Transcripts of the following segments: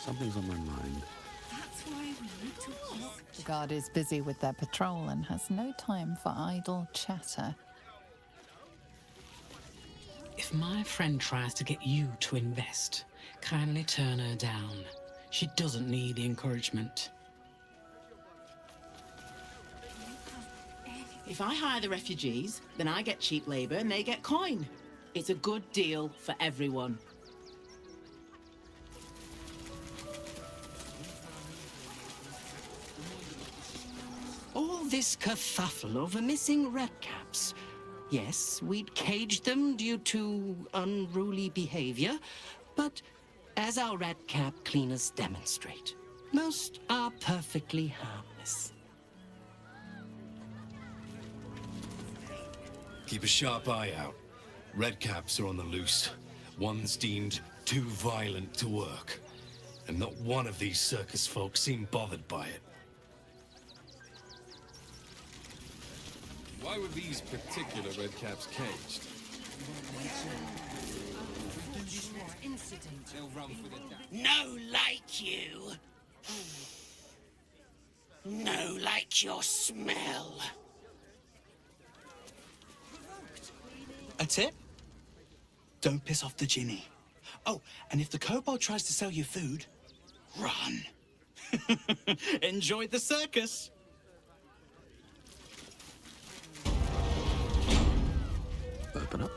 Something's on my mind. That's why we need to walk. The guard is busy with their patrol and has no time for idle chatter. If my friend tries to get you to invest, kindly turn her down. She doesn't need the encouragement. If I hire the refugees, then I get cheap labor and they get coin. It's a good deal for everyone. All this kerfuffle over missing redcaps. Yes, we'd caged them due to unruly behavior, but as our redcap cleaners demonstrate, most are perfectly harmless. Keep a sharp eye out. Redcaps are on the loose. One's deemed too violent to work. And not one of these circus folk seemed bothered by it. Why were these particular redcaps caged? No like you. No like your smell. That's it? Don't piss off the Ginny. Oh, and if the kobold tries to sell you food, run. Enjoy the circus. Open up.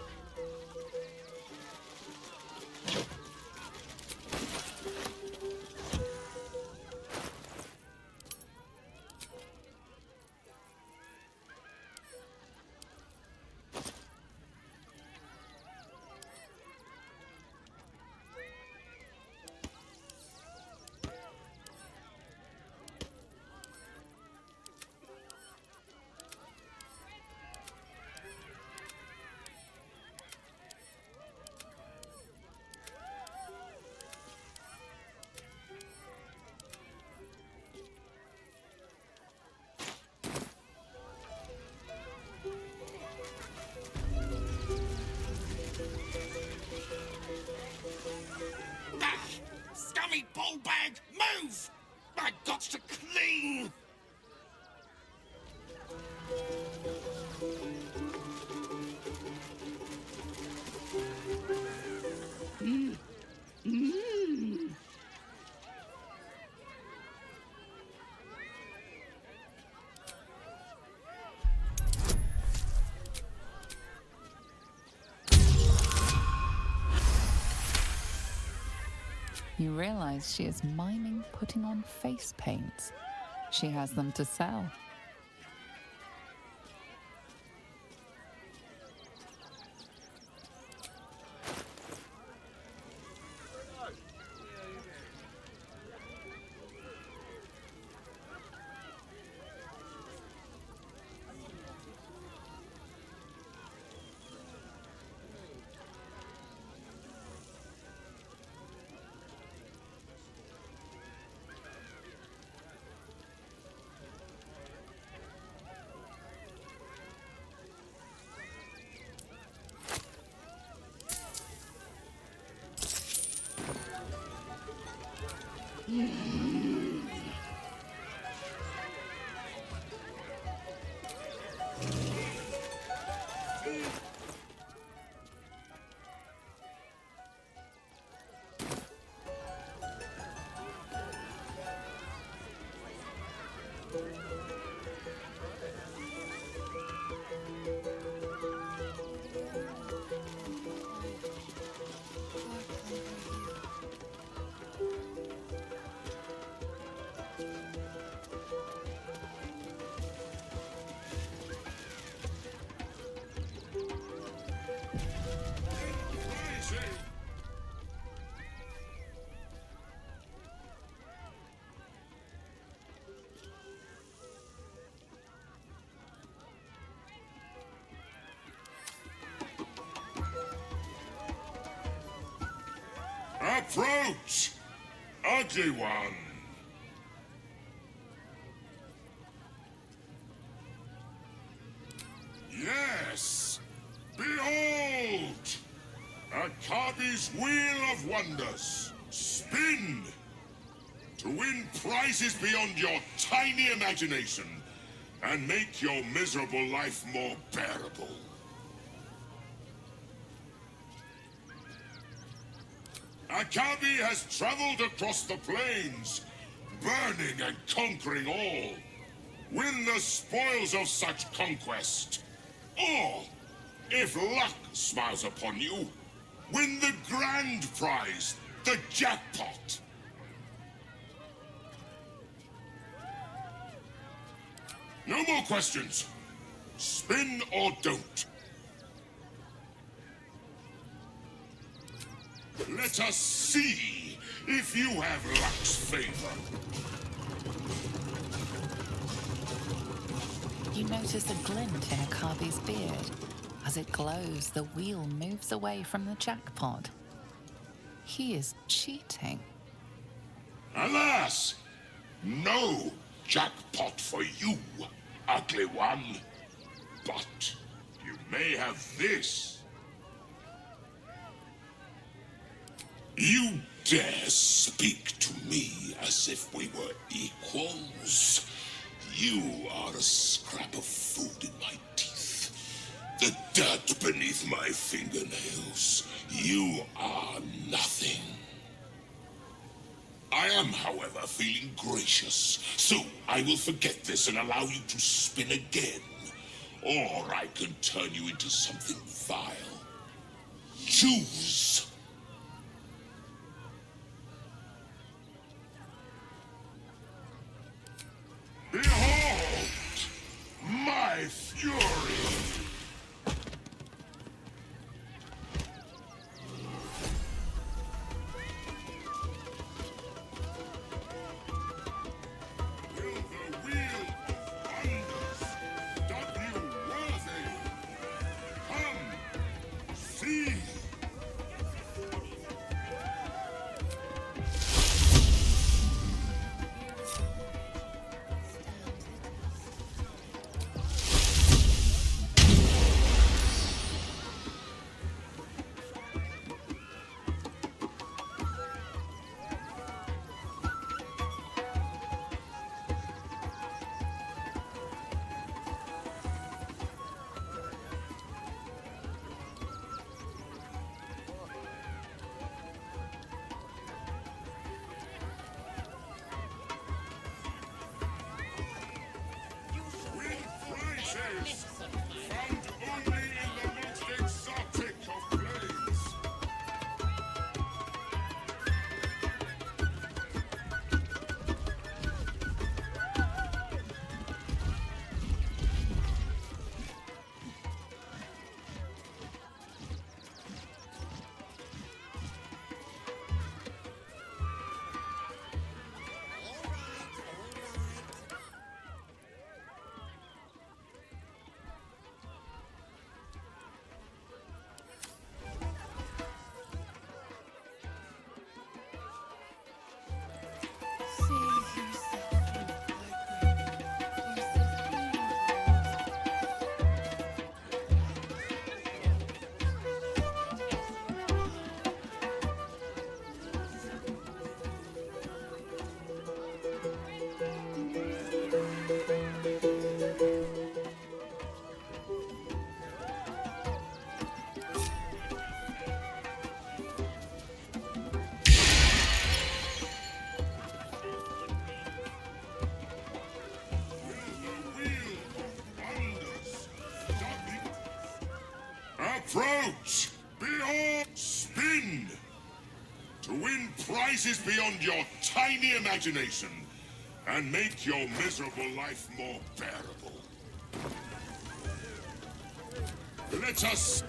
Scummy ball bag, move! I got to clean! You realize she is miming putting on face paints. She has them to sell. Approach, ugly one. Yes, behold, a Kabi's wheel of wonders. Spin, To win prizes beyond your tiny imagination and make your miserable life more bearable. Akabi has traveled across the plains, burning and conquering all. Win the spoils of such conquest. Or, if luck smiles upon you, win the grand prize, the jackpot. No more questions. Spin or don't. Let us see if you have luck's favor. You notice a glint in Akabi's beard. As it glows, the wheel moves away from the jackpot. He is cheating. Alas! No jackpot for you, ugly one. But you may have this. You dare speak to me as if we were equals? You are a scrap of food in my teeth. The dirt beneath my fingernails. You are nothing. I am, however, feeling gracious, so I will forget this and allow you to spin again. Or I can turn you into something vile. Choose. Behold! My fury! Approach! Behold! Spin! To win prizes beyond your tiny imagination and make your miserable life more bearable. Let us...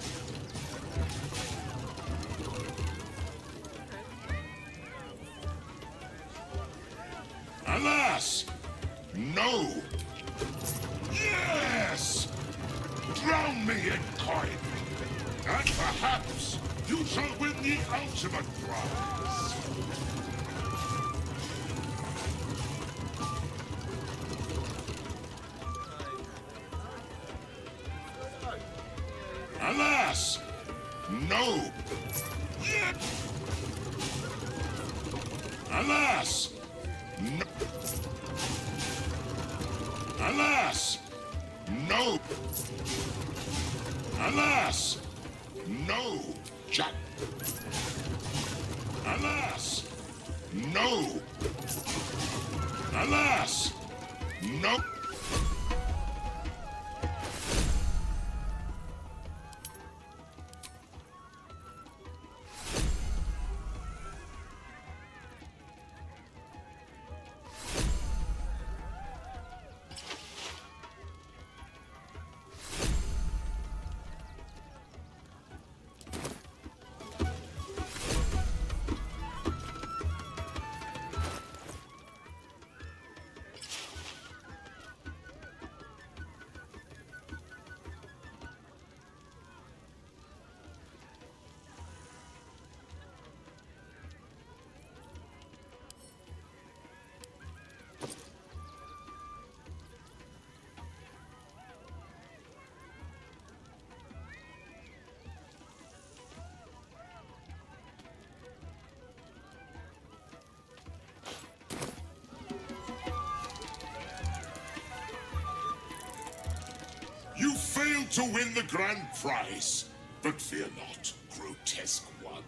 Alas! No! Yes! Drown me in coin! And perhaps you shall win the ultimate prize! Alas! No! Yet! Alas! Alas! No! Alas! No, Jack! Alas! No! Alas! No! You failed to win the grand prize, but fear not, grotesque one.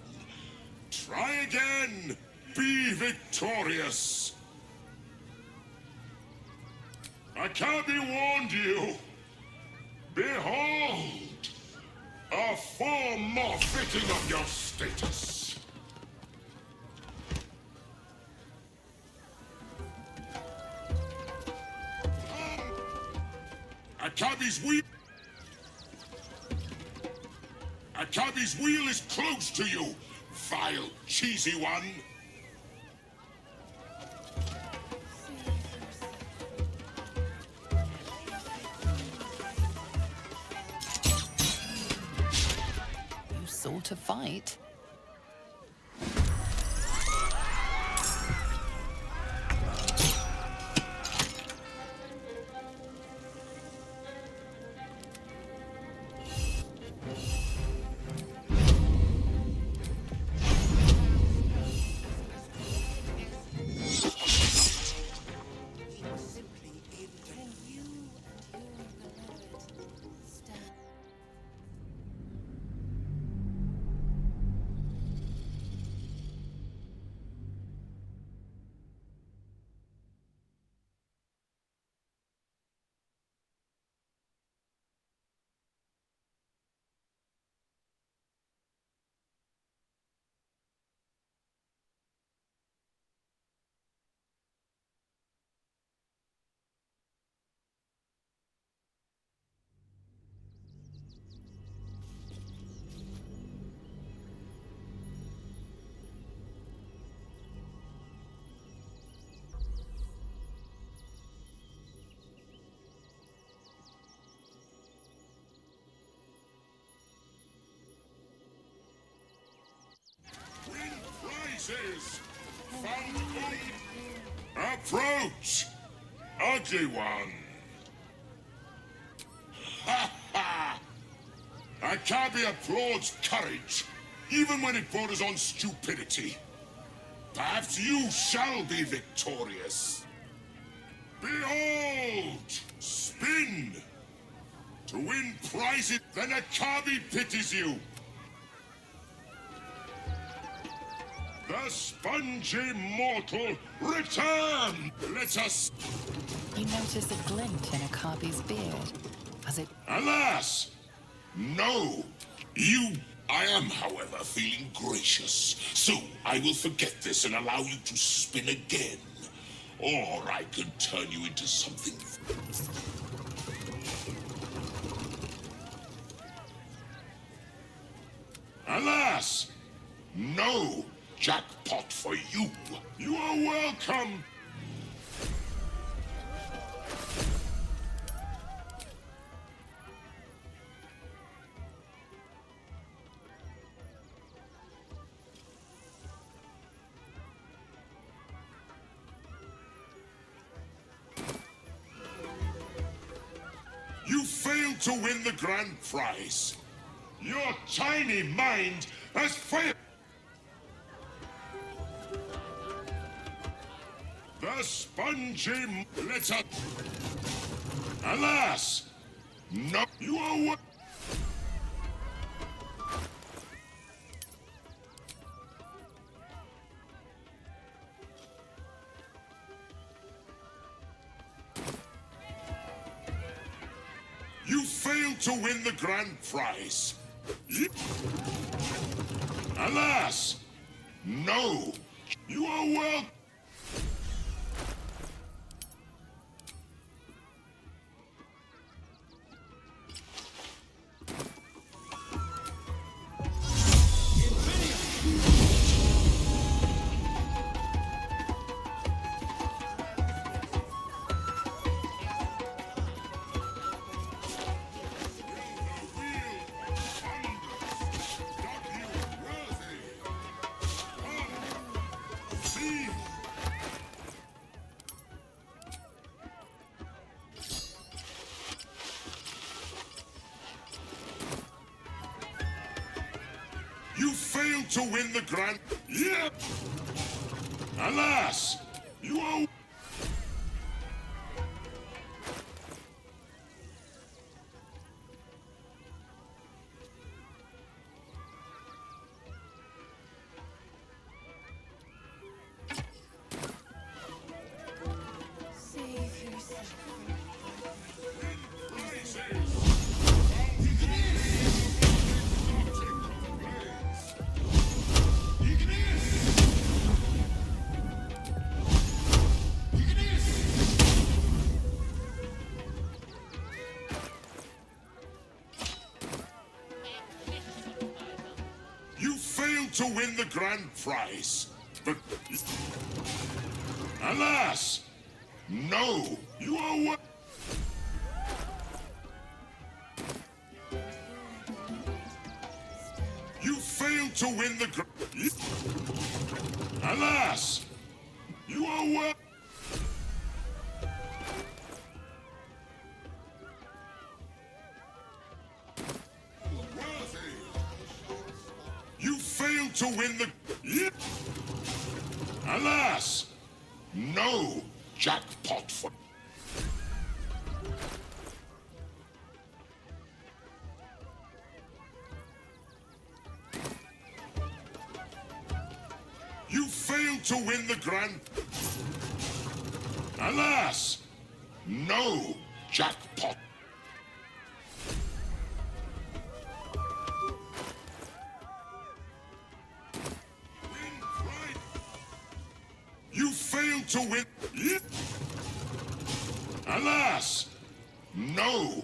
Try again. Be victorious. Akabi warned you. Behold, a form more fitting of your status. Akabi's wheel is close to you, vile, cheesy one. You sort of fight. Approach, ugly one. Ha ha! Akabi applauds courage, even when it borders on stupidity. Perhaps you shall be victorious. Behold! Spin! To win prizes, then Akabi pities you. The spongy mortal return! Let us... You notice a glint in Akabi's beard as it... Alas! No! I am, however, feeling gracious. So I will forget this and allow you to spin again. Or I can turn you into something... Alas! No! Jackpot for you. You are welcome. You failed to win the grand prize. Your tiny mind has failed. The spongy letter. Alas! No, you are what? You failed to win the grand prize. Alas! No! You are well. You failed to win the grand... Yeah! Alas! You are... Save yourself. You failed to win the grand prize. But... Alas! No! You are what? You failed to win the grand... Alas! You are what? You failed to win the... Alas! No jackpot for... You failed to win the grand... Alas! No jackpot. You failed to win... Alas! No!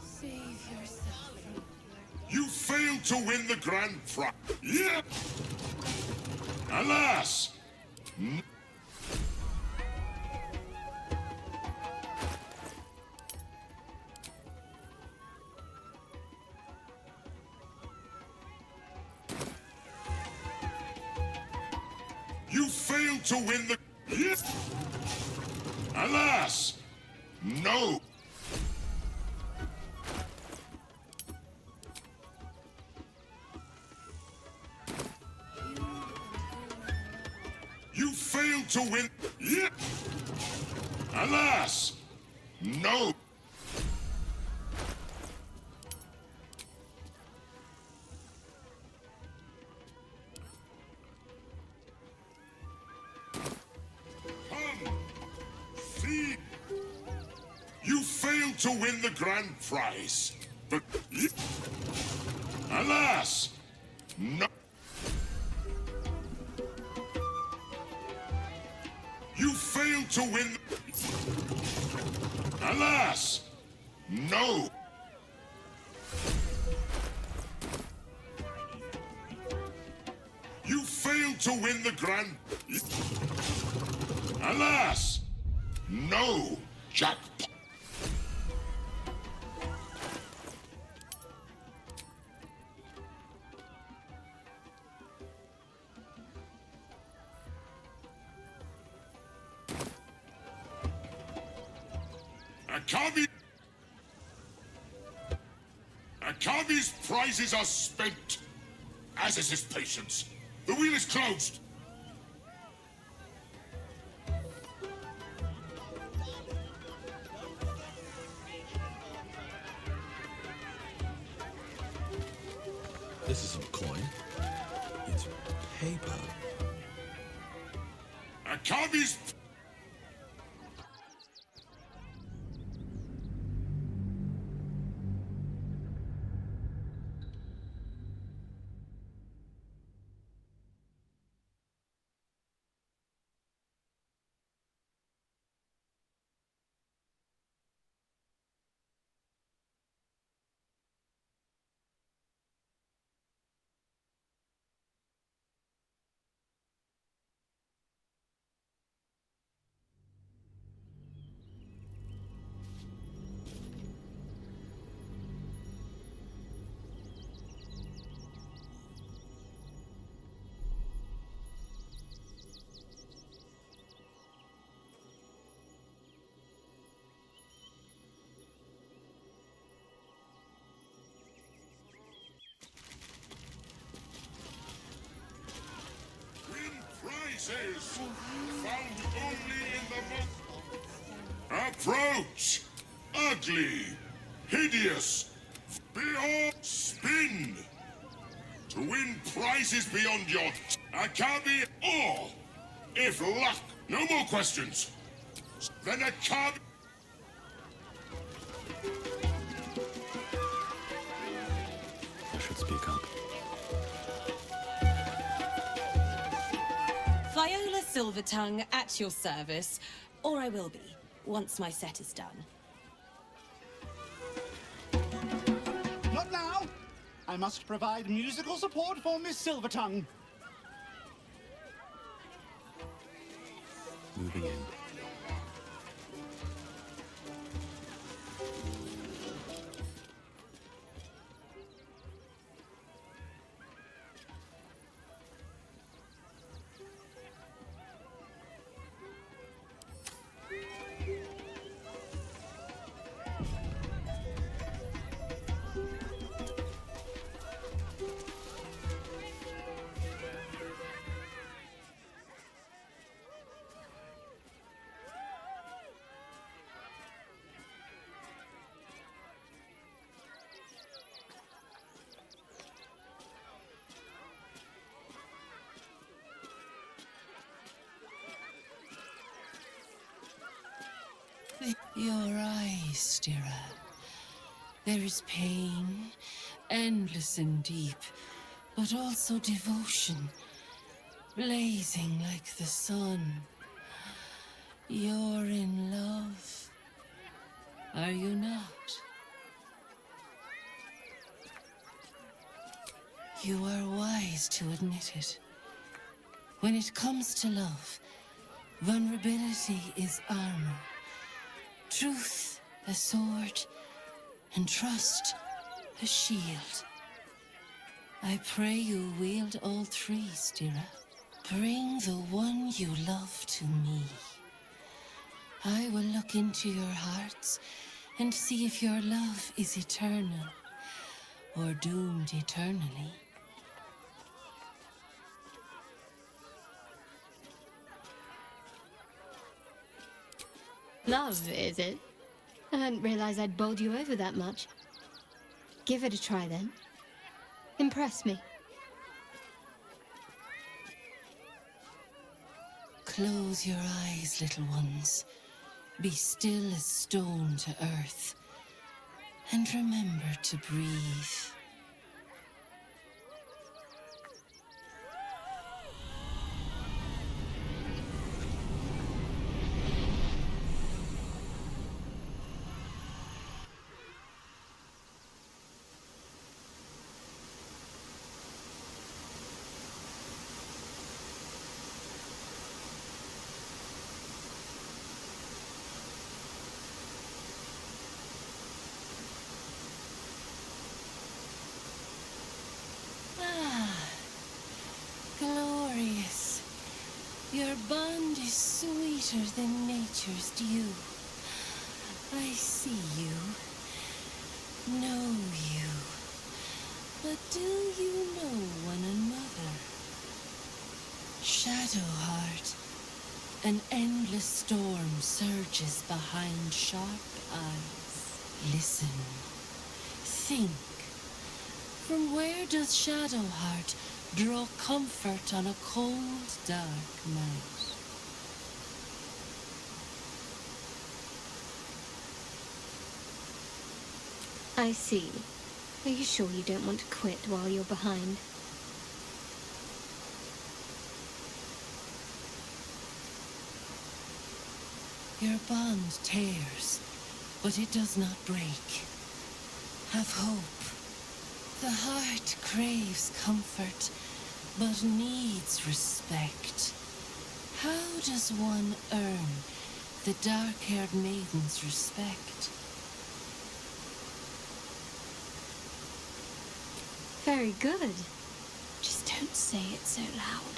Save yourself. You failed to win the grand prize. Yeah! Alas! You failed to win the... Yes. Alas! No! You failed to win... Yeah. Alas! No! You failed to win the grand prize. But... Alas! No! You failed to win... Alas! No! You failed to win the grand... Alas! No jackpot. Akabi. Akabi's prizes are spent, as is his patience. The wheel is closed. This isn't coin. It's paper. Akabi's... Prizes found only in the most... Approach! Ugly! Hideous! Beyond spin! To win prizes beyond your... Akabi or... If luck... No more questions! Then Akabi... I should speak up. Viola Silvertongue at your service, or I will be, once my set is done. Not now! I must provide musical support for Miss Silvertongue. Moving in. Your eyes, Stira. There is pain, endless and deep, but also devotion, blazing like the sun. You're in love, are you not? You are wise to admit it. When it comes to love, vulnerability is armor. Truth, a sword, and trust, a shield. I pray you wield all three, Stira. Bring the one you love to me. I will look into your hearts and see if your love is eternal or doomed eternally. Love, is it? I hadn't realized I'd bowled you over that much. Give it a try, then. Impress me. Close your eyes, little ones. Be still as stone to earth. And remember to breathe. Glorious. Your bond is sweeter than nature's dew. I see you, know you. But do you know one another? Shadowheart, an endless storm surges behind sharp eyes. Listen, think. From where does Shadowheart draw comfort on a cold, dark night? I see. Are you sure you don't want to quit while you're behind? Your bond tears, but it does not break. Have hope. The heart craves comfort, but needs respect. How does one earn the dark-haired maiden's respect? Very good. Just don't say it so loud.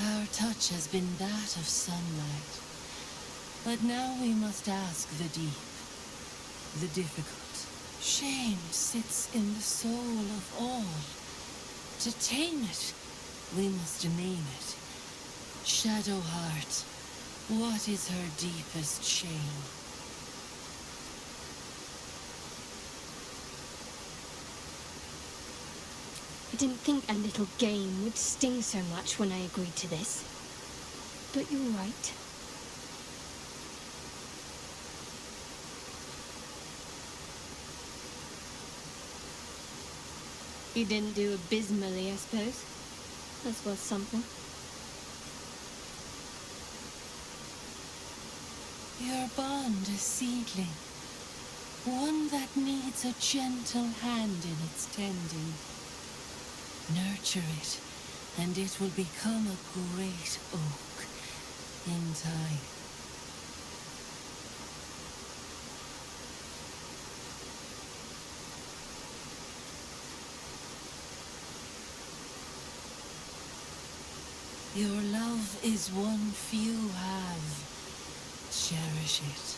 Our touch has been that of sunlight. But now we must ask the deep, the difficult. Shame sits in the soul of all. To tame it, we must name it. Shadowheart, what is her deepest shame? I didn't think a little game would sting so much when I agreed to this. But you're right. You didn't do abysmally, I suppose. That's worth something. Your bond a seedling, one that needs a gentle hand in its tending. Nurture it, and it will become a great oak in time. Your love is one few have. Cherish it.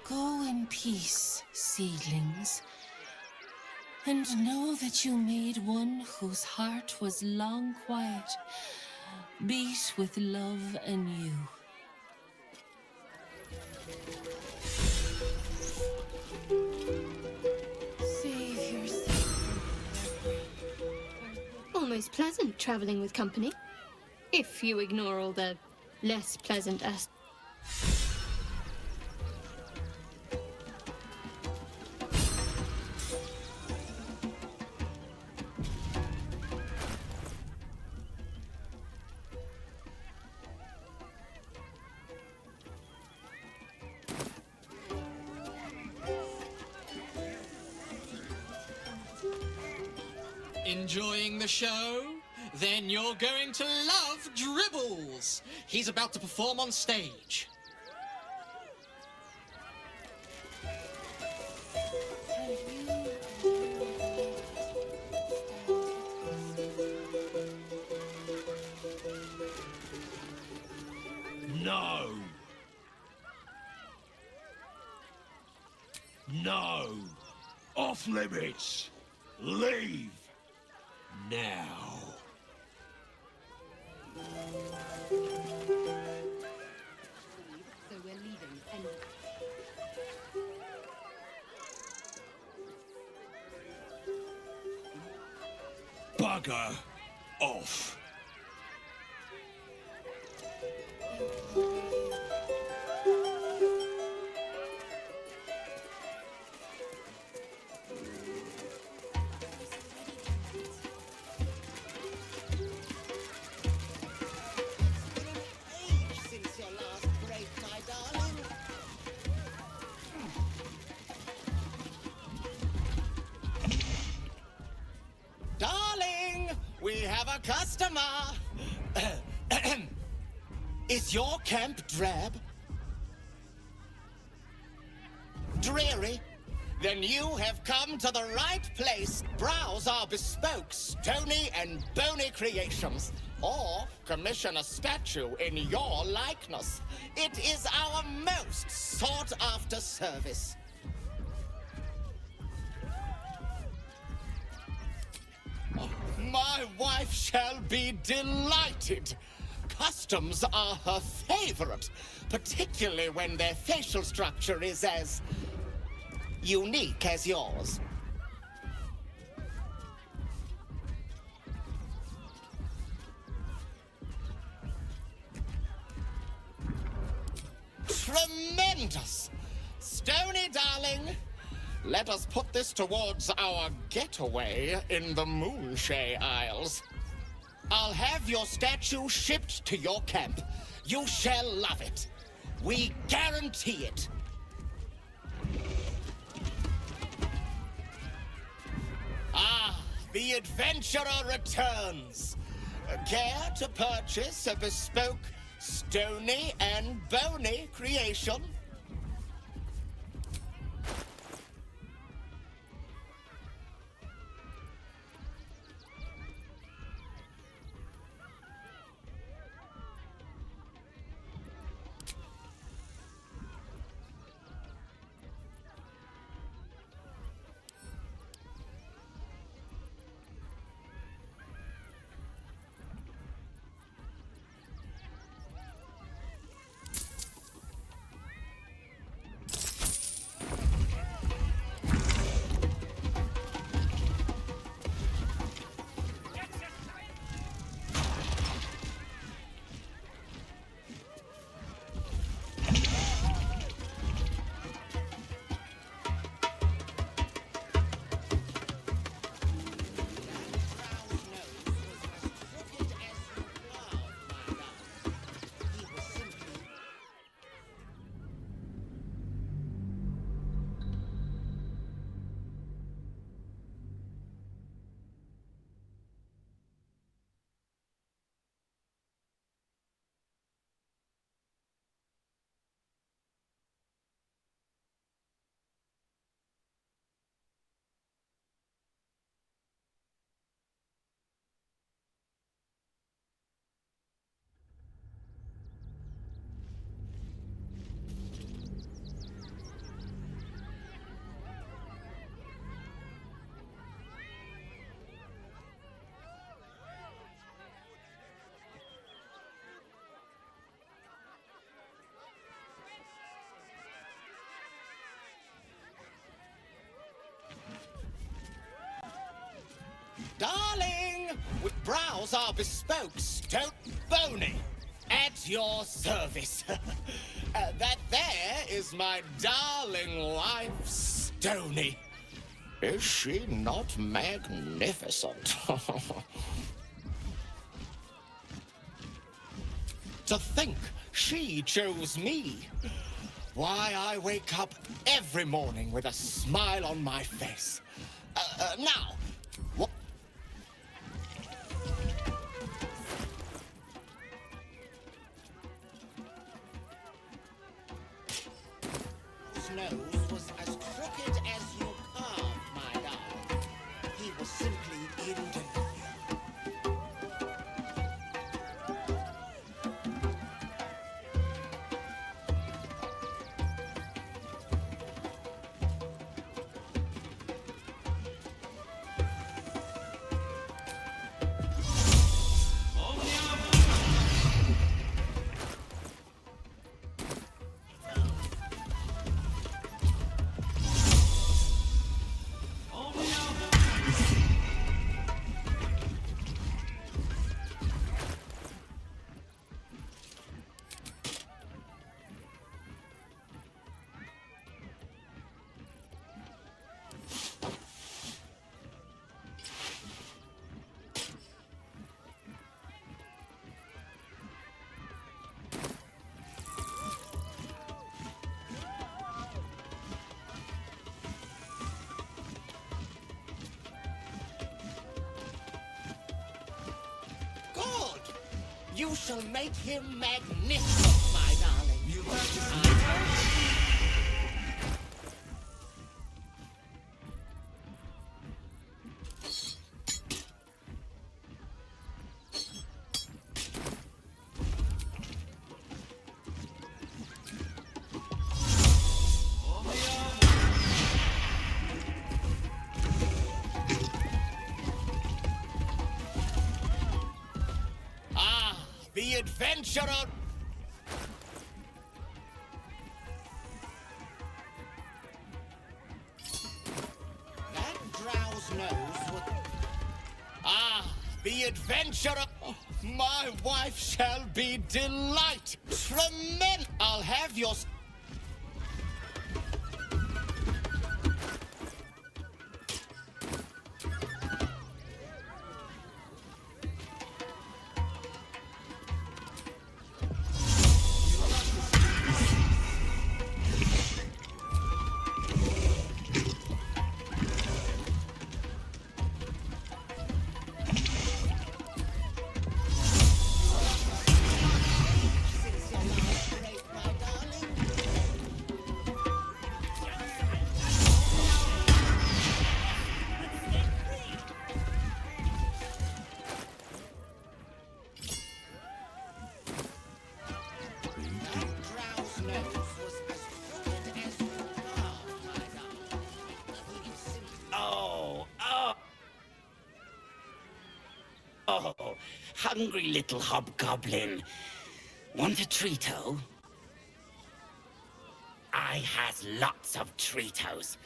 Go in peace, seedlings, and know that you made one whose heart was long quiet, beat with love anew. Save yourself. Almost pleasant traveling with company. If you ignore all the less pleasant aspects. Enjoying the show? Then you're going to love Dribbles. He's about to perform on stage. No! No! Off limits! Leave! Now! So we're leaving, and Bugger off! Since your last break, my darling. Darling, we have a customer. Is your camp drab? Dreary? Then you have come to the right place. Browse our bespoke, stony and bony creations. Or commission a statue in your likeness. It is our most sought-after service. My wife shall be delighted. Customs are her favorite, particularly when their facial structure is as unique as yours. Tremendous! Stony, darling, let us put this towards our getaway in the Moonshay Isles. I'll have your statue shipped to your camp. You shall love it. We guarantee it. Ah, the adventurer returns. Care to purchase a bespoke, stony and bony creation? Darling, we browse our bespoke, stone bony. At your service. That there is my darling wife, Stony. Is she not magnificent? To think she chose me. Why, I wake up every morning with a smile on my face. Now, what? Nose was as crooked as you carved, my darling. He was simply in denial. You shall make him magnificent, my darling. adventurer! That drow's knows what... Ah, the adventurer! Oh, my wife shall be delighted. Tremendous! I'll have your... Oh, hungry little hobgoblin. Want a treato? I has lots of treatos,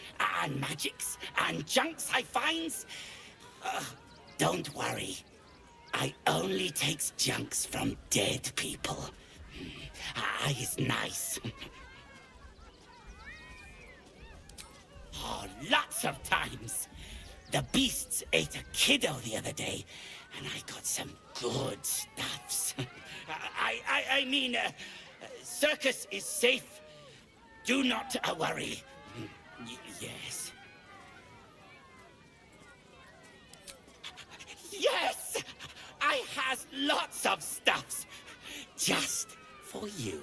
and magics, and junks I finds. Don't worry. I only takes junks from dead people. I is nice. Oh, lots of times. The beasts ate a kiddo the other day, and I got some good stuffs. I mean, circus is safe. Do not worry. Yes. Yes! I has lots of stuffs. Just for you.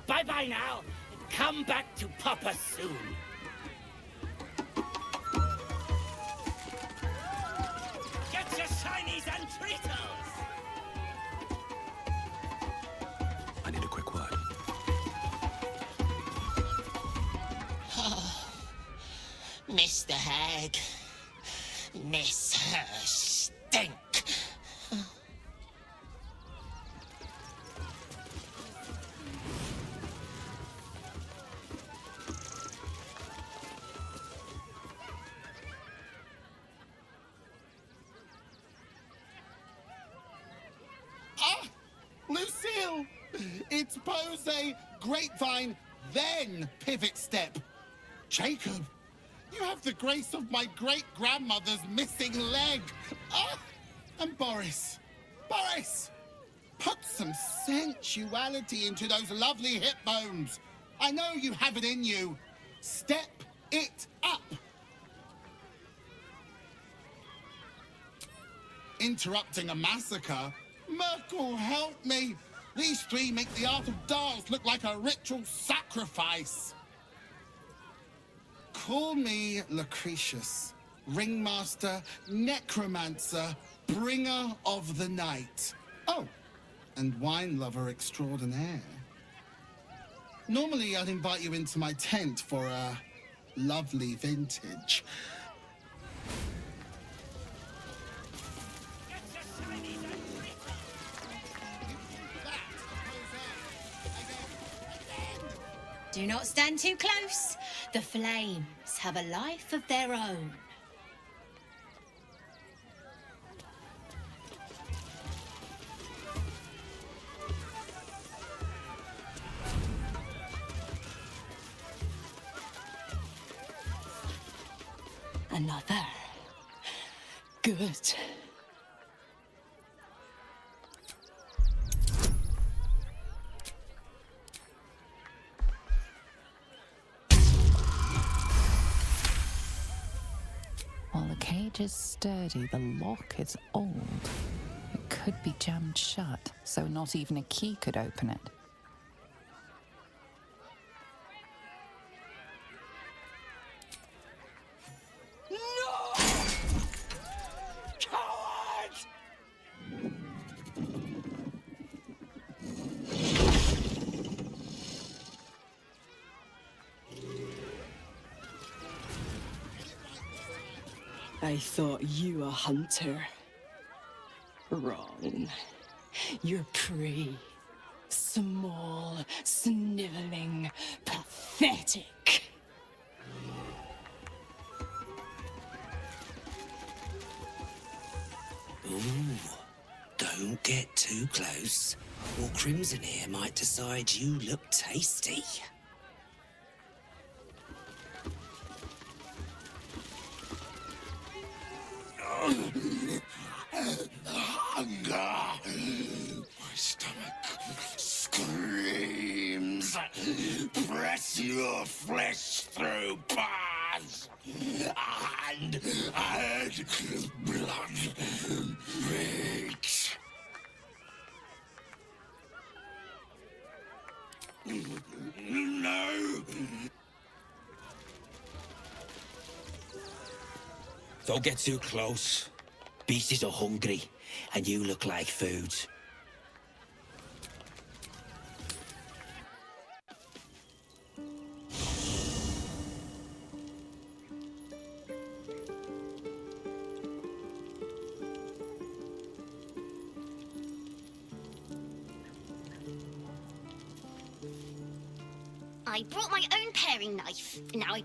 Bye-bye now. Come back to Papa soon. Get your shinies and treatos! I need a quick word. Oh, Mr. Hag. Miss her stink. Lucille! It's pose, grapevine, then pivot step. Jacob, you have the grace of my great-grandmother's missing leg. And Boris, put some sensuality into those lovely hip bones. I know you have it in you. Step it up. Interrupting a massacre? Merkel, help me! These three make the art of dance look like a ritual sacrifice. Call me Lucretius, ringmaster, necromancer, bringer of the night. Oh, and wine lover extraordinaire. Normally, I'd invite you into my tent for a lovely vintage. Do not stand too close. The flames have a life of their own. Another. Good. While the cage is sturdy, the lock is old. It could could be jammed shut, so not even a key could open it. I thought you a hunter. Wrong. You're prey. Small, sniveling, pathetic. Ooh, don't get too close, or Crimson here might decide you look tasty. Hunger! My stomach screams. Press your flesh through bars and add blood reeks. No! Don't get too close. Beasties are hungry, and you look like food. I brought my own paring knife. Now I...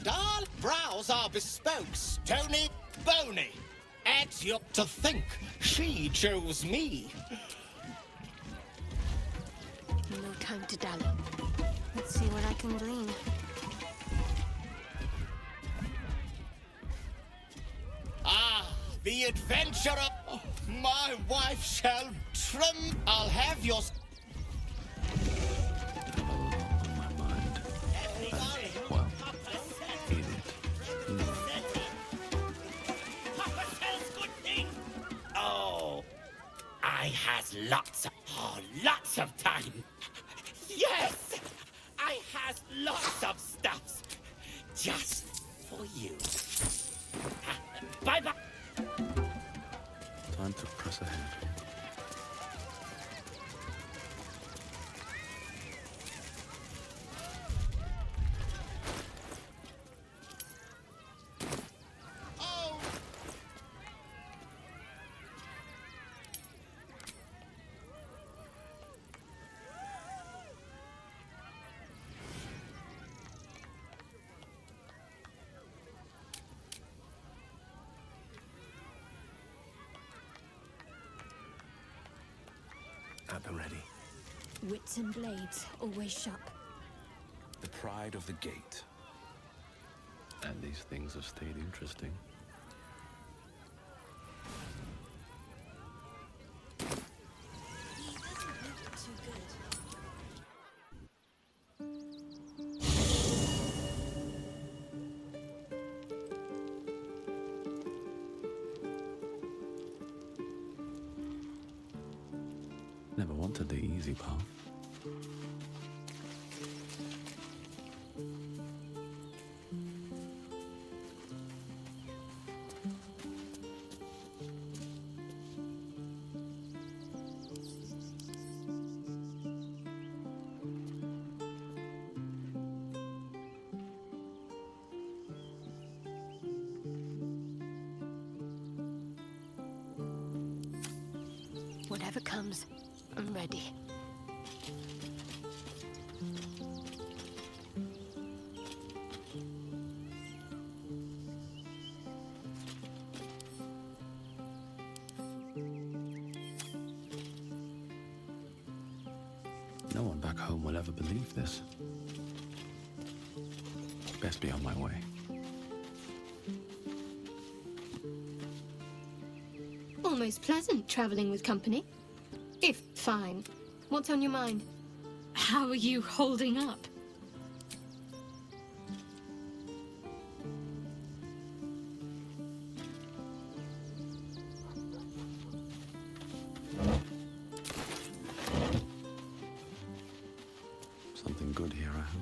Darl brows are bespoke, stony, bony. Adds you up to think she chose me. No time to dally. Let's see what I can glean. Ah, the adventurer. Oh, my wife shall trim. I'll have your... Oh, I has lots of time. Yes, I has lots of stuffs just for you. Bye-bye. Time to press ahead. At the ready. Wits and blades, always sharp. The pride of the gate. And these things have stayed interesting. Never wanted the easy path. Whatever comes, I'm ready. No one back home will ever believe this. Best be on my way. Almost pleasant traveling with company. If fine. What's on your mind? How are you holding up? Something good here, I hope.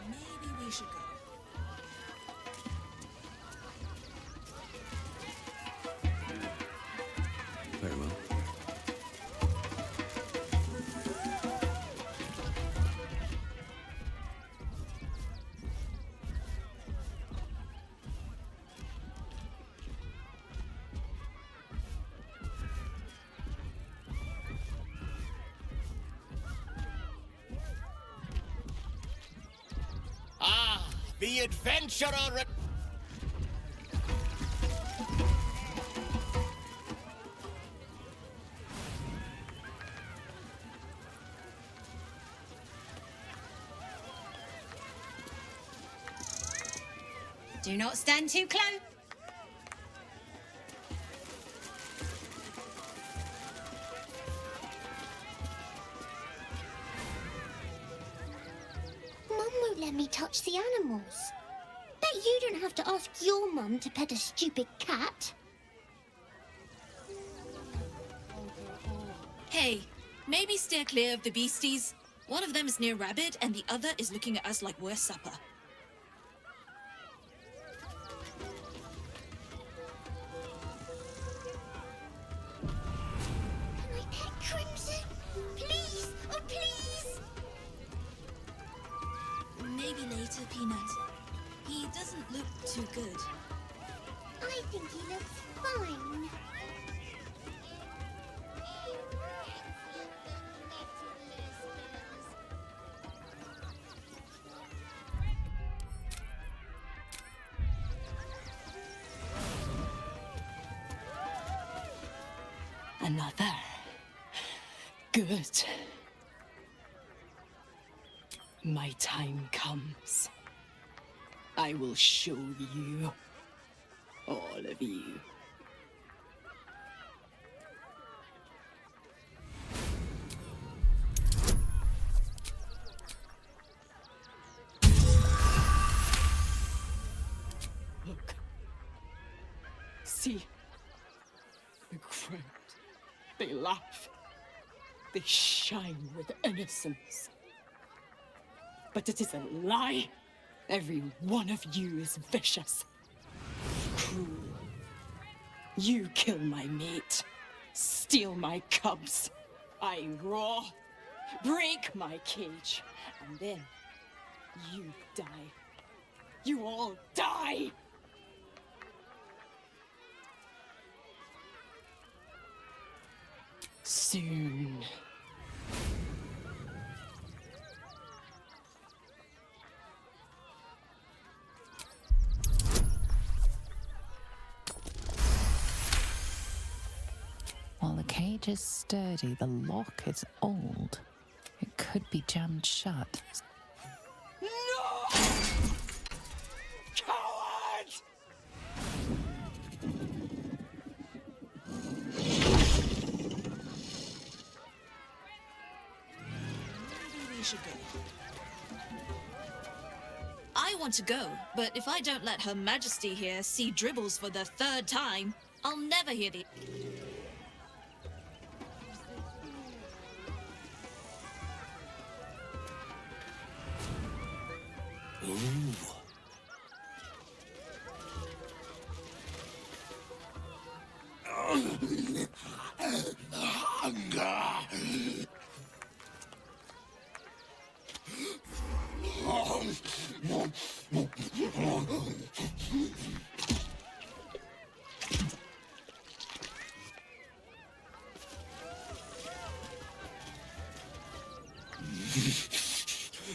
Maybe we should go. Very well. Ah, the adventurer. Do not stand too close. Mum won't let me touch the animals. Bet you don't have to ask your mum to pet a stupid cat. Hey, maybe steer clear of the beasties. One of them is near Rabbit, and the other is looking at us like we're supper. Can I pet Crimson? Please, oh please! Maybe later, Peanut. He doesn't look too good. I think he looks fine. Another. Good. My time comes. I will show you. All of you. Look. See? The crowd. They laugh. They shine with innocence. But it is a lie. Every one of you is vicious. Cruel. You kill my mate. Steal my cubs. I roar. Break my cage. And then you die. You all die! Soon. While the cage is sturdy, the lock is old. It could be jammed shut. No! Coward! Maybe we should go. I want to go, but if I don't let Her Majesty here see Dribbles for the 3rd time, I'll never hear the... Ooh. Hunger.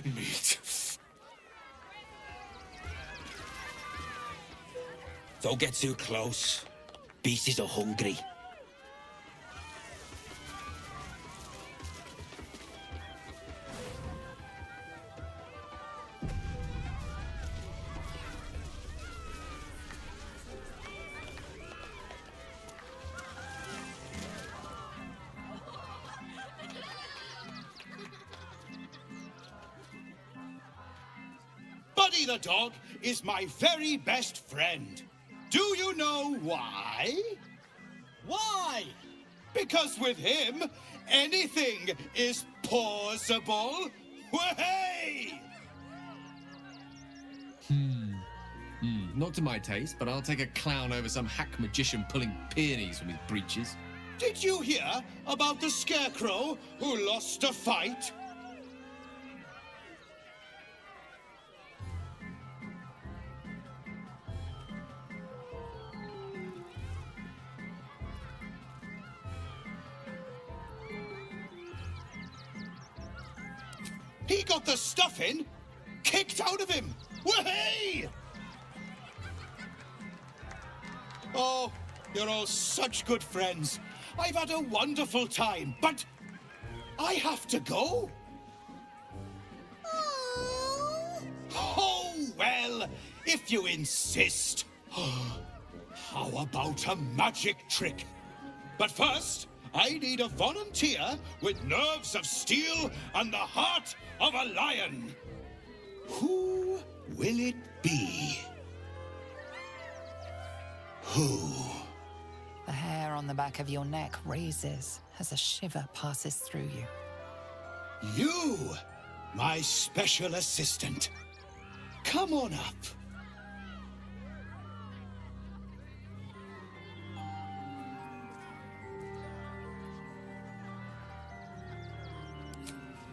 Meat. Don't get too close. Beasties are hungry. Buddy the dog is my very best friend. Do you know why? Why? Because with him, anything is possible. Way! Not to my taste, but I'll take a clown over some hack magician pulling peonies from his breeches. Did you hear about the scarecrow who lost a fight? He got the stuffing kicked out of him. Way! Oh, you're all such good friends. I've had a wonderful time, but I have to go. Oh, well, if you insist. How about a magic trick? But first, I need a volunteer with nerves of steel and the heart of a lion. Who will it be? Who? The hair on the back of your neck raises as a shiver passes through you. You, my special assistant. Come on up.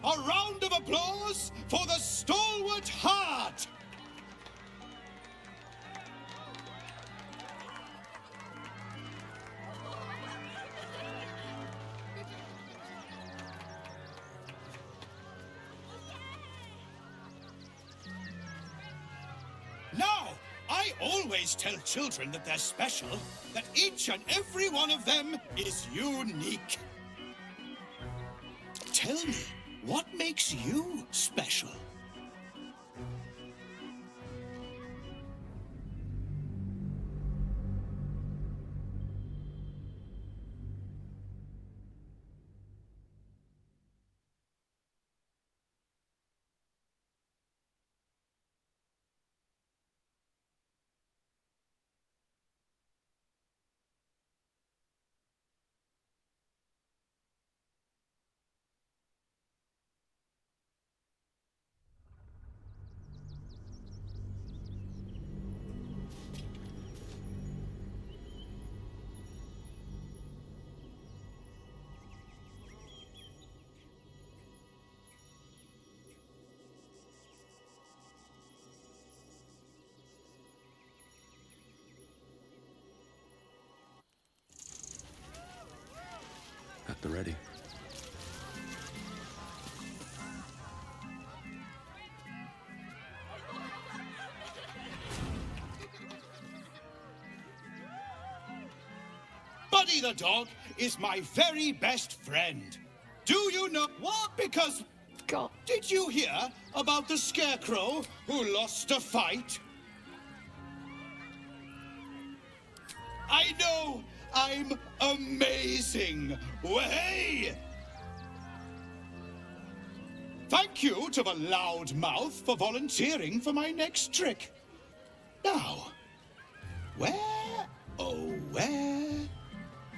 A round of applause for the stalwart heart! Now, I always tell children that they're special, that each and every one of them is unique. Tell me, what makes you special? At the ready. Buddy the dog is my very best friend. Do you know what? Because... God. Did you hear about the scarecrow who lost a fight? I know I'm amazing. Way! Thank you to the loud mouth for volunteering for my next trick. Now, where, oh, where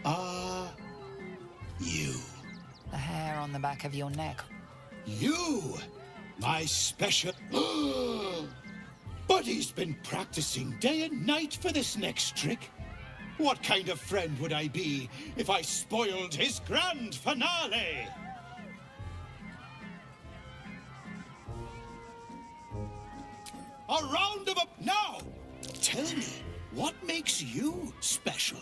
are you? The hair on the back of your neck. You, my special... Buddy's been practicing day and night for this next trick. What kind of friend would I be if I spoiled his grand finale? A round of a... Now, tell me, what makes you special?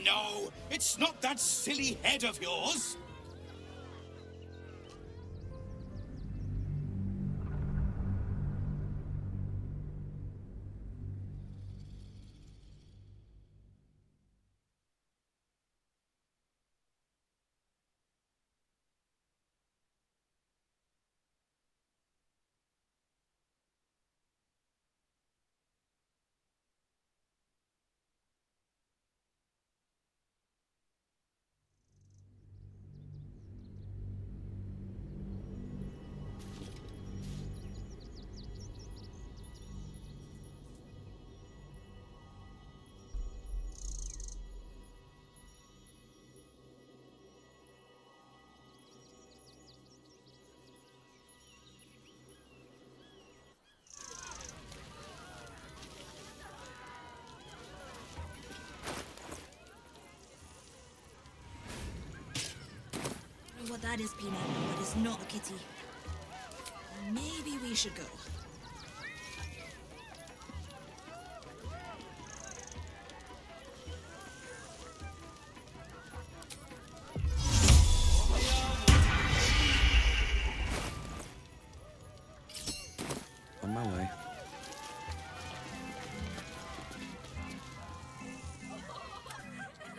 No, it's not that silly head of yours. What that is, Peanut, but it's not a kitty. Maybe we should go. On my way.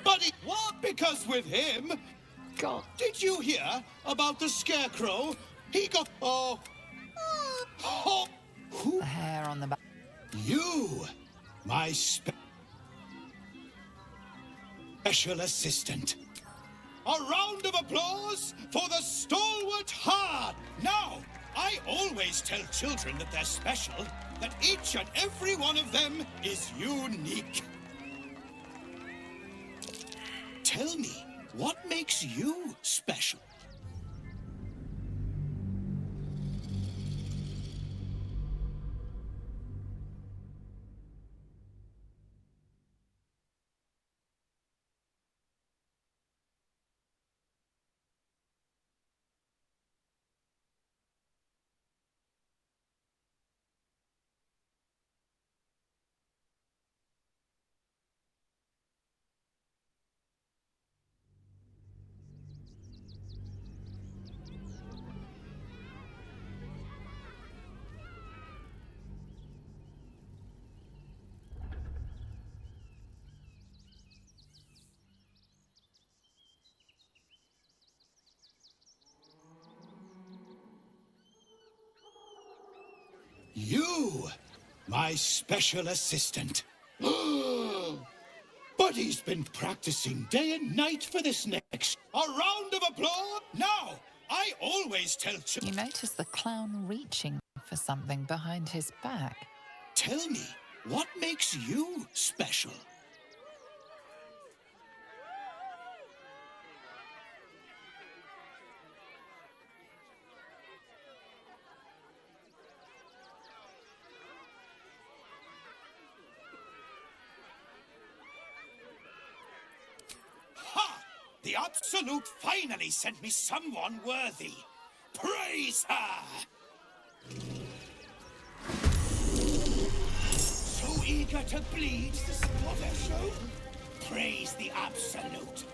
Buddy, what? Because with him... God. Did you hear about the scarecrow? He got... Oh. Who? The hair on the back. You, my special assistant. A round of applause for the stalwart heart. Now, I always tell children that they're special, that each and every one of them is unique. Tell me, what makes you special? You, my special assistant. Buddy's been practicing day and night for this next. A round of applause. Now, I always tell children. You notice the clown reaching for something behind his back. Tell me, what makes you special? The Absolute finally sent me someone worthy. Praise her! So eager to bleed to support her show? Praise the Absolute.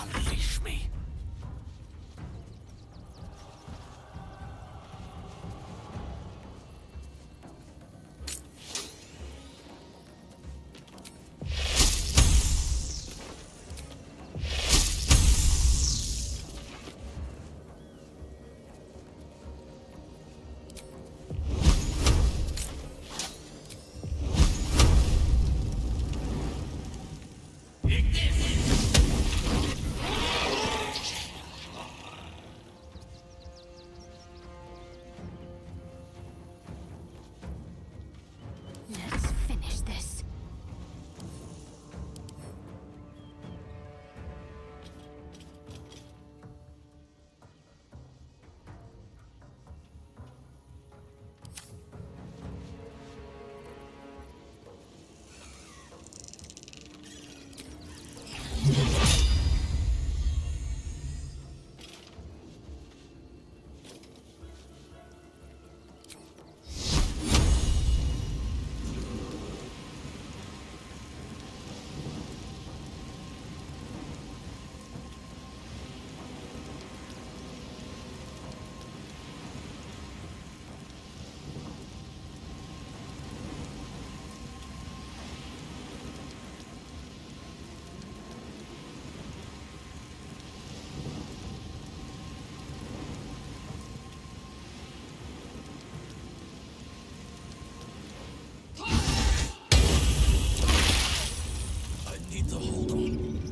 Unleash me. Let's finish this. I need to hold on.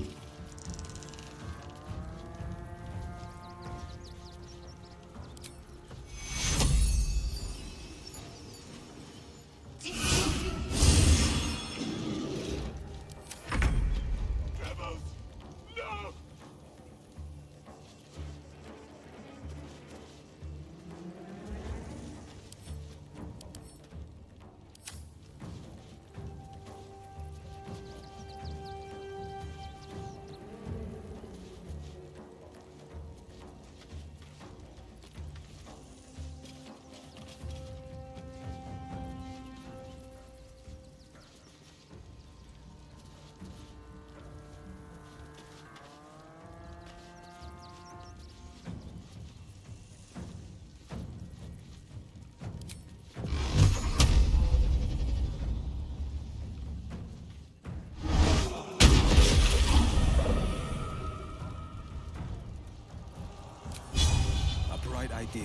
A bright idea.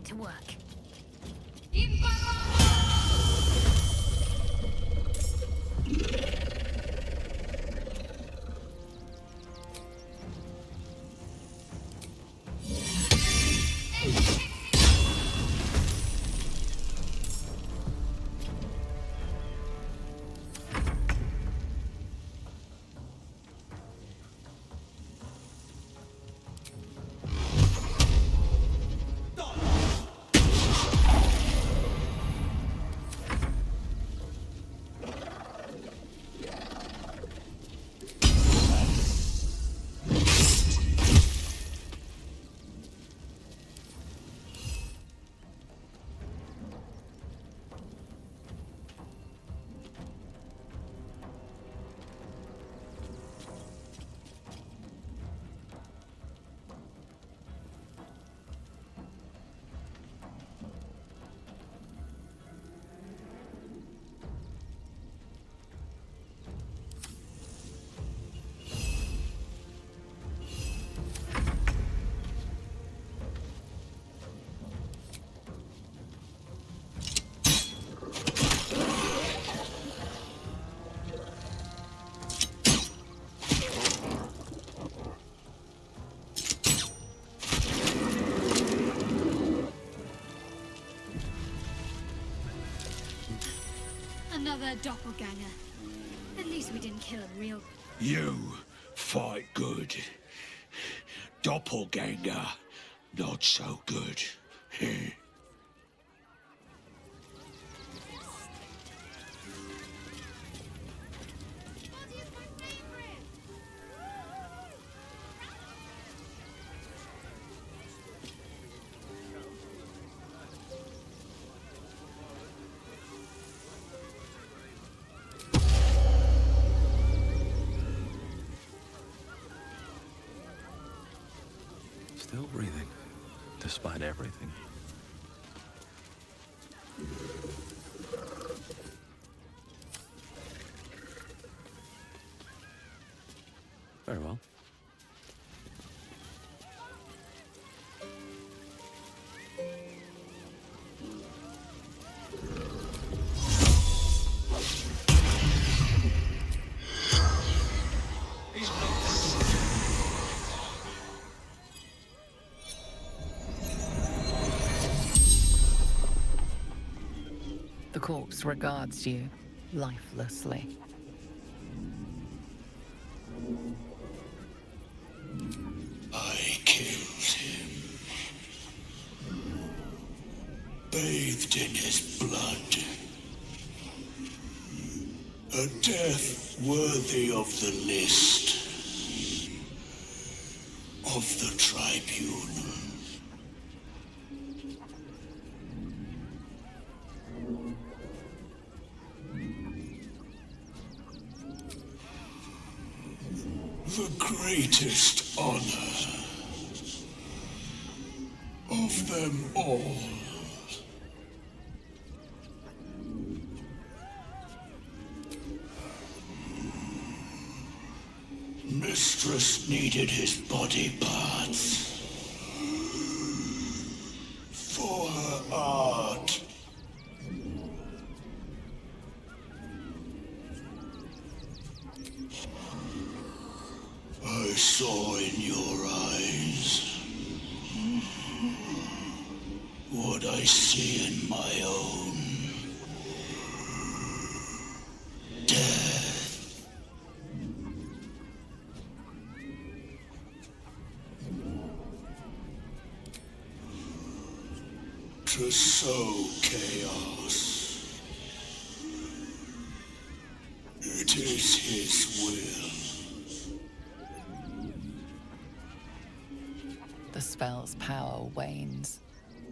get to work. Another doppelganger. At least we didn't kill him real. You fight good. Doppelganger, not so good. Still breathing, despite everything. Very well. The corpse regards you lifelessly. I killed him. Bathed in his blood. A death worthy of the list. Of the tribunal. The greatest honor of them all. Mistress needed his body parts for her art. I saw in your eyes what I see in my own. Death. To sow chaos. It is his will. The spell's power wanes.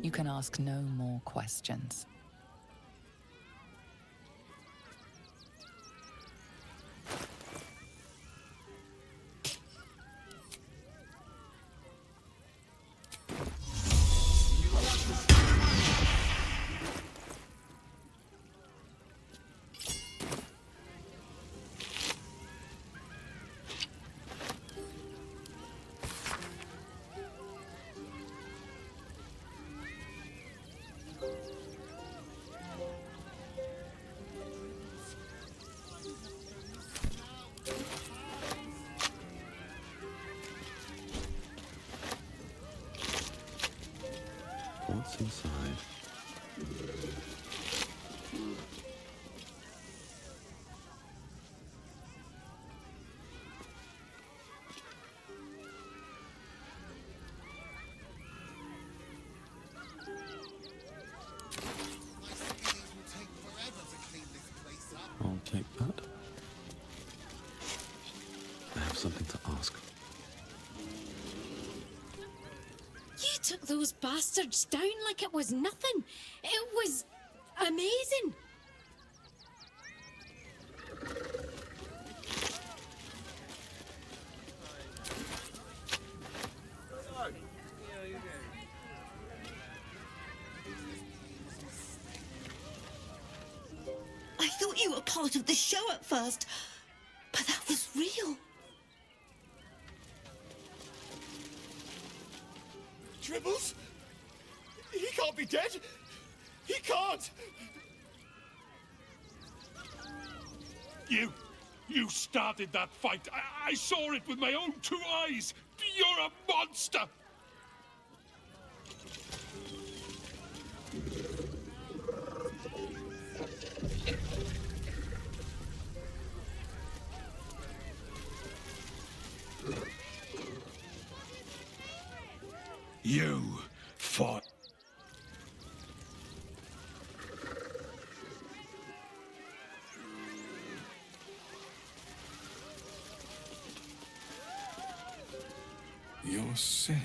You can ask no more questions. something to ask. You took those bastards down like it was nothing. It was amazing. I thought you were part of the show at first, but that was real. Dribbles? He can't be dead! He can't! You started that fight. I saw it with my own 2 eyes. You're a monster! You fought. Your sin.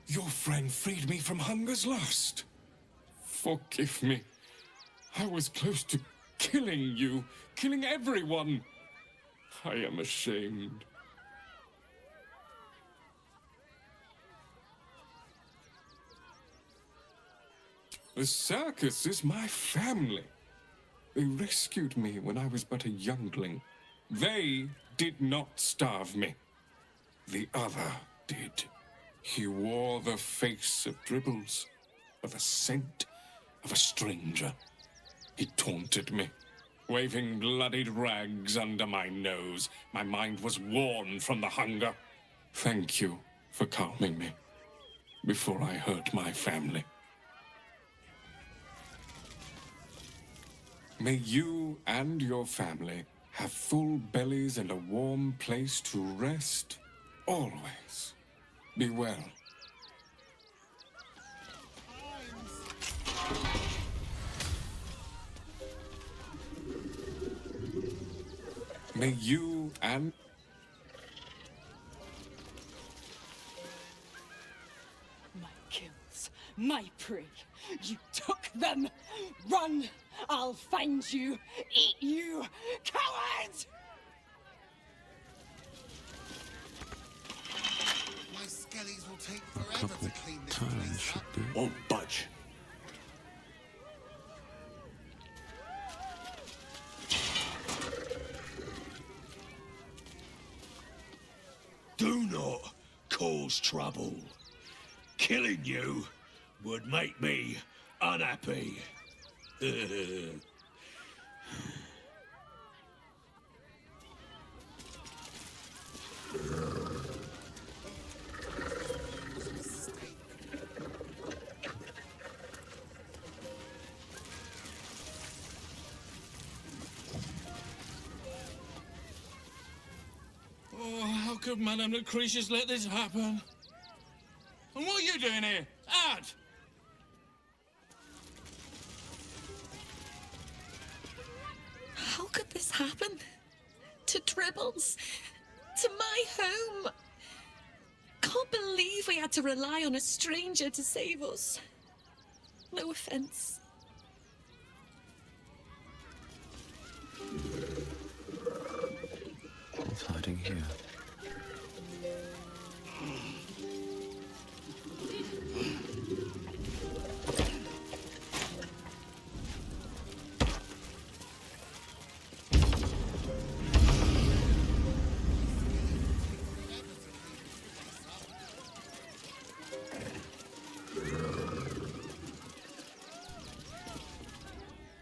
Your friend freed me from hunger's lust. Forgive me. I was close to killing you, killing everyone. I am ashamed. The circus is my family. They rescued me when I was but a youngling. They did not starve me. The other did. He wore the face of Dribbles, or the scent of a stranger. He taunted me, waving bloodied rags under my nose. My mind was worn from the hunger. Thank you for calming me before I hurt my family. May you and your family have full bellies and a warm place to rest. Always. Be well. May you and... My kills, my prey. You took them. Run! I'll find you. Eat you, cowards! My skellies will take forever to clean this place up. Won't budge. Do not cause trouble. Killing you would make me unhappy. Oh, how could Madame Lucretius let this happen? And what are you doing here? Out! How could this happen? To Dribbles? To my home? Can't believe we had to rely on a stranger to save us. No offense. He's hiding here.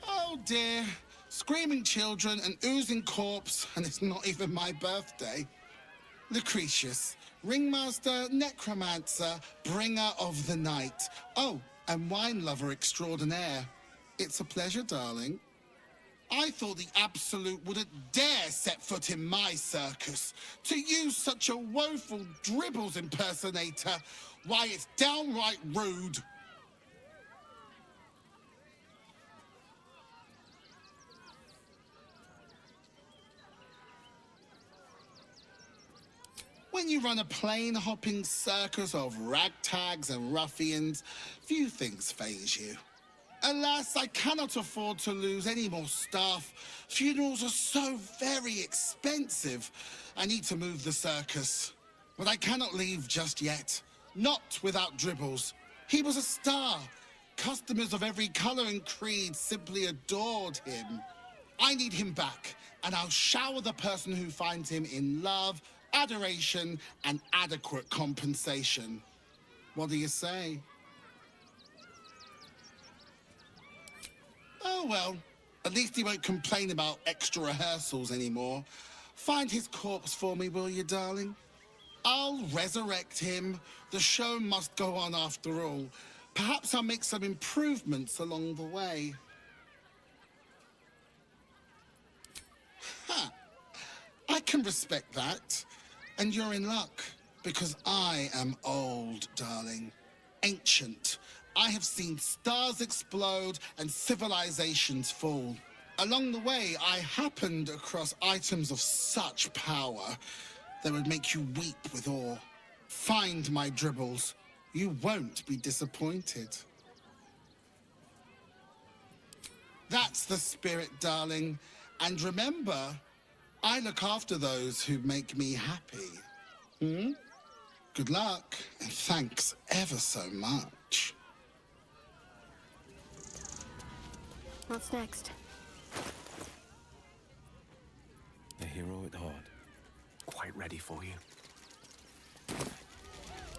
Oh dear. Screaming children, an oozing corpse, and it's not even my birthday. Lucretius, ringmaster, necromancer, bringer of the night. Oh, and wine lover extraordinaire. It's a pleasure, darling. I thought the Absolute wouldn't dare set foot in my circus. To use such a woeful Dribbles impersonator, why, it's downright rude. When you run a plane-hopping circus of ragtags and ruffians, few things faze you. Alas, I cannot afford to lose any more staff. Funerals are so very expensive. I need to move the circus. But I cannot leave just yet. Not without Dribbles. He was a star. Customers of every color and creed simply adored him. I need him back, and I'll shower the person who finds him in love, adoration, and adequate compensation. What do you say? Oh, well, at least he won't complain about extra rehearsals anymore. Find his corpse for me, will you, darling? I'll resurrect him. The show must go on after all. Perhaps I'll make some improvements along the way. Huh. I can respect that. And you're in luck, because I am old, darling. Ancient. I have seen stars explode and civilizations fall. Along the way, I happened across items of such power that would make you weep with awe. Find my Dribbles. You won't be disappointed. That's the spirit, darling. And remember, I look after those who make me happy. Good luck, and thanks ever so much. What's next? A hero at heart. Quite ready for you.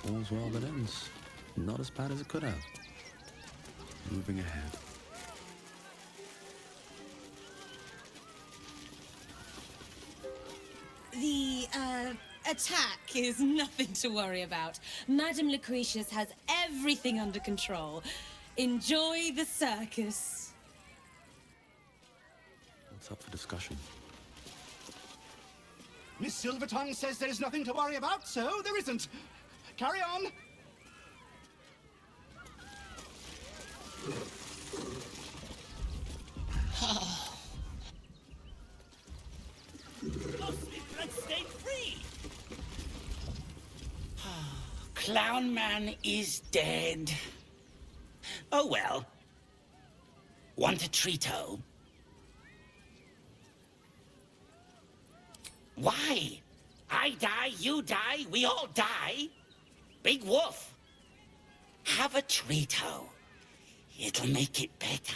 All's well that ends. Not as bad as it could have. Moving ahead. The, attack is nothing to worry about. Madame Lucretius has everything under control. Enjoy the circus. What's up for discussion? Miss Silvertongue says there is nothing to worry about, so there isn't. Carry on. Let's stay free. Clown Man is dead. Oh well. Want a treat-o? Why? I die, you die, we all die. Big Wolf. Have a treat-o. It'll make it better.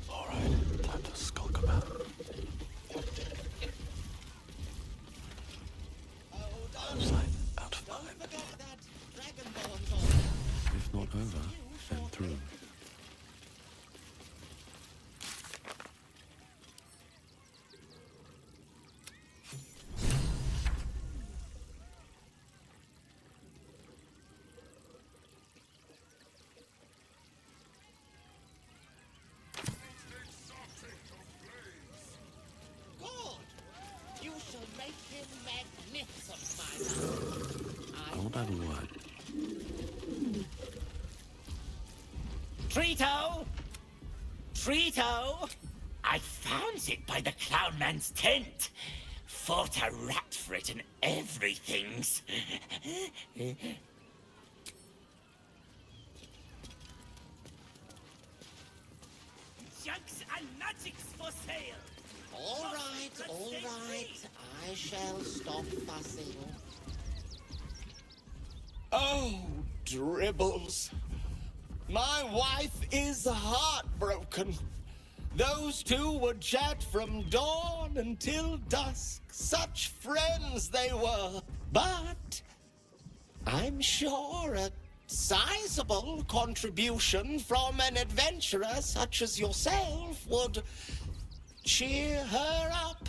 All right, time to skulk about. Out of mind. If not over, then through. You shall make him magnificent, my lord. All about what? Treat-o! Treat-o! I found it by the Clown Man's tent. Fought a rat for it and everything's. Jugs and magics for sale! All right. I shall stop fussing. Oh, Dribbles. My wife is heartbroken. Those two would chat from dawn until dusk. Such friends they were. But I'm sure a sizable contribution from an adventurer such as yourself would cheer her up.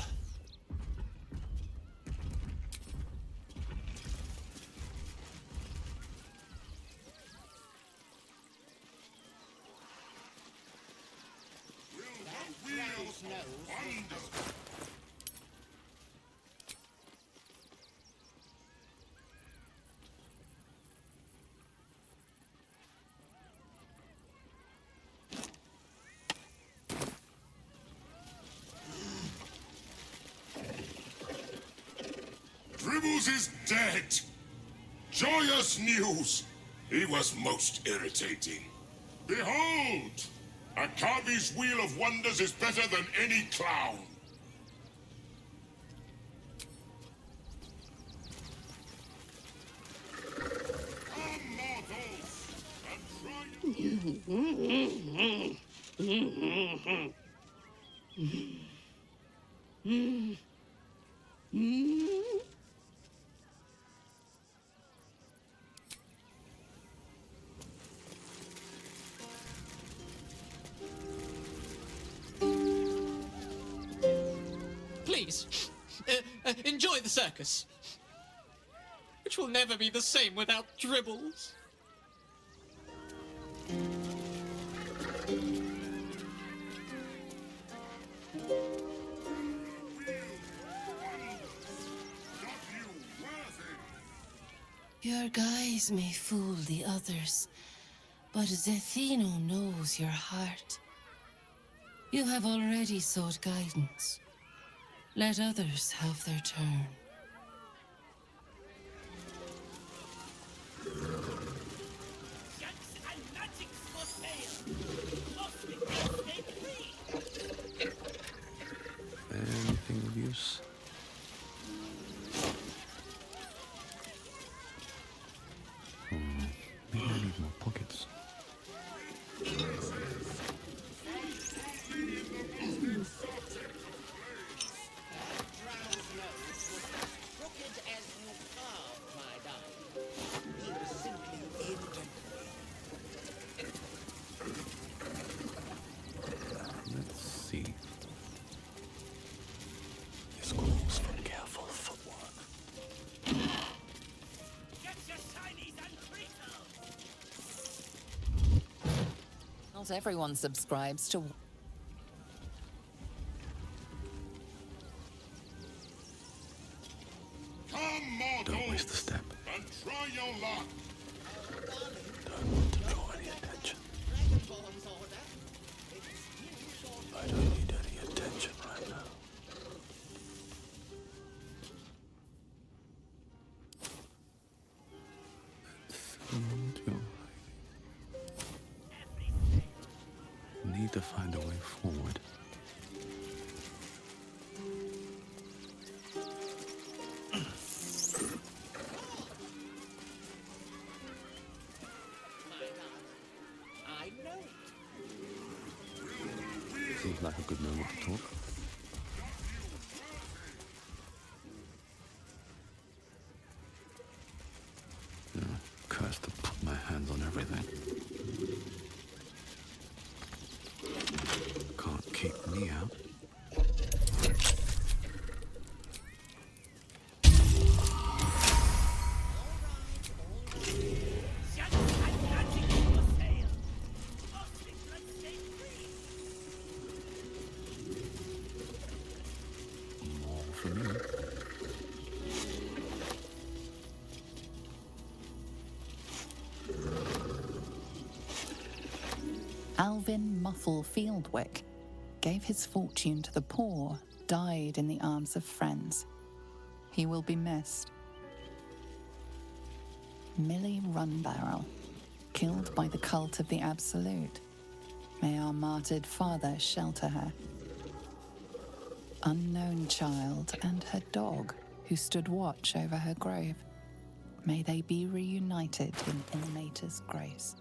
Arceus is dead! Joyous news! He was most irritating. Behold! Akabi's Wheel of Wonders is better than any clown. Please, enjoy the circus, which will never be the same without Dribbles. Your guise may fool the others, but Zethino knows your heart. You have already sought guidance. Let others have their turn. Anything of use? Maybe I need more pockets. Let's see. This calls for careful footwork. Not everyone subscribes to... Don't waste a step. And try your luck. Don't want to draw any attention. I don't need any attention right now. Let's see what you're need to find a way forward. Seems like a good moment to talk. Curse to put my hands on everything. Can't keep me out. Alvin Muffle Fieldwick gave his fortune to the poor, died in the arms of friends. He will be missed. Millie Runbarrel, killed by the cult of the Absolute. May our martyred father shelter her. Unknown child and her dog, who stood watch over her grave. May they be reunited in Ilmater's grace.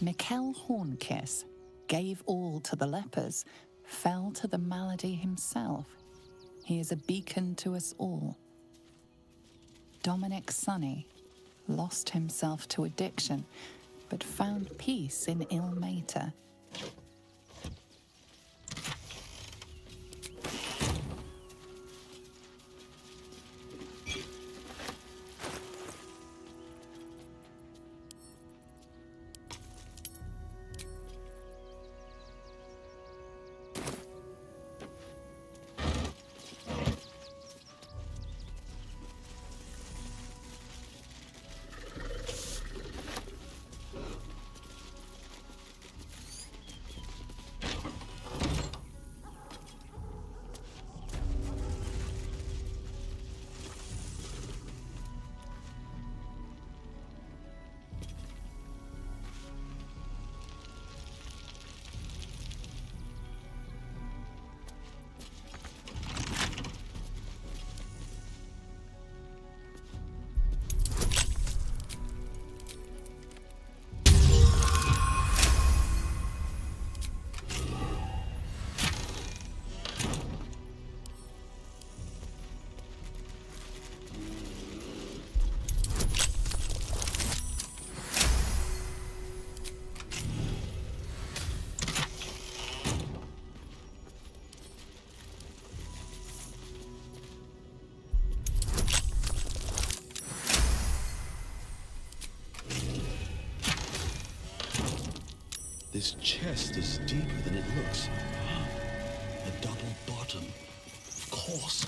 Mikkel Hornkiss gave all to the lepers, fell to the malady himself. He is a beacon to us all. Dominic Sonny lost himself to addiction, but found peace in Ilmater. This chest is deeper than it looks. A double bottom. Of course.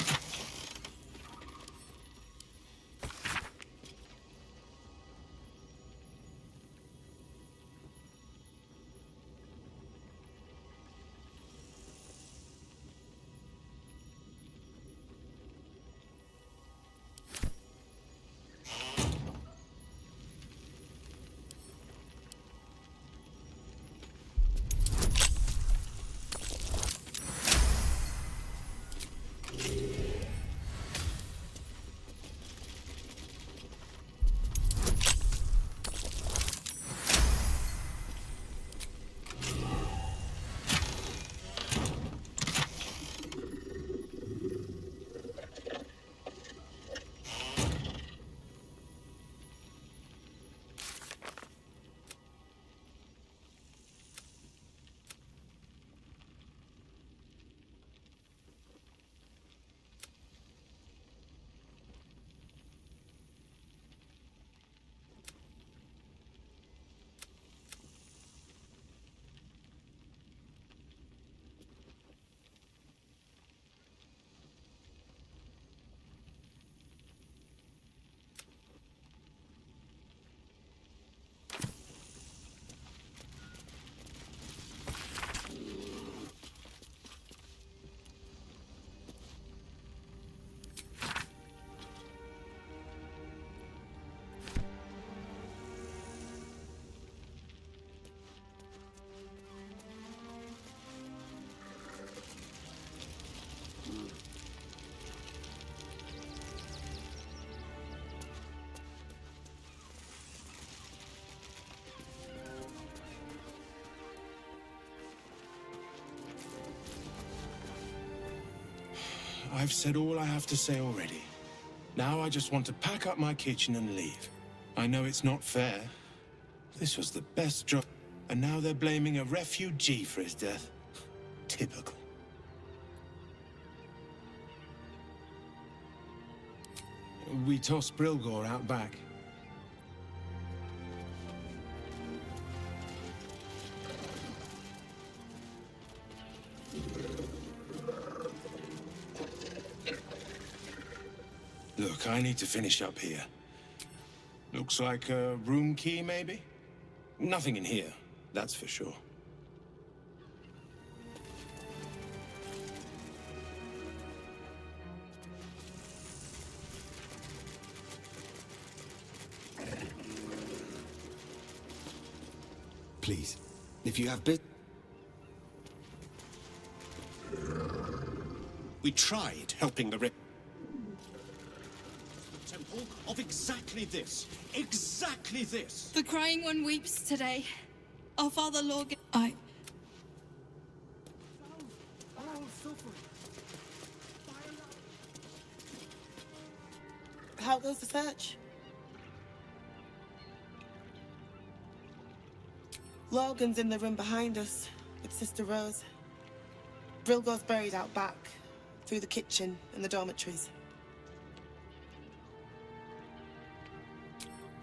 I've said all I have to say already. Now I just want to pack up my kitchen and leave. I know it's not fair. This was the best job, and now they're blaming a refugee for his death. Typical. We tossed Brilgor out back. Look, I need to finish up here. Looks like a room key, maybe? Nothing in here, that's for sure. Please, if you have bit... We tried helping the temple of exactly this. Exactly this. The Crying One weeps today. Our Father Logan... How goes the search? Logan's in the room behind us with Sister Rose. Brilgo's buried out back, through the kitchen and the dormitories.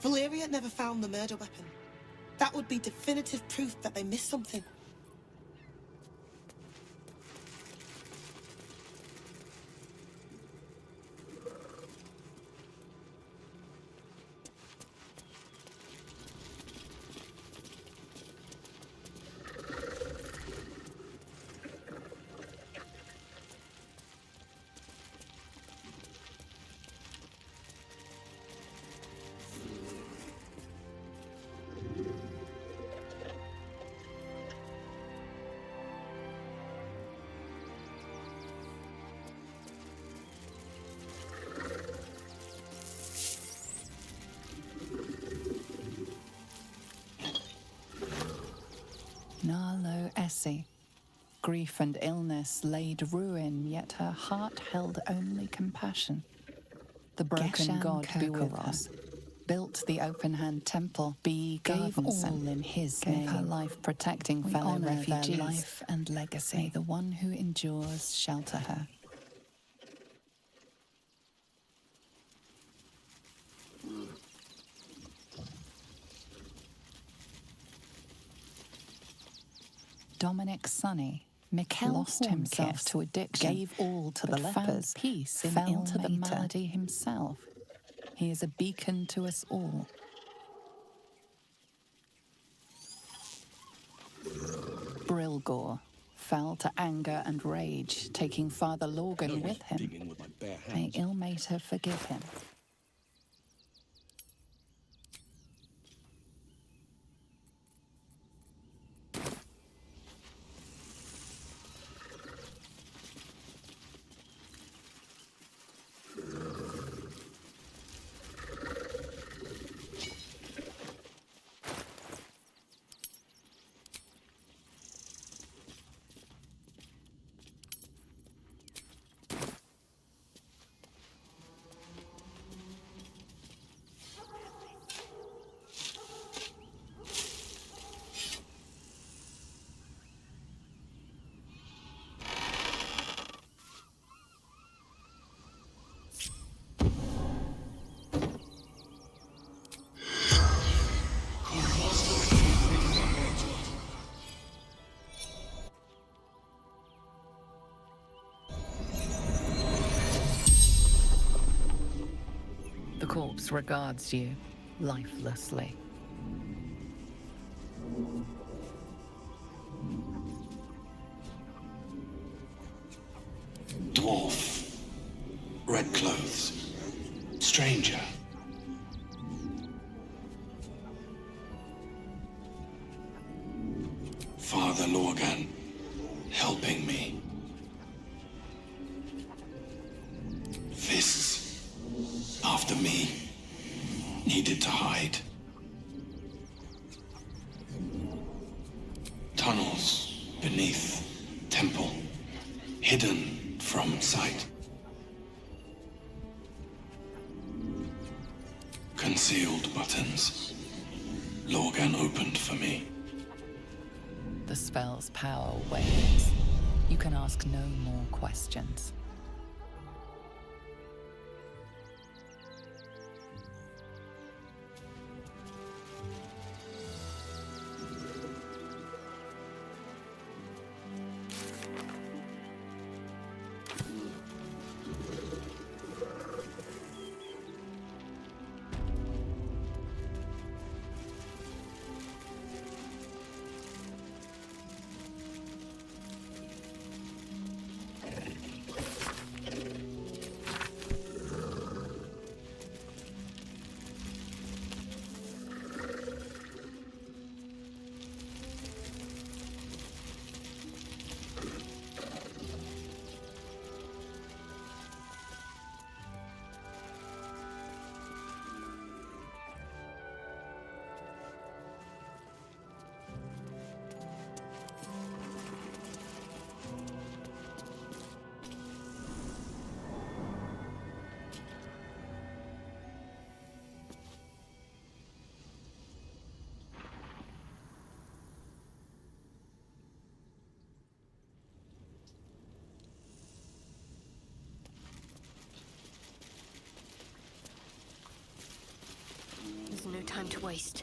Valeria never found the murder weapon. That would be definitive proof that they missed something. Narlo Essie. Grief and illness laid ruin, yet her heart held only compassion. The broken Geshan god be with her. Kirkoros. Built the open-hand temple, gave all in his name. Gave her life protecting We fellow honour refugees. their Life and legacy. May the one who endures shelter her. Dominic Sonny lost himself to addiction, gave all to the lepers, peace fell into the malady himself. He is a beacon to us all. Brilgor fell to anger and rage, taking Father Logan with him. May Ilmater forgive him. The corpse regards you lifelessly. Dwarf. Red clothes. Stranger. Father Logan, helping me. Fists, after me, needed to hide. Tunnels beneath temple, hidden from sight. Concealed buttons, Logan opened for me. The spell's power wanes. You can ask no more questions. There's no time to waste.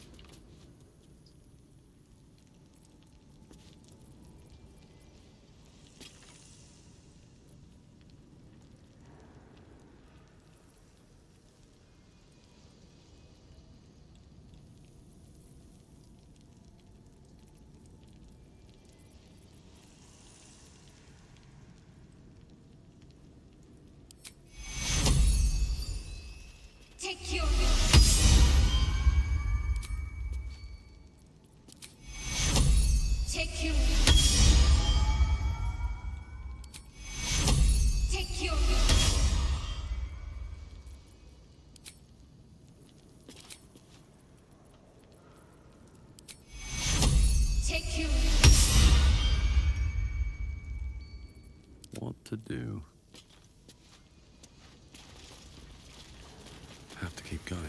Take your... Take your... Take your... Take your... What to do? Have to keep going.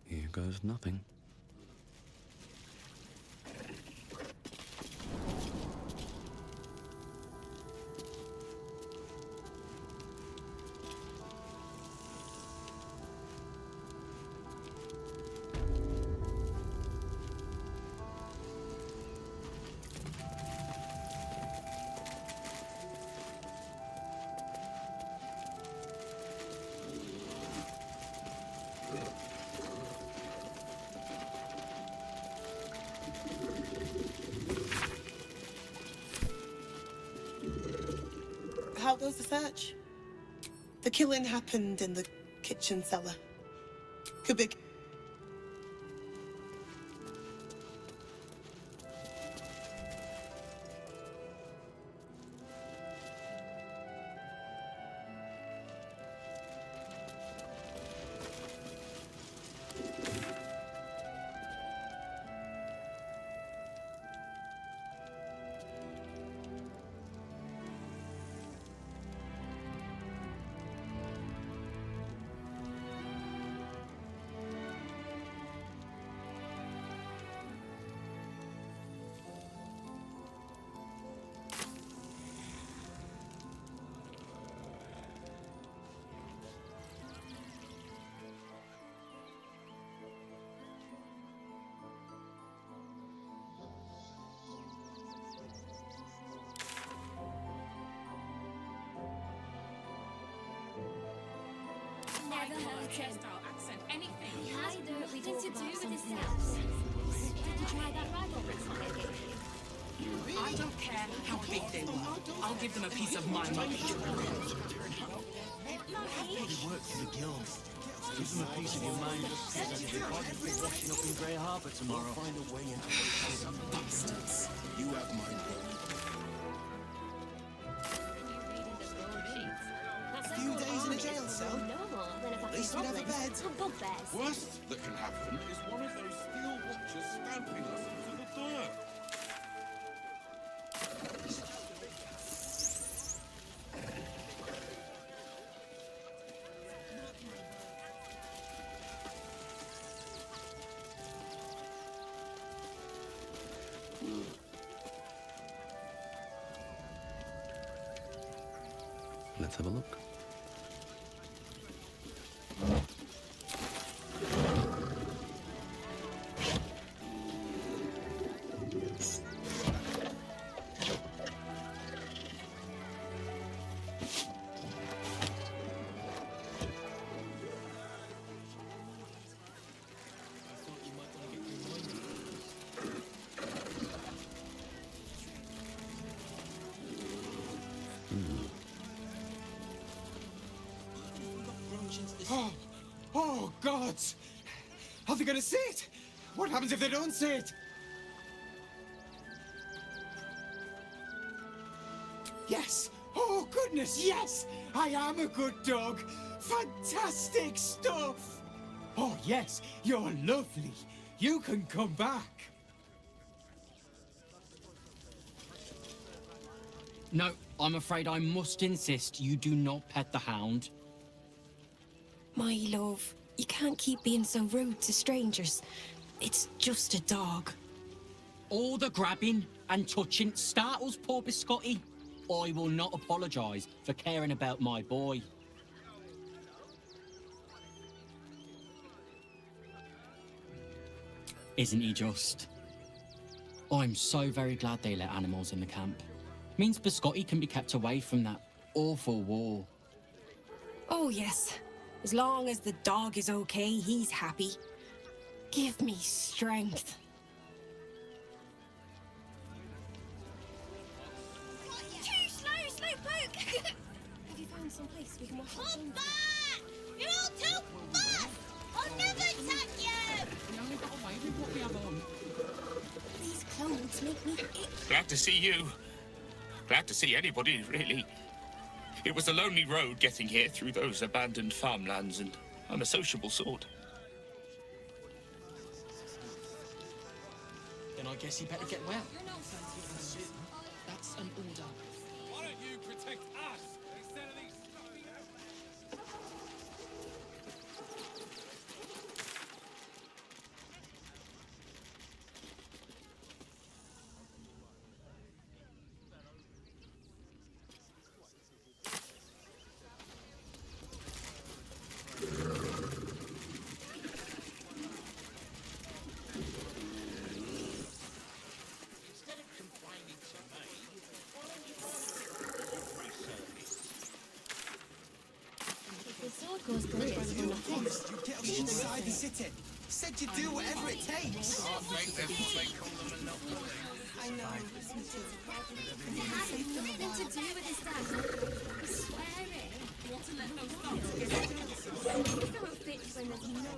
Here goes nothing. How goes the search? The killing happened in the kitchen cellar. Could be... Never heard hairstyle, accent, anything. Either we did to do with this house. Did you try that rifle recently? I don't care how big they were. I'll give them a piece of my mind. Mummy? Really work for the guild. Give them a piece of your mind. They'll probably be washing up in Grey Harbour tomorrow. We'll find a way into some bastards. You have my word. A few days in a jail cell? At least we'd have a bed. Worst that can happen is one of those steel watchers stamping us into the dirt. Let's have a look. Oh, gods! Are they going to see it? What happens if they don't see it? Yes! Oh, goodness, yes! I am a good dog! Fantastic stuff! Oh, yes, you're lovely. You can come back. No, I'm afraid I must insist you do not pet the hound. My love, you can't keep being so rude to strangers. It's just a dog. All the grabbing and touching startles poor Biscotti. I will not apologise for caring about my boy. Isn't he just? I'm so very glad they let animals in the camp. Means Biscotti can be kept away from that awful war. Oh, yes. As long as the dog is okay, he's happy. Give me strength. Too slow, Slowpoke! Have you found some place we can wash our Come back! You're all too fast! I'll never attack you! We only got away with what we have on. These clothes make me itch. Glad to see you. Glad to see anybody, really. It was a lonely road getting here through those abandoned farmlands, and I'm a sociable sort. Then I guess you better get well. That's an order. Why don't you protect us instead of these stuffy Goes through it for nothing. You get us inside the city. Said you'd do whatever it takes. I know. It has nothing to do with his dad. I swear it. Want to let those dogs get throw a fit when there's no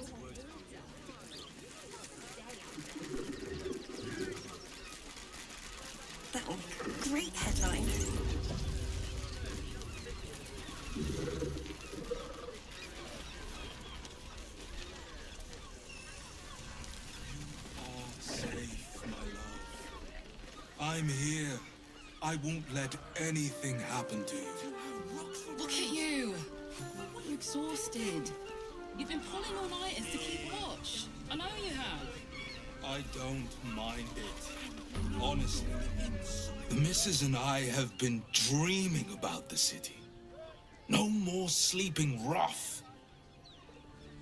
That would be a great headline. I'm here. I won't let anything happen to you. Look at you. You're exhausted. You've been pulling all-nighters to keep watch. I know you have. I don't mind it. Honestly. The missus and I have been dreaming about the city. No more sleeping rough.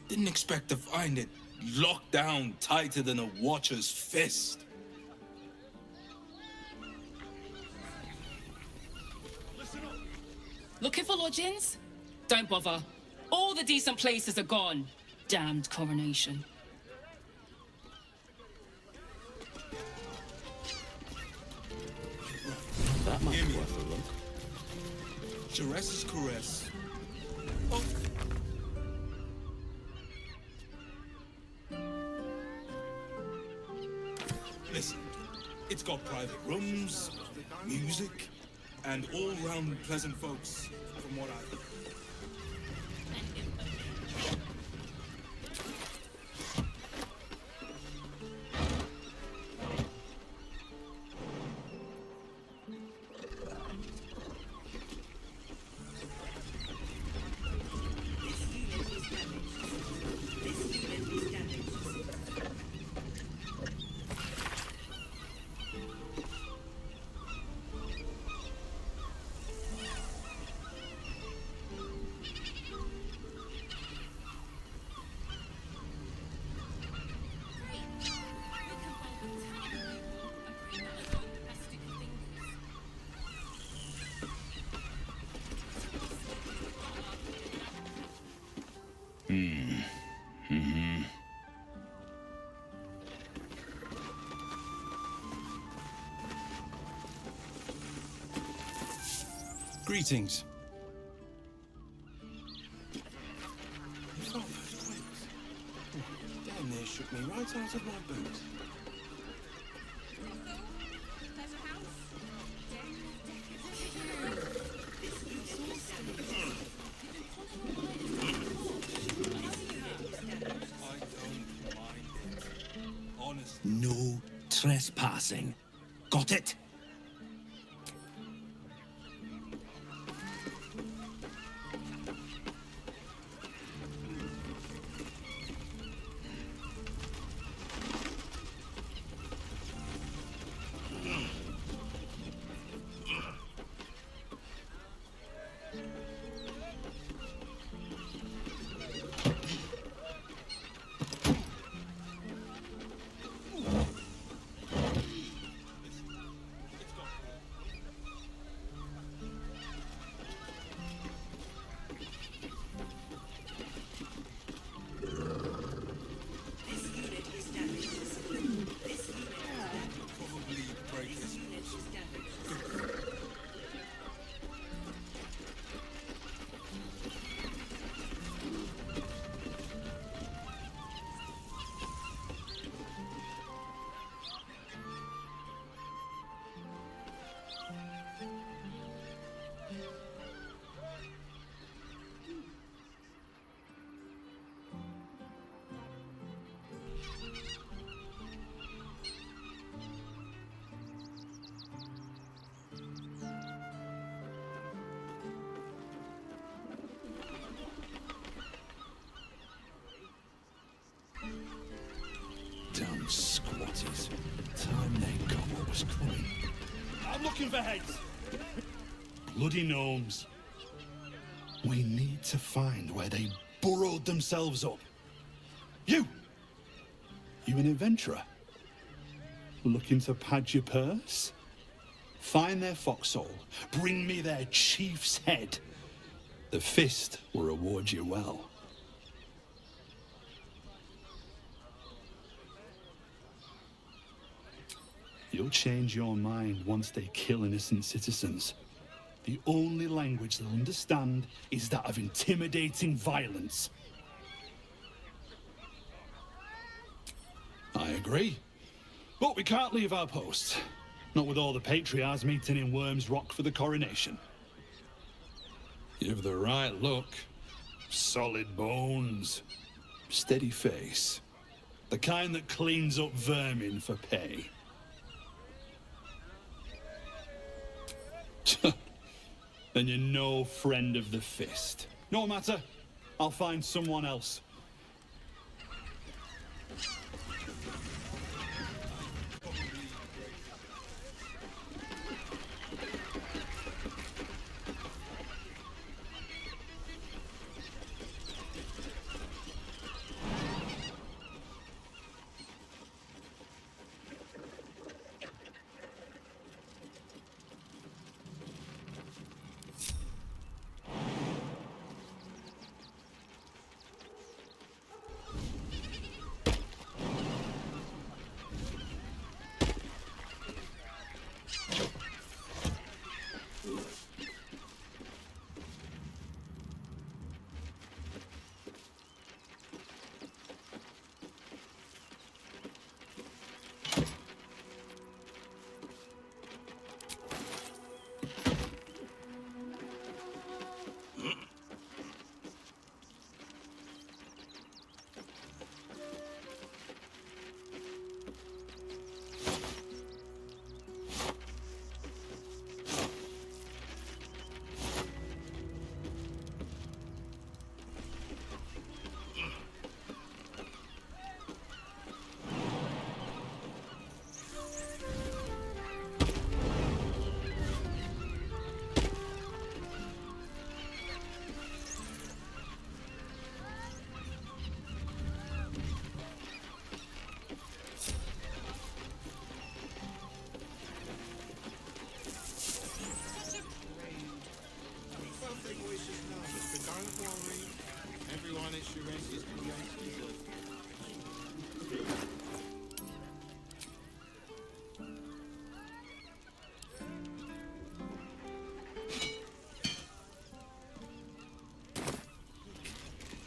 Didn't expect to find it locked down tighter than a watcher's fist. Looking for lodgings? Don't bother. All the decent places are gone. Damned coronation. That might be worth a look. Jerez's caress. Oh. Listen, it's got private rooms, music, and all-round pleasant folks, from what I've heard. Greetings. Down there shook me right out of my boots. No trespassing. Got it? Damn squatties. Time they got what was coming. I'm looking for heads. Bloody gnomes. We need to find where they burrowed themselves up. You! You an adventurer? Looking to pad your purse? Find their foxhole. Bring me their chief's head. The fist will reward you well. You'll change your mind once they kill innocent citizens. The only language they'll understand is that of intimidating violence. I agree. But we can't leave our post. Not with all the patriarchs meeting in Worm's Rock for the coronation. You've the right look. Solid bones. Steady face. The kind that cleans up vermin for pay. Then you're no friend of the fist. No matter. I'll find someone else.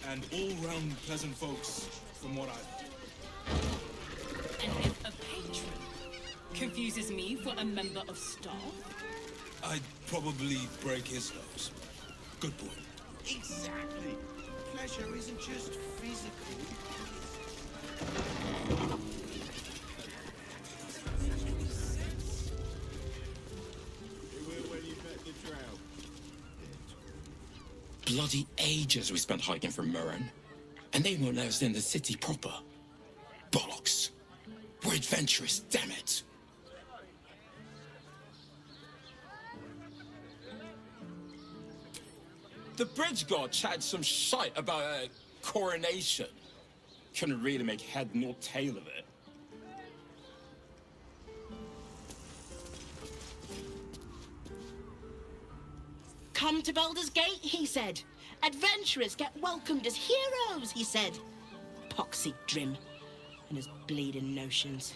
And all-round pleasant folks, from what I've... And if a patron confuses me for a member of staff, I'd probably break his nose. Good point. Exactly. Pleasure isn't just physical. Bloody ages we spent hiking from Murren, and they won't let us in the city proper. Bollocks. We're adventurous, damn it. The bridge god chatted some shite about a coronation. Couldn't really make head nor tail of it. Come to Baldur's Gate, he said. Adventurers get welcomed as heroes, he said. Poxy Drim and his bleeding notions.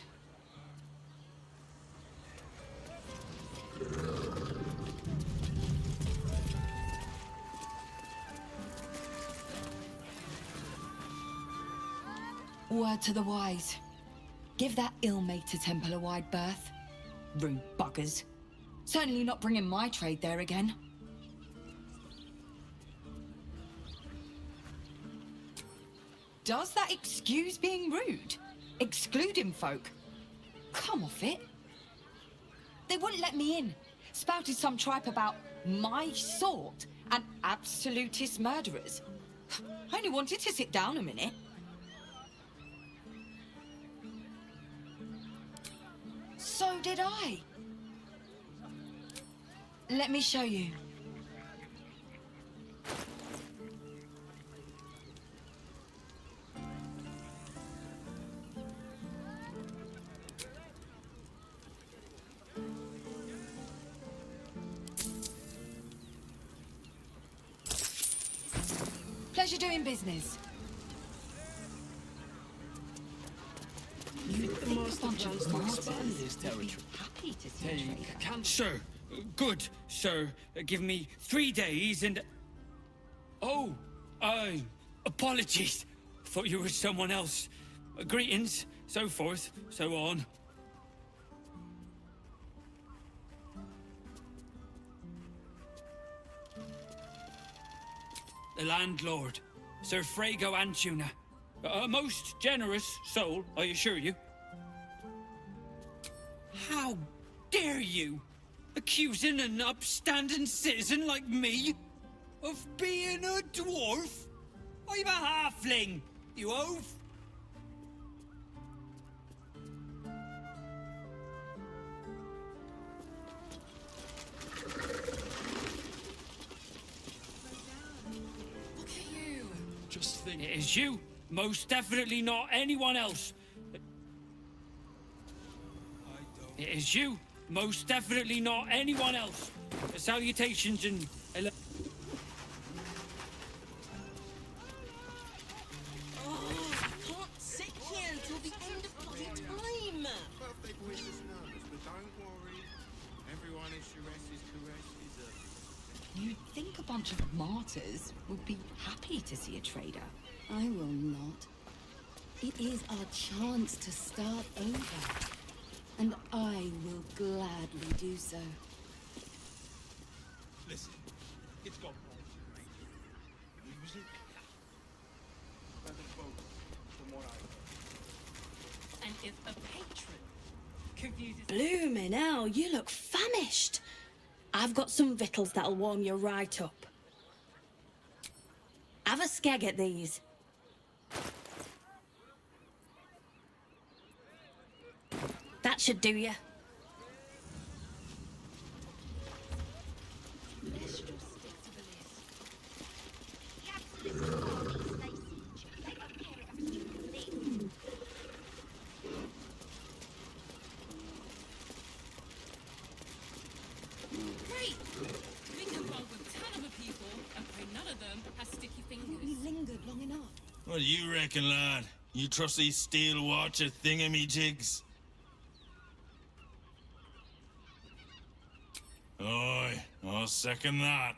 Word to the wise. Give that ill-mate a Temple a wide berth. Rude buggers. Certainly not bringing my trade there again. Does that excuse being rude? Excluding folk? Come off it. They wouldn't let me in. Spouted some tripe about my sort and absolutist murderers. I only wanted to sit down a minute. So did I. Let me show you. Pleasure doing business. The most advanced to expand this territory. Happy to see a trader. Sir, good, sir. Give me 3 days and... Oh, apologies. Thought you were someone else. Greetings, so forth, so on. The landlord, Sir Frago Antuna. A most generous soul, I assure you. How dare you? Accusing an upstanding citizen like me of being a dwarf? I'm a halfling, you oaf! look at you. Just think. It is you. Most definitely not anyone else. It is you. Most definitely not anyone else. Salutations and... Oh, I can't sit here until the end of bloody time. Perfect wishes numbers, but don't worry. Everyone is Shire's correct. You'd think a bunch of martyrs would be happy to see a trader. I will not. It is our chance to start over. And I will gladly do so. Listen, it's got music. Pleasant folks, from what I... And if a patron confuses... Blooming hell, you look famished. I've got some victuals that'll warm you right up. Have a skeg at these. That should do you. Great! We can roll with 10 other people and pray none of them has sticky fingers. We lingered long enough. What do you reckon, lad? You trust these steel watcher thingamajigs? Aye, I'll second that.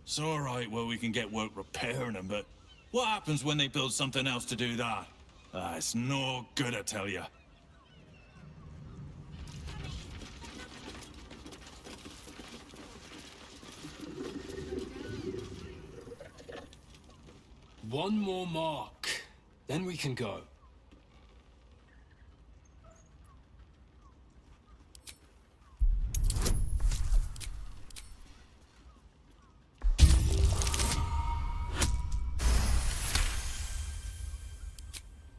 It's all right where we can get work repairing them, but what happens when they build something else to do that? Ah, it's no good, I tell you. One more mark, then we can go.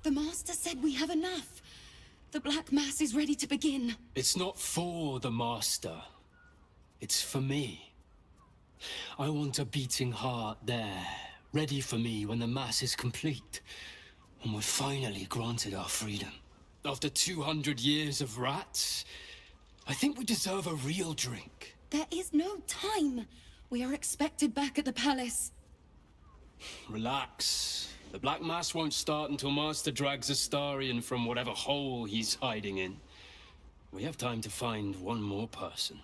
The Master said we have enough. The Black Mass is ready to begin. It's not for the Master. It's for me. I want a beating heart there, ready for me when the Mass is complete, and we're finally granted our freedom. After 200 years of rats, I think we deserve a real drink. There is no time. We are expected back at the palace. Relax. The Black Mass won't start until Master drags Astarion from whatever hole he's hiding in. We have time to find one more person.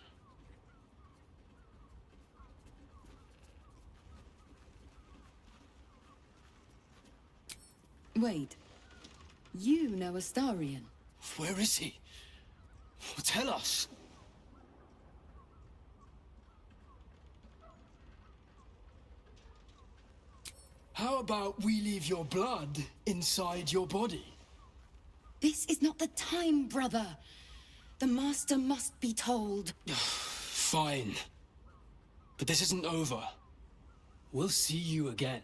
Wait. You know Astarion? Where is he? Tell us. How about we leave your blood inside your body? This is not the time, brother. The Master must be told. Fine. But this isn't over. We'll see you again.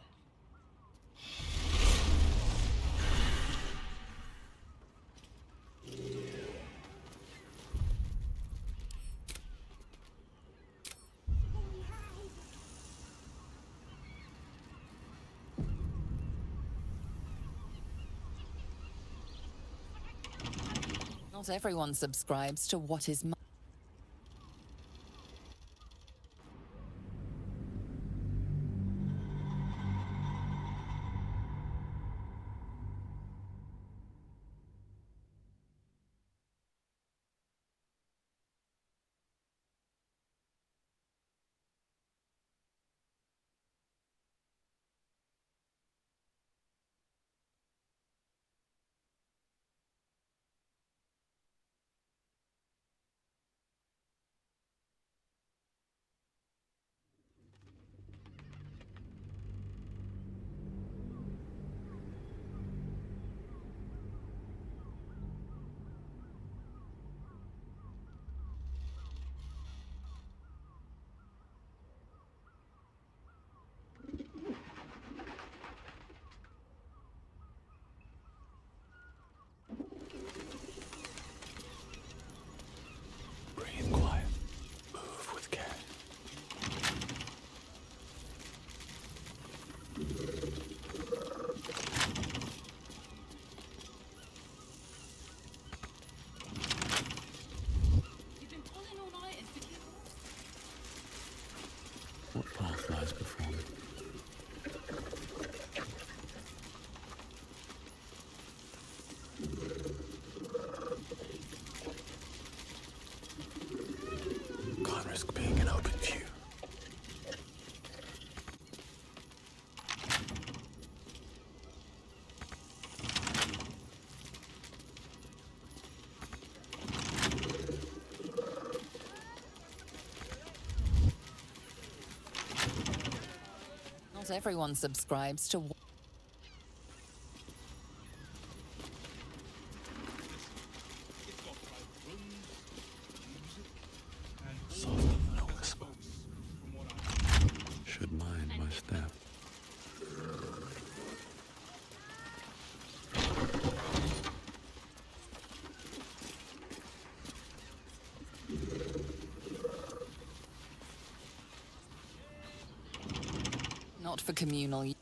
Not everyone subscribes to what is. Breathe quiet. Move with care. You've been pulling all night to keep. What path lies before me? Can't risk being in open view. Not everyone subscribes to. Softer than a whisper. Should mind my step. Not for communal.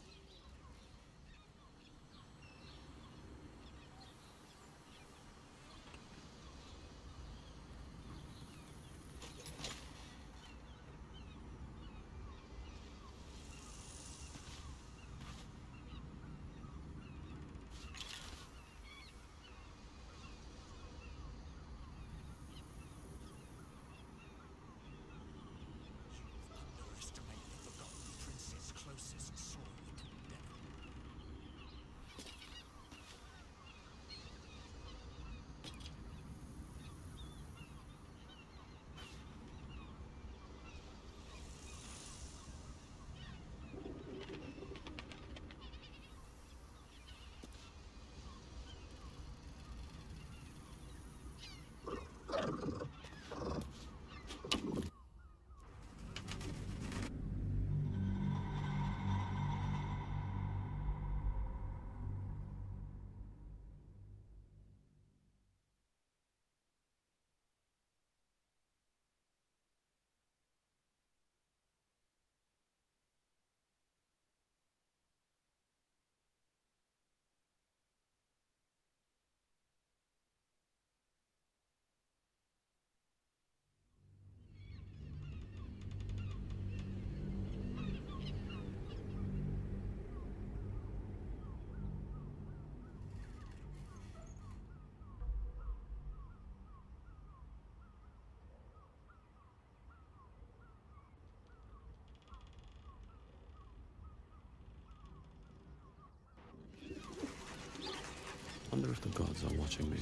Wonder if the gods are watching me.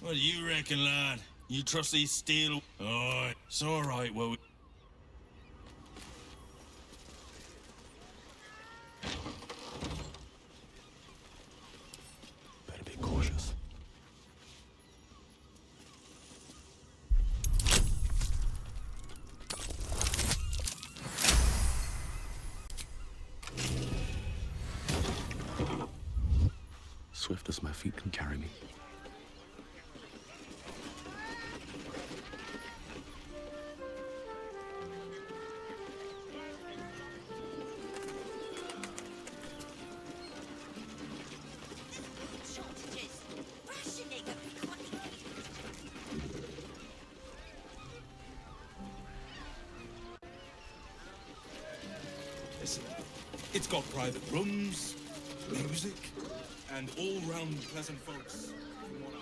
What do you reckon, lad? You trust these steel... Oh, it's all right, well... Better be cautious. Swift as my feet can carry me. Listen, it's got private rooms, music, and all-round pleasant folks. From what I-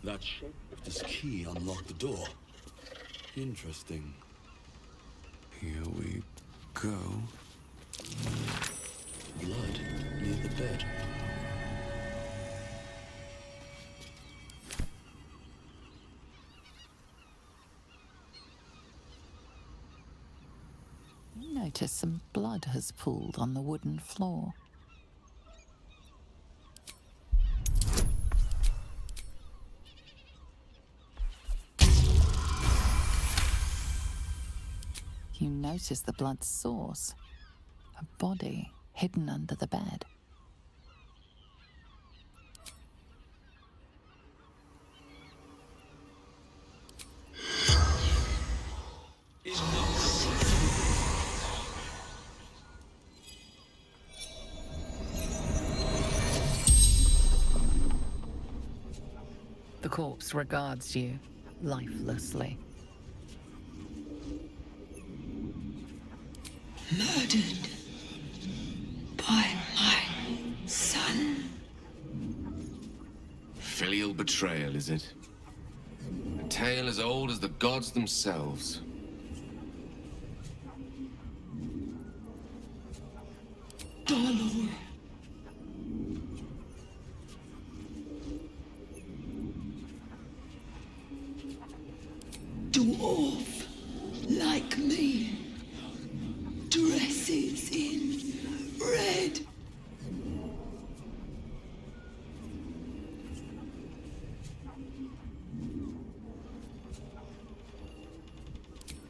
That shape of this key unlocked the door. Interesting. Here we go. Blood near the bed. You notice some blood has pooled on the wooden floor. You notice the blood's source, a body hidden under the bed. The corpse regards you lifelessly. Murdered by my son. Filial betrayal, is it? A tale as old as the gods themselves. Baldur. Dwarf like me. Dresses in red.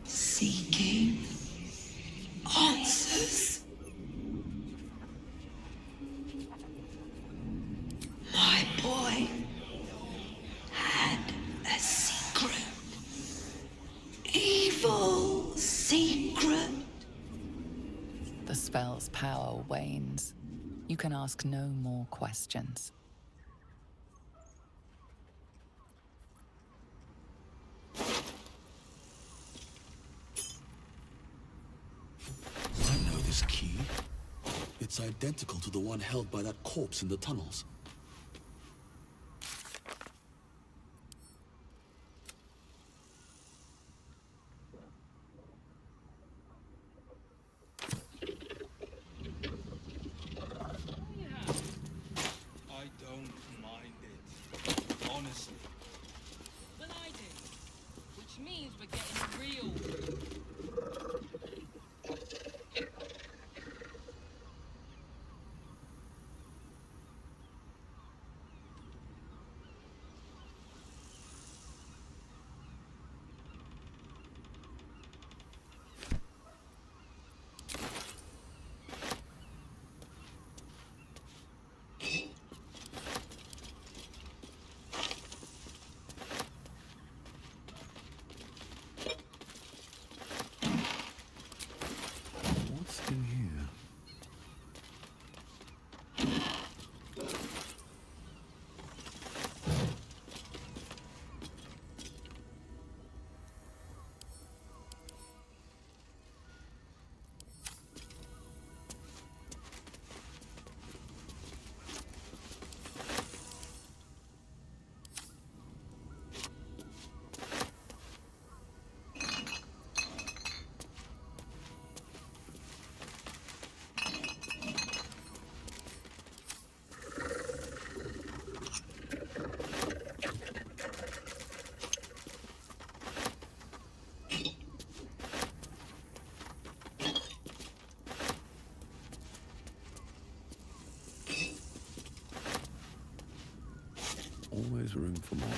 Seeking answers. My boy had a secret. Evil secret. The spell's power wanes. You can ask no more questions. I know this key. It's identical to the one held by that corpse in the tunnels. I don't mind it. Honestly. Than I do. Which means we're getting real. always room for more.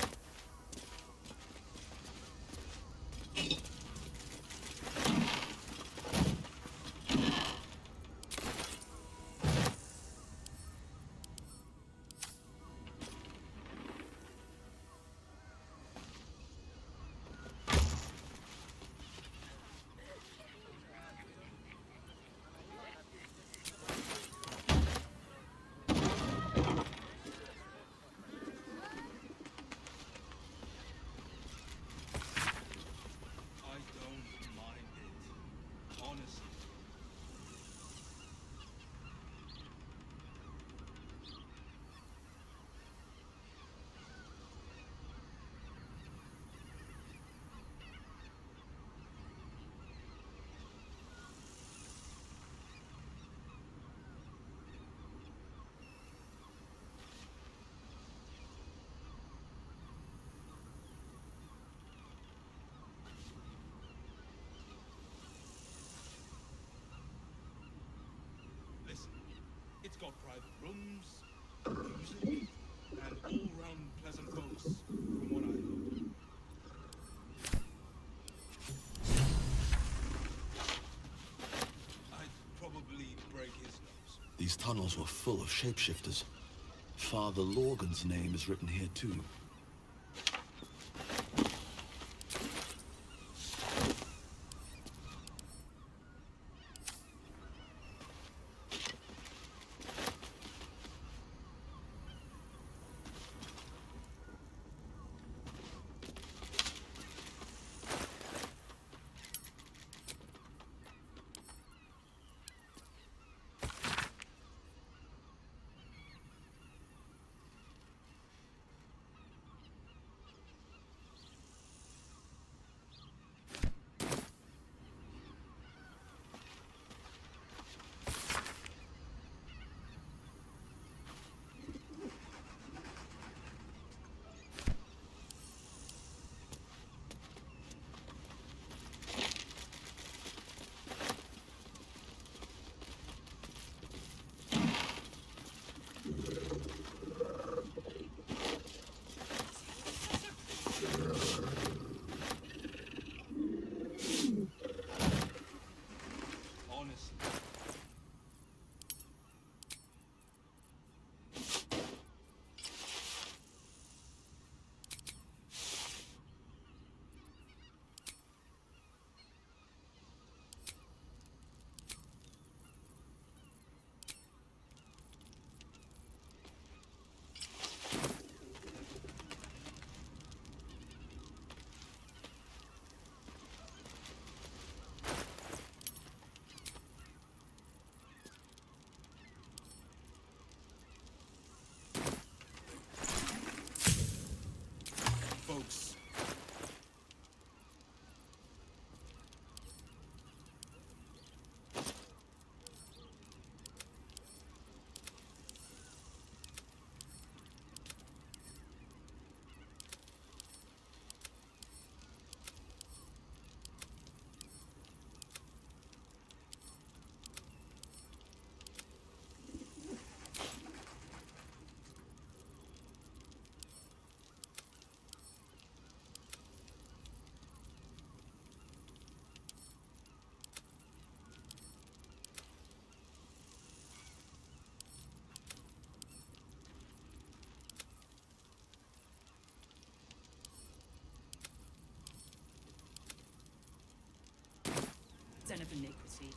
It's got private rooms, music, and all-round pleasant folks, from what I heard. I'd probably break his nose. These tunnels were full of shapeshifters. Father Lorgan's name is written here too. Folks. Son of iniquity.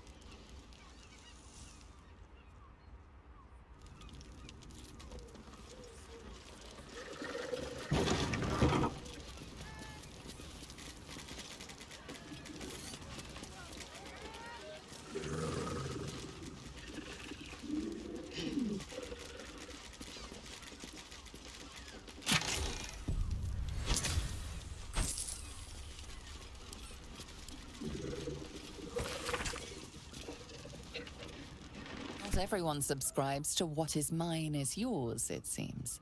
Not everyone subscribes to what is mine is yours, it seems.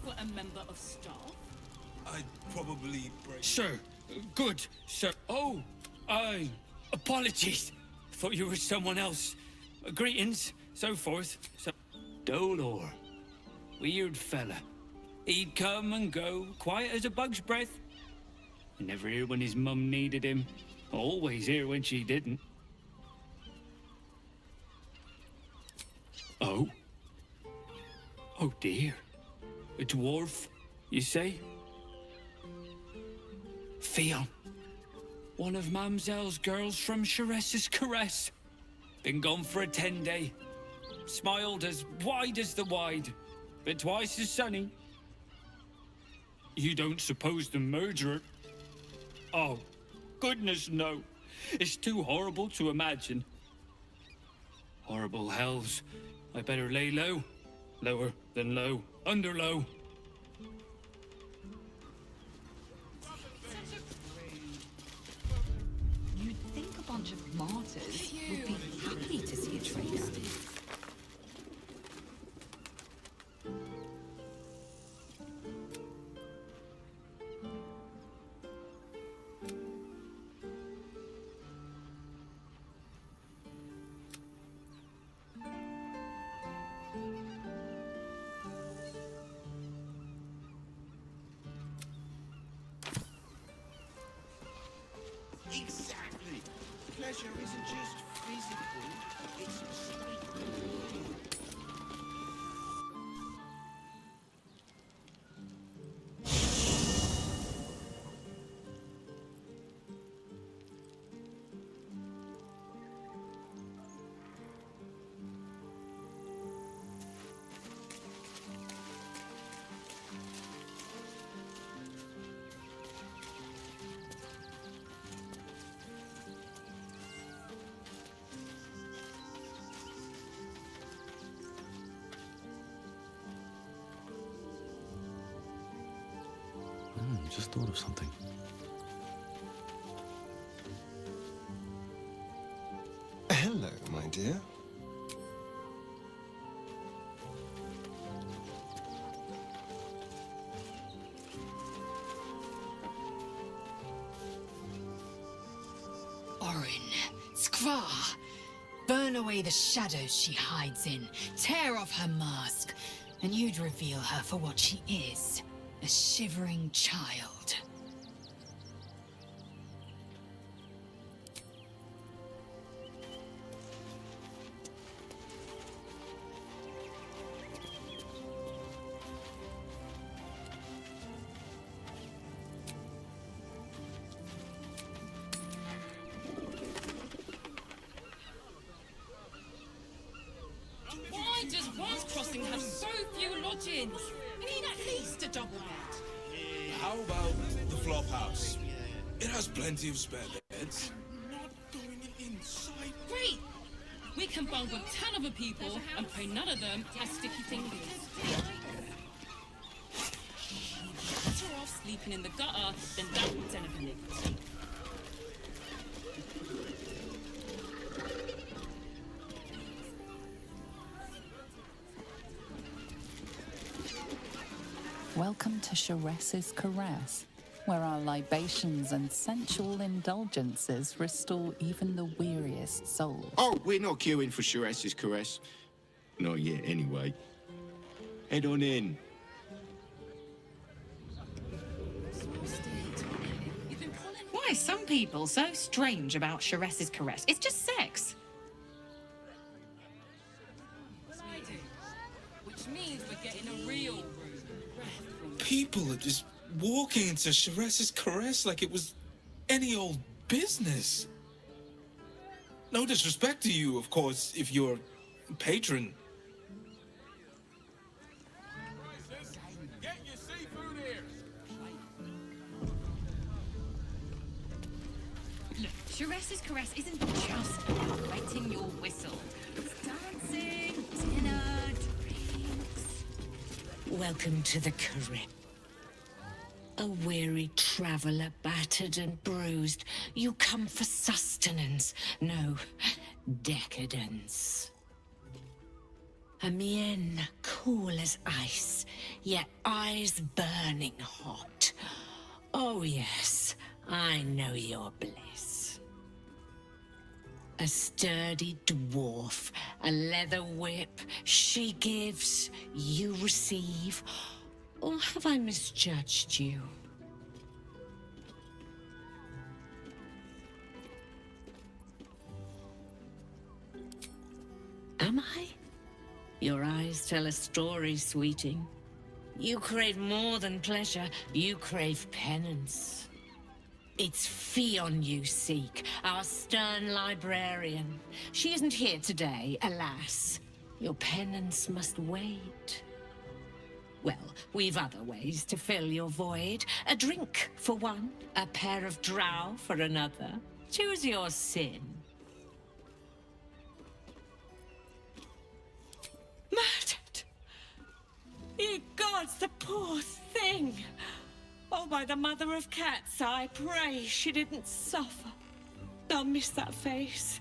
for a member of staff? I'd probably break... Sir, good, sir. Oh, apologies. Thought you were someone else. Greetings, so forth. Dolor. Weird fella. He'd come and go, quiet as a bug's breath. Never here when his mum needed him. Always here when she didn't. Oh? Oh dear. A dwarf, you say? Theon. One of Mamselle's girls from Chares's Caress. Been gone for a 10-day. Smiled as wide as the wide, but twice as sunny. You don't suppose the murderer... Oh, goodness no. It's too horrible to imagine. Horrible hells. I better lay low. Lower than low. Under low. You'd think a bunch of martyrs would be happy to see a traitor. Exactly. Pleasure isn't just physical, it's psychical. Just thought of something. Hello, my dear. Orin, Skra, burn away the shadows she hides in, tear off her mask, and you'd reveal her for what she is. A shivering child. Why does One's Crossing have so few lodgings? We need at least a double bed. How about the flop house? It has plenty of spare beds. Great! We can bunk with 10 other people and pay none of them as sticky fingers. Better off sleeping in the gutter than that den of iniquity. Welcome to Chares's Caress, where our libations and sensual indulgences restore even the weariest souls. Oh, we're not queuing for Chares's Caress. Not yet, anyway. Head on in. Why are some people so strange about Chares's Caress? It's just sex. Which means we're getting a real room. People are just walking into Chares's Caress like it was any old business. No disrespect to you, of course, if you're a patron. Get your seafood here. Look, Chares's Caress isn't just about wetting your whistle. It's dancing, dinner, drinks. Welcome to the Carib. A weary traveller, battered and bruised, you come for sustenance, no, decadence. a mien cool as ice, yet eyes burning hot. Oh yes, I know your bliss. A sturdy dwarf, a leather whip, she gives, you receive. Or have I misjudged you? Am I? Your eyes tell a story, sweeting. You crave more than pleasure, you crave penance. It's Fionn you seek, our stern librarian. She isn't here today, alas. Your penance must wait. Well, we've other ways to fill your void. A drink for one, a pair of drow for another. Choose your sin. Murdered! Ye gods, the poor thing! Oh, by the mother of cats, I pray she didn't suffer. I'll miss that face.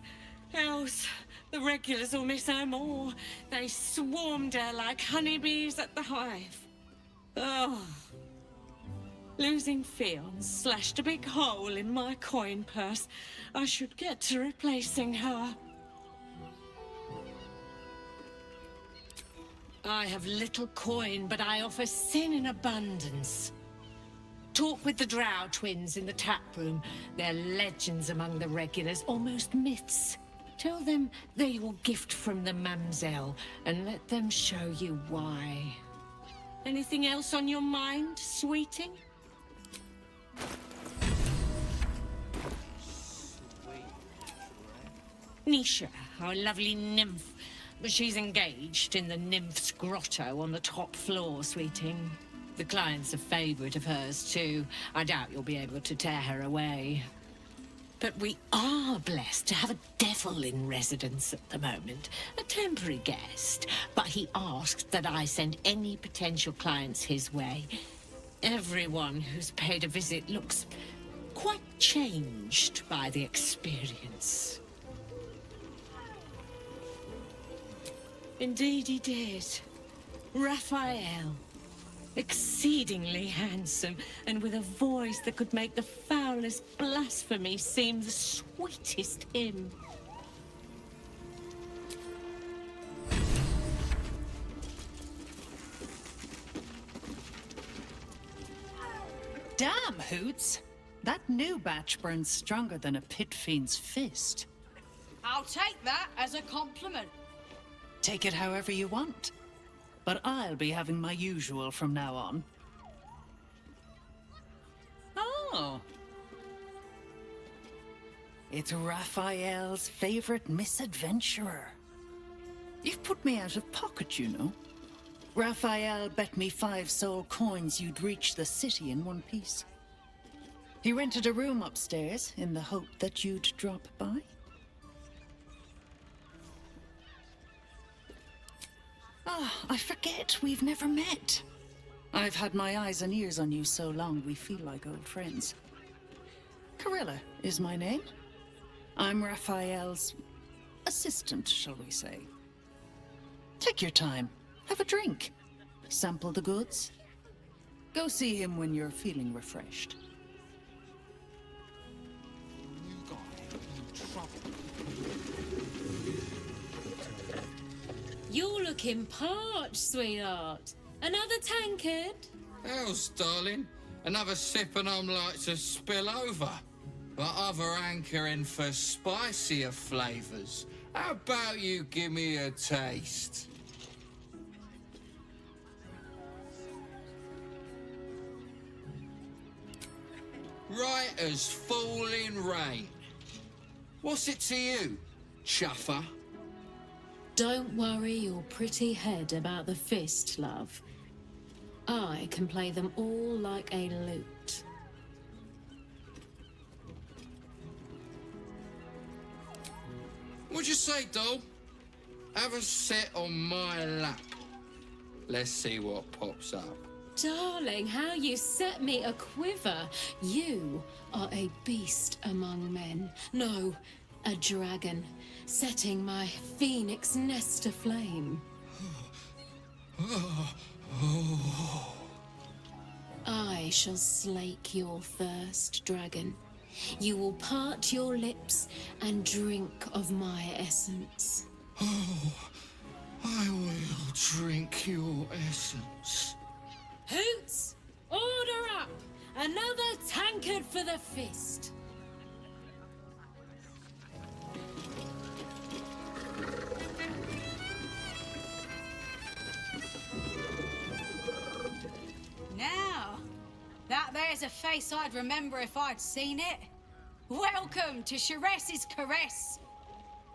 Else, the regulars will miss her more. They swarmed her like honeybees at the hive. Oh. Losing Fionn slashed a big hole in my coin purse. I should get to replacing her. I have little coin, but I offer sin in abundance. Talk with the Drow twins in the tap room. They're legends among the regulars, almost myths. Tell them they're your gift from the Mamselle, and let them show you why. Anything else on your mind, sweeting? Nisha, our lovely nymph. But she's engaged in the nymph's grotto on the top floor, sweeting. The client's a favourite of hers, too. I doubt you'll be able to tear her away. But we are blessed to have a devil in residence at the moment. A temporary guest. But he asked that I send any potential clients his way. Everyone who's paid a visit looks quite changed by the experience. Indeed he did. Raphael. Exceedingly handsome, and with a voice that could make the foulest blasphemy seem the sweetest hymn. Damn, Hoots! That new batch burns stronger than a pit fiend's fist. I'll take that as a compliment. Take it however you want. But I'll be having my usual from now on. Oh. It's Raphael's favorite misadventurer. You've put me out of pocket, you know. Raphael bet me 5 soul coins you'd reach the city in one piece. He rented a room upstairs in the hope that you'd drop by. Ah, I forget we've never met. I've had my eyes and ears on you so long we feel like old friends. Carilla is my name. I'm Raphael's assistant, shall we say. Take your time. Have a drink. Sample the goods. Go see him when you're feeling refreshed. You're looking parched, sweetheart. Another tankard? Else, darling. Another sip and I'm like to spill over. But other hankering for spicier flavours. How about you give me a taste? Right as falling rain. What's it to you, chuffer? Don't worry your pretty head about the fist, love. I can play them all like a lute. What'd you say, doll? Have a sit on my lap. Let's see what pops up. Darling, how you set me a quiver. You are a beast among men. No, a dragon, setting my phoenix nest aflame. I shall slake your thirst, dragon. You will part your lips and drink of my essence. Oh, I will drink your essence. Hoots! Order up! Another tankard for the fist! Now, that there's a face I'd remember if I'd seen it. Welcome to Sharess's Caress.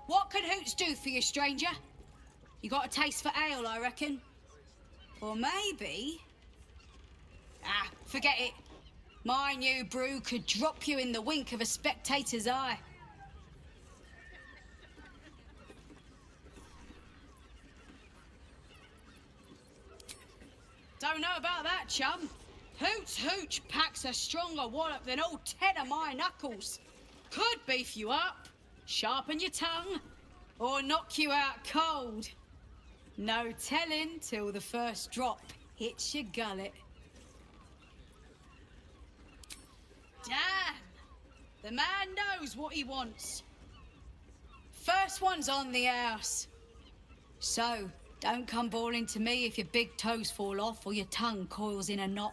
What can Hoots do for you, stranger? You got a taste for ale, I reckon? Or maybe... Ah, forget it. My new brew could drop you in the wink of a spectator's eye. Don't know about that, chum. Hoots Hooch packs a stronger wallop than all 10 of my knuckles. Could beef you up, sharpen your tongue, or knock you out cold. No telling till the first drop hits your gullet. Damn! The man knows what he wants. First one's on the house. So, don't come bawling to me if your big toes fall off or your tongue coils in a knot.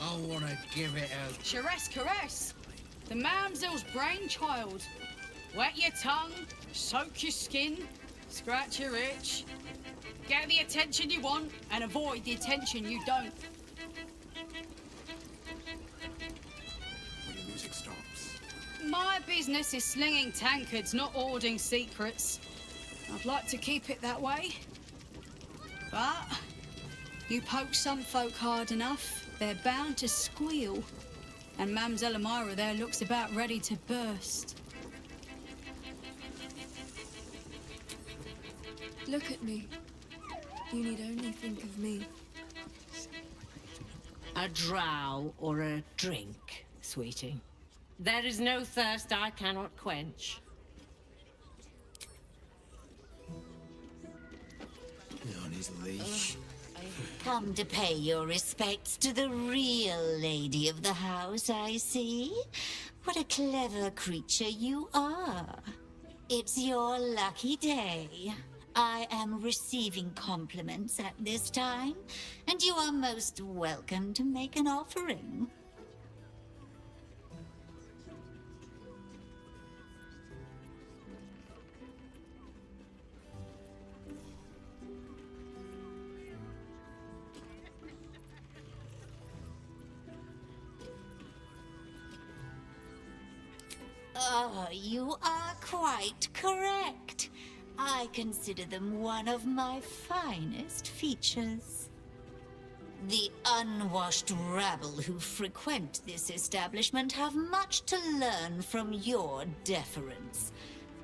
I want to give it a... Sharess Caress, the mamsel's brainchild. Wet your tongue, soak your skin, scratch your itch. Get the attention you want and avoid the attention you don't. When the music stops. My business is slinging tankards, not hoarding secrets. I'd like to keep it that way. But you poke some folk hard enough, they're bound to squeal. And Mamselle Amira there looks about ready to burst. Look at me. You need only think of me. A drow or a drink, sweeting. There is no thirst I cannot quench. On his leash. Come to pay your respects to the real lady of the house, I see. What a clever creature you are. It's your lucky day. I am receiving compliments at this time, and you are most welcome to make an offering. Oh, you are quite correct. I consider them one of my finest features. The unwashed rabble who frequent this establishment have much to learn from your deference,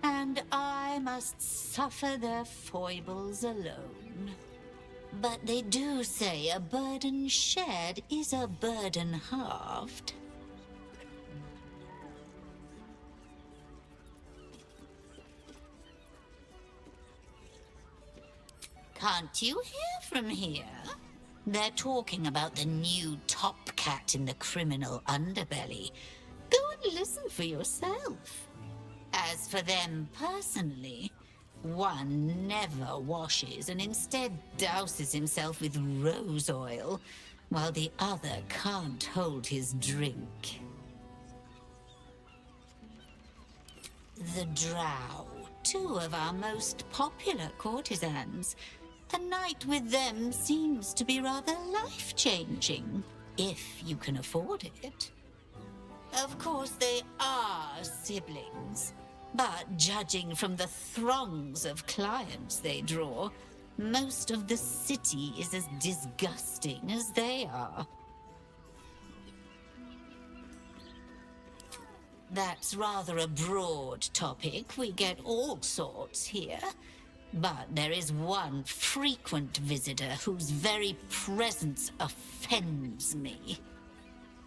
and I must suffer their foibles alone. But they do say a burden shared is a burden halved. Can't you hear from here? They're talking about the new top cat in the criminal underbelly. Go and listen for yourself. As for them personally, one never washes and instead douses himself with rose oil, while the other can't hold his drink. The Drow, two of our most popular courtesans. A night with them seems to be rather life-changing, if you can afford it. Of course, they are siblings, but judging from the throngs of clients they draw, most of the city is as disgusting as they are. That's rather a broad topic. We get all sorts here. But there is one frequent visitor whose very presence offends me.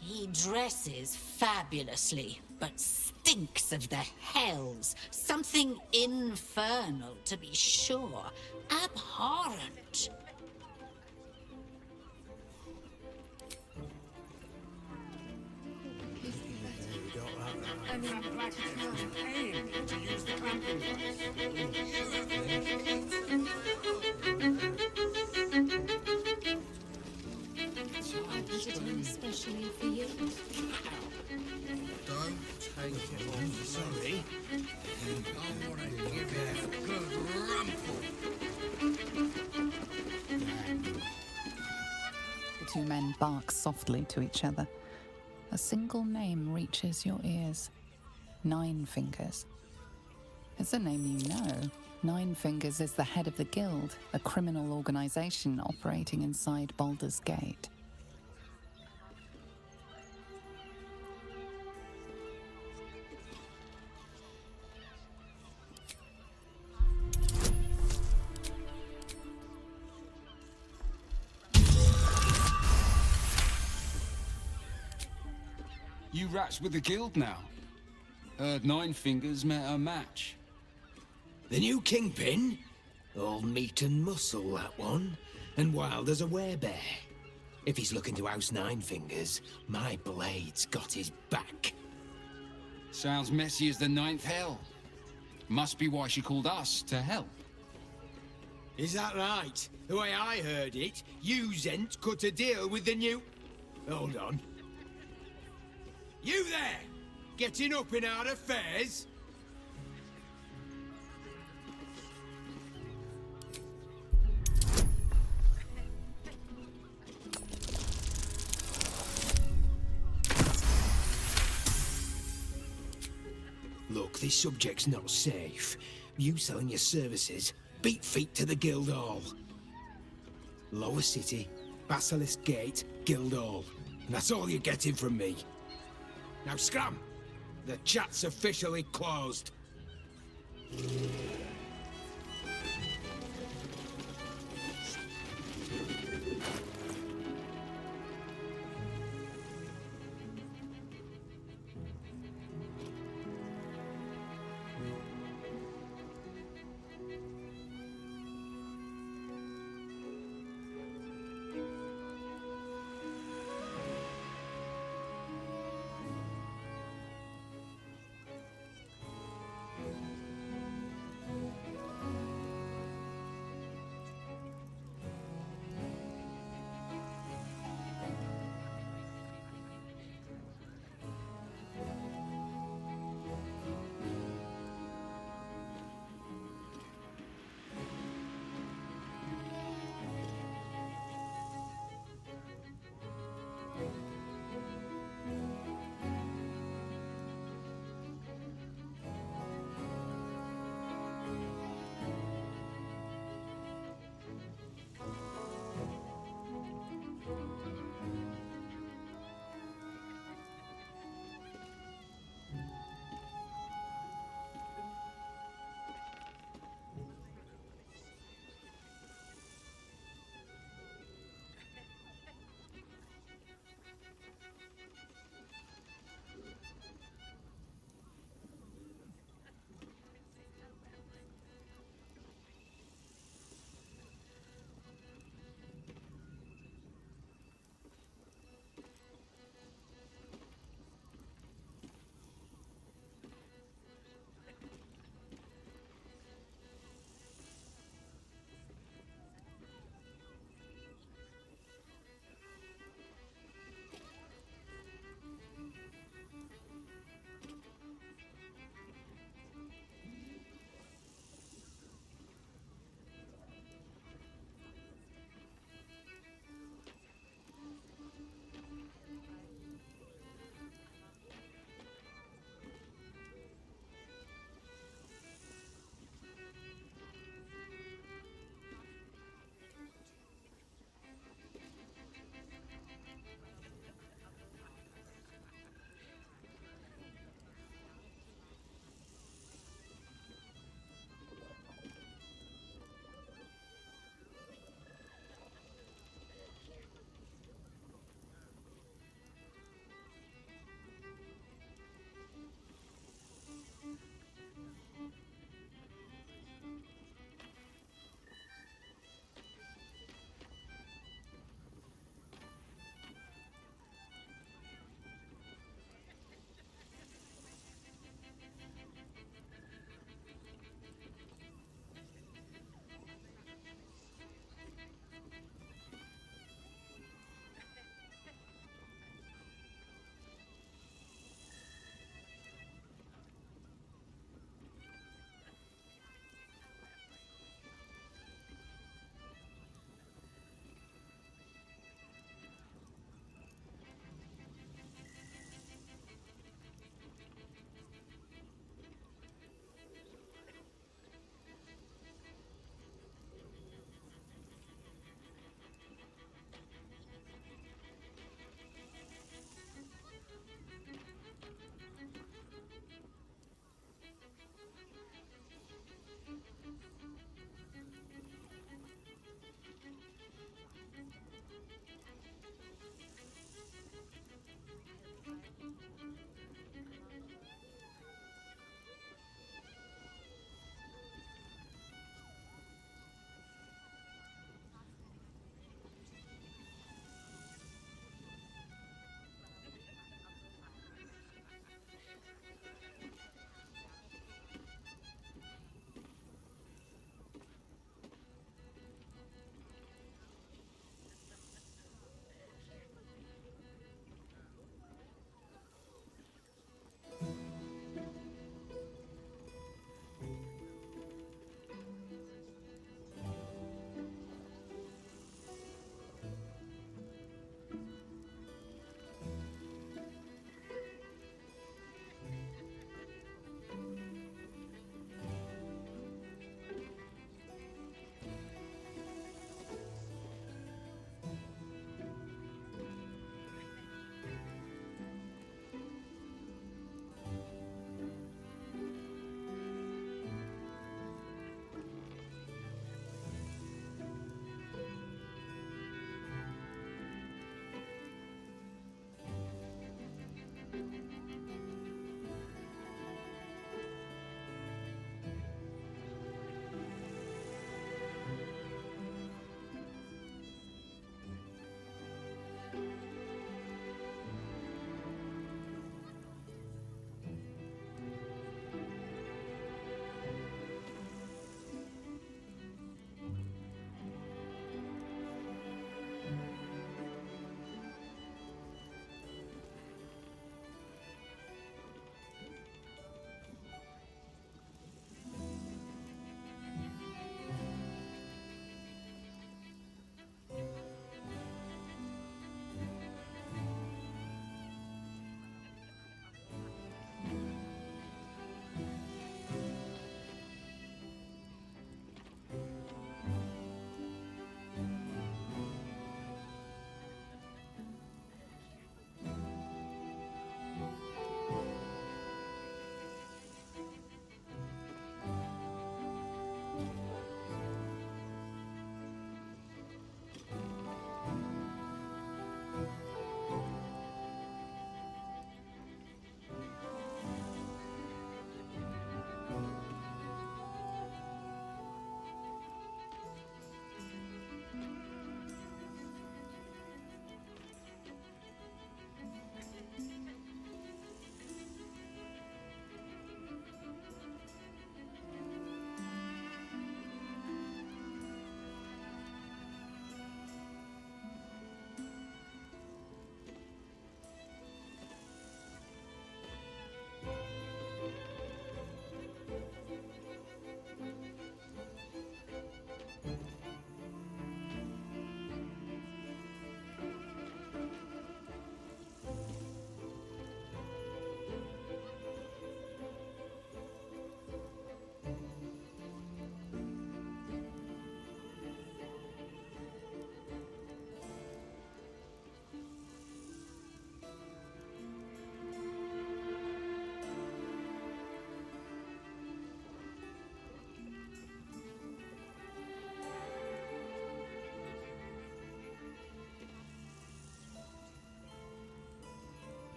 He dresses fabulously, but stinks of the hells. Something infernal, to be sure. Abhorrent. Especially for you. Don't take it off. Sorry. I want to give it a good rumple. The two men bark softly to each other. A single name reaches your ears. Nine Fingers. It's a name you know. Nine Fingers is the head of the Guild, a criminal organization operating inside Baldur's Gate. You rats with the guild now? Heard Nine Fingers met a match. The new kingpin? All meat and muscle, that one. And wild as a werebear. If he's looking to oust Nine Fingers, my blade's got his back. Sounds messy as the ninth hell. Must be why she called us to help. Is that right? The way I heard it, you Zent cut a deal with the new... Hold on. You there! Getting up in our affairs? Look, this subject's not safe. You selling your services, beat feet to the Guildhall. Lower City, Basilisk Gate, Guildhall. And that's all you're getting from me. Now scram! The chat's officially closed.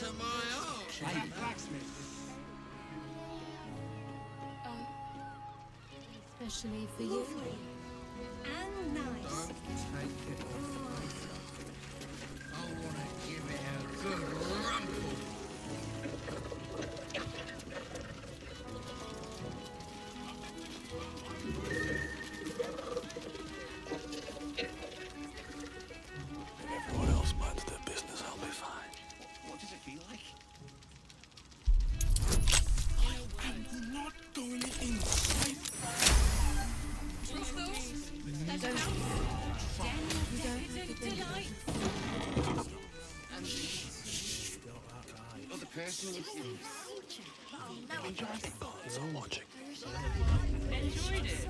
to my arm. Especially for you. And nice. Don't take it off myself. I want to give it a good rumple. If everyone else minds their business, I'll be fine. What does it feel like? I'm not going inside. Other person with you. It's all watching. Enjoyed it.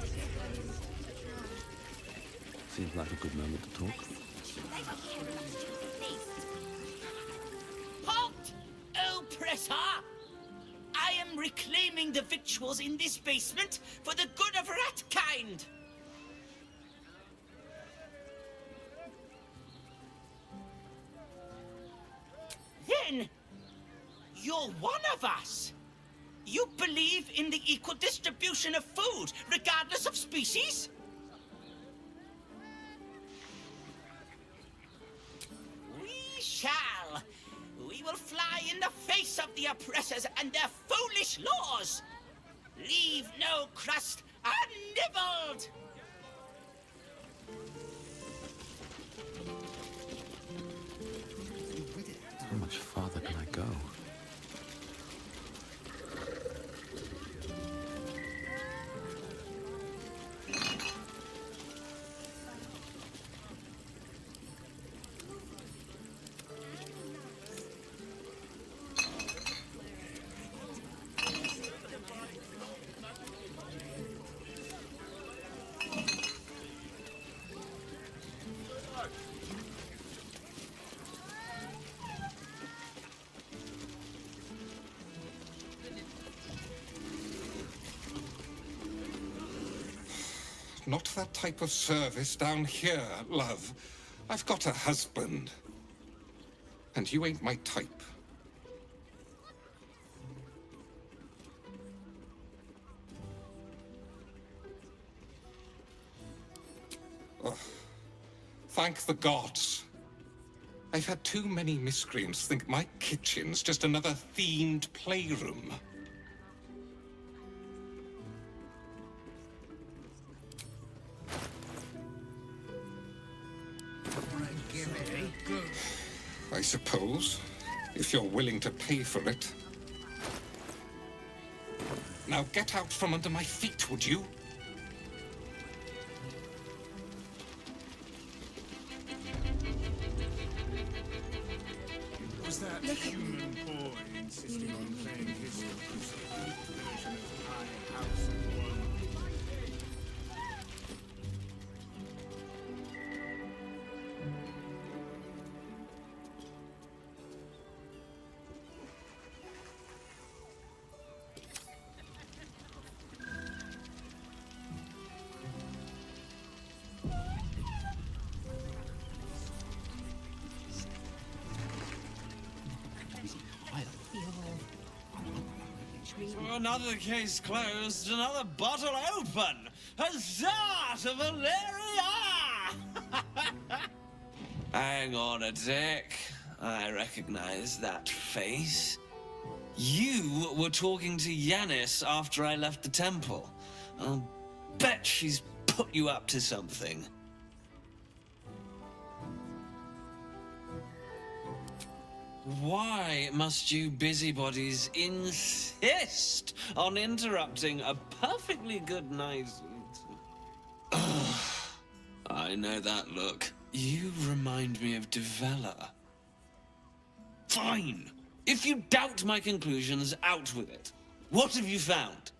Seems like a good moment to talk. Halt! Oppressor! I am reclaiming the victuals in this basement for the good of ratkind! Then, you're one of us! You believe in the equal distribution of food, regardless of species? We shall! We will fly in the face of the oppressors and their foolish laws! Leave no crust unnibbled! How much farther can I go? Not that type of service down here, love. I've got a husband. And you ain't my type. Ugh. Thank the gods. I've had too many miscreants think my kitchen's just another themed playroom. I suppose, if you're willing to pay for it. Now get out from under my feet, would you? Was that human boy insisting on playing his complete version of My House of One? Another case closed, another bottle open. Huzzah to Valeria! Hang on a tick. I recognize that face. You were talking to Yanis after I left the temple. I'll bet she's put you up to something. Why must you busybodies insist on interrupting a perfectly good night? I know that look. You remind me of Devella. Fine. If you doubt my conclusions, out with it. What have you found?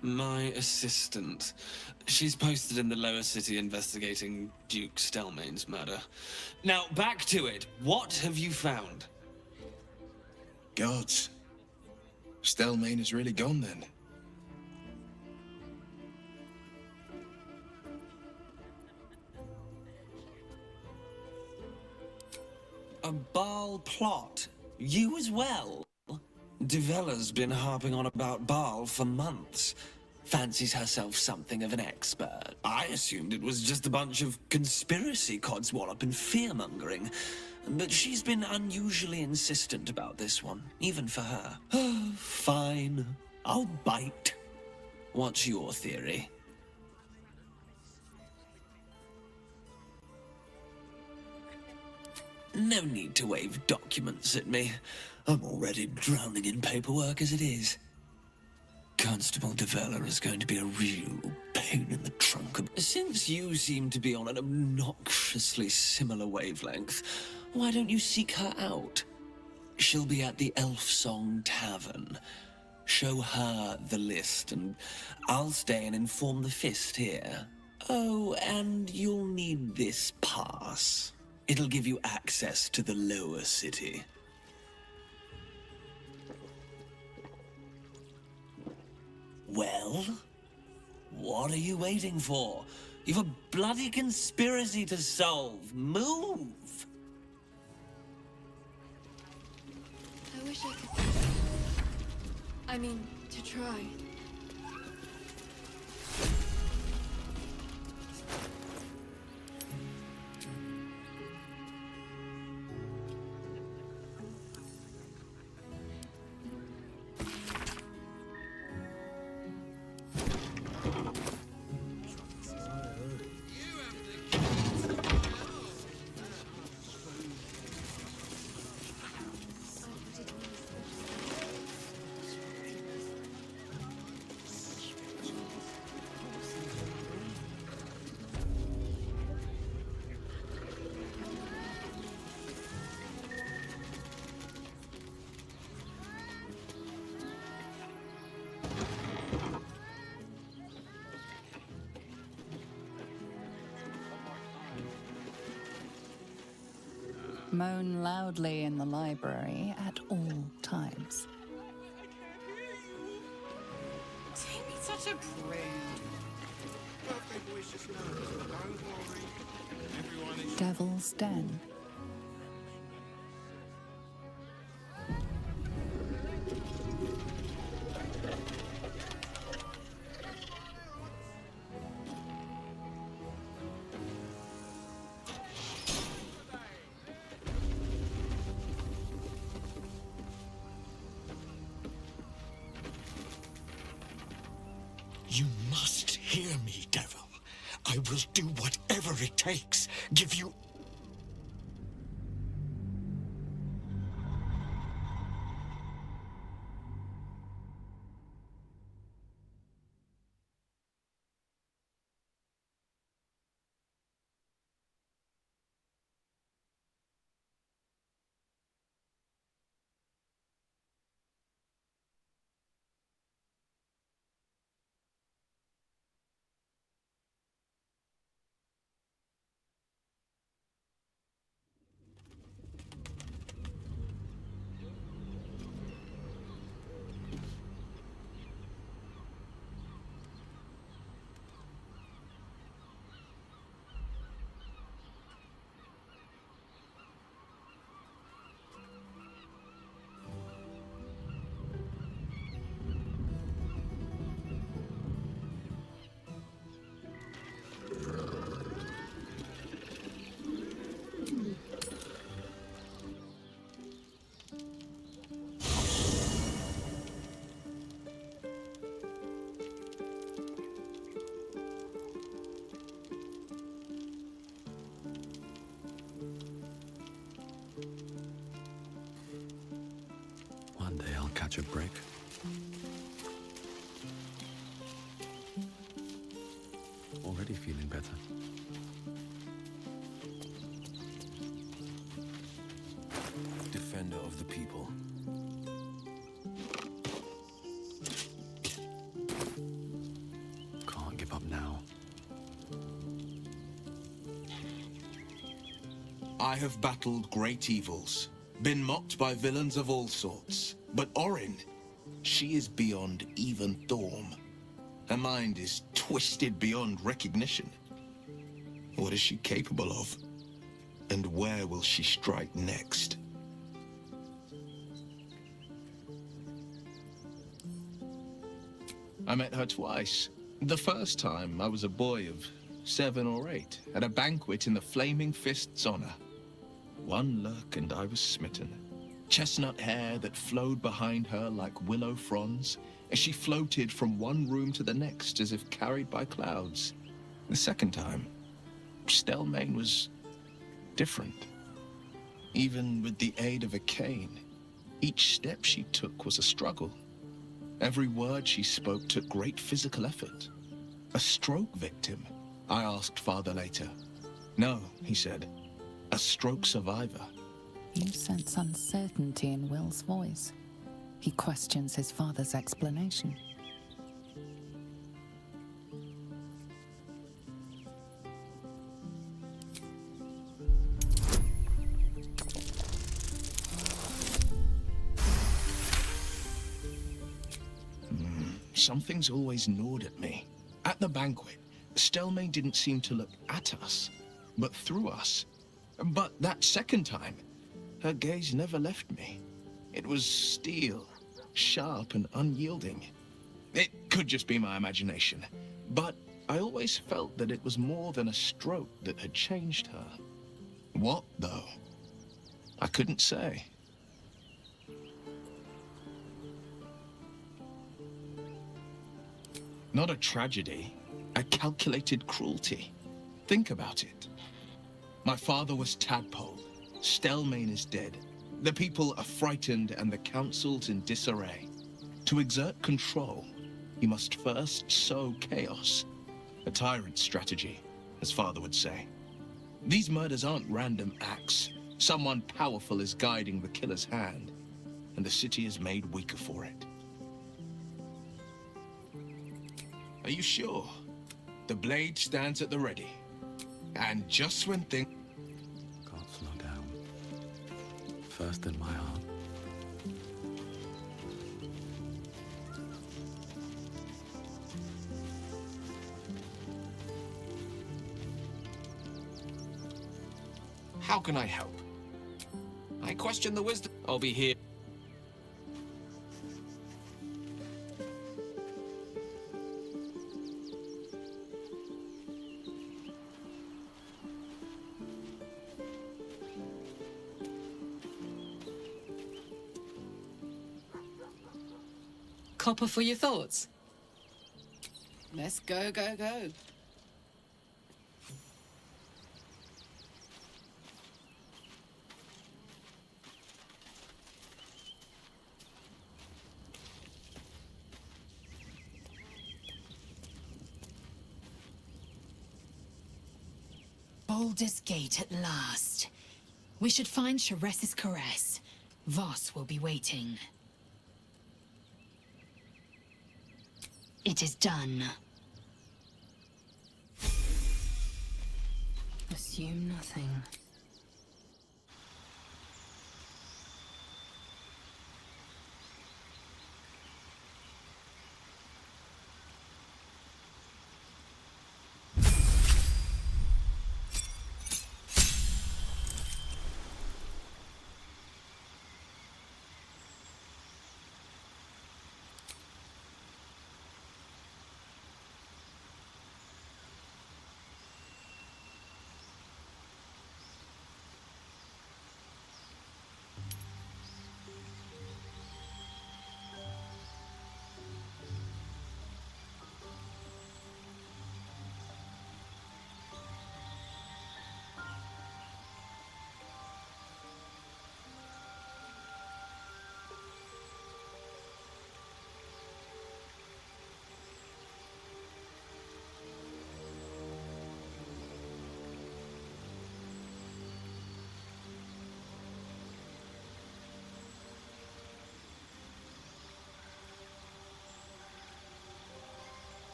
My assistant. She's posted in the lower city investigating Duke Stelmane's murder. Now, back to it. What have you found? Gods. Stelmane is really gone then. A Baal plot? You as well? Devella's been harping on about Baal for months. Fancies herself something of an expert. I assumed it was just a bunch of conspiracy codswallop and fear-mongering. But she's been unusually insistent about this one, even for her. Fine. I'll bite. What's your theory? No need to wave documents at me. I'm already drowning in paperwork as it is. Constable Devella is going to be a real pain in the trunk. Since you seem to be on an obnoxiously similar wavelength, why don't you seek her out? She'll be at the Elf Song Tavern. Show her the list, and I'll stay and inform the Fist here. Oh, and you'll need this pass. It'll give you access to the lower city. Well, what are you waiting for? You've a bloody conspiracy to solve. Move! I wish I could... I mean, to try. Moan loudly in the library at all times. Don't be such a prude. Devil's Den. You must hear me, Devil. I will do whatever it takes. Give you... One day I'll catch a break. Already feeling better. Defender of the people. Can't give up now. I have battled great evils, been mocked by villains of all sorts. But Orin, she is beyond even Thorm. Her mind is twisted beyond recognition. What is she capable of? And where will she strike next? I met her twice. The first time, I was a boy of 7 or 8, at a banquet in the Flaming Fist's honor. One look and I was smitten. Chestnut hair that flowed behind her like willow fronds, as she floated from one room to the next as if carried by clouds. The second time, Stelmane was different. Even with the aid of a cane, each step she took was a struggle. Every word she spoke took great physical effort. A stroke victim? I asked father later. No, he said. A stroke survivor. You sense uncertainty in Will's voice. He questions his father's explanation. Something's always gnawed at me. At the banquet, Stelmane didn't seem to look at us, but through us. But that second time, her gaze never left me. It was steel, sharp and unyielding. It could just be my imagination, but I always felt that it was more than a stroke that had changed her. What, though? I couldn't say. Not a tragedy, a calculated cruelty. Think about it. My father was Tadpole. Stelmane is dead. The people are frightened and the council's in disarray. To exert control, he must first sow chaos. A tyrant's strategy, as father would say. These murders aren't random acts. Someone powerful is guiding the killer's hand, and the city is made weaker for it. Are you sure? The blade stands at the ready. And just when things... Can't slow down. First in my heart. How can I help? I question the wisdom. I'll be here. Copper for your thoughts. Let's go, go, go. Baldur's Gate at last. We should find Sharess's caress. Voss will be waiting. It is done. Assume nothing.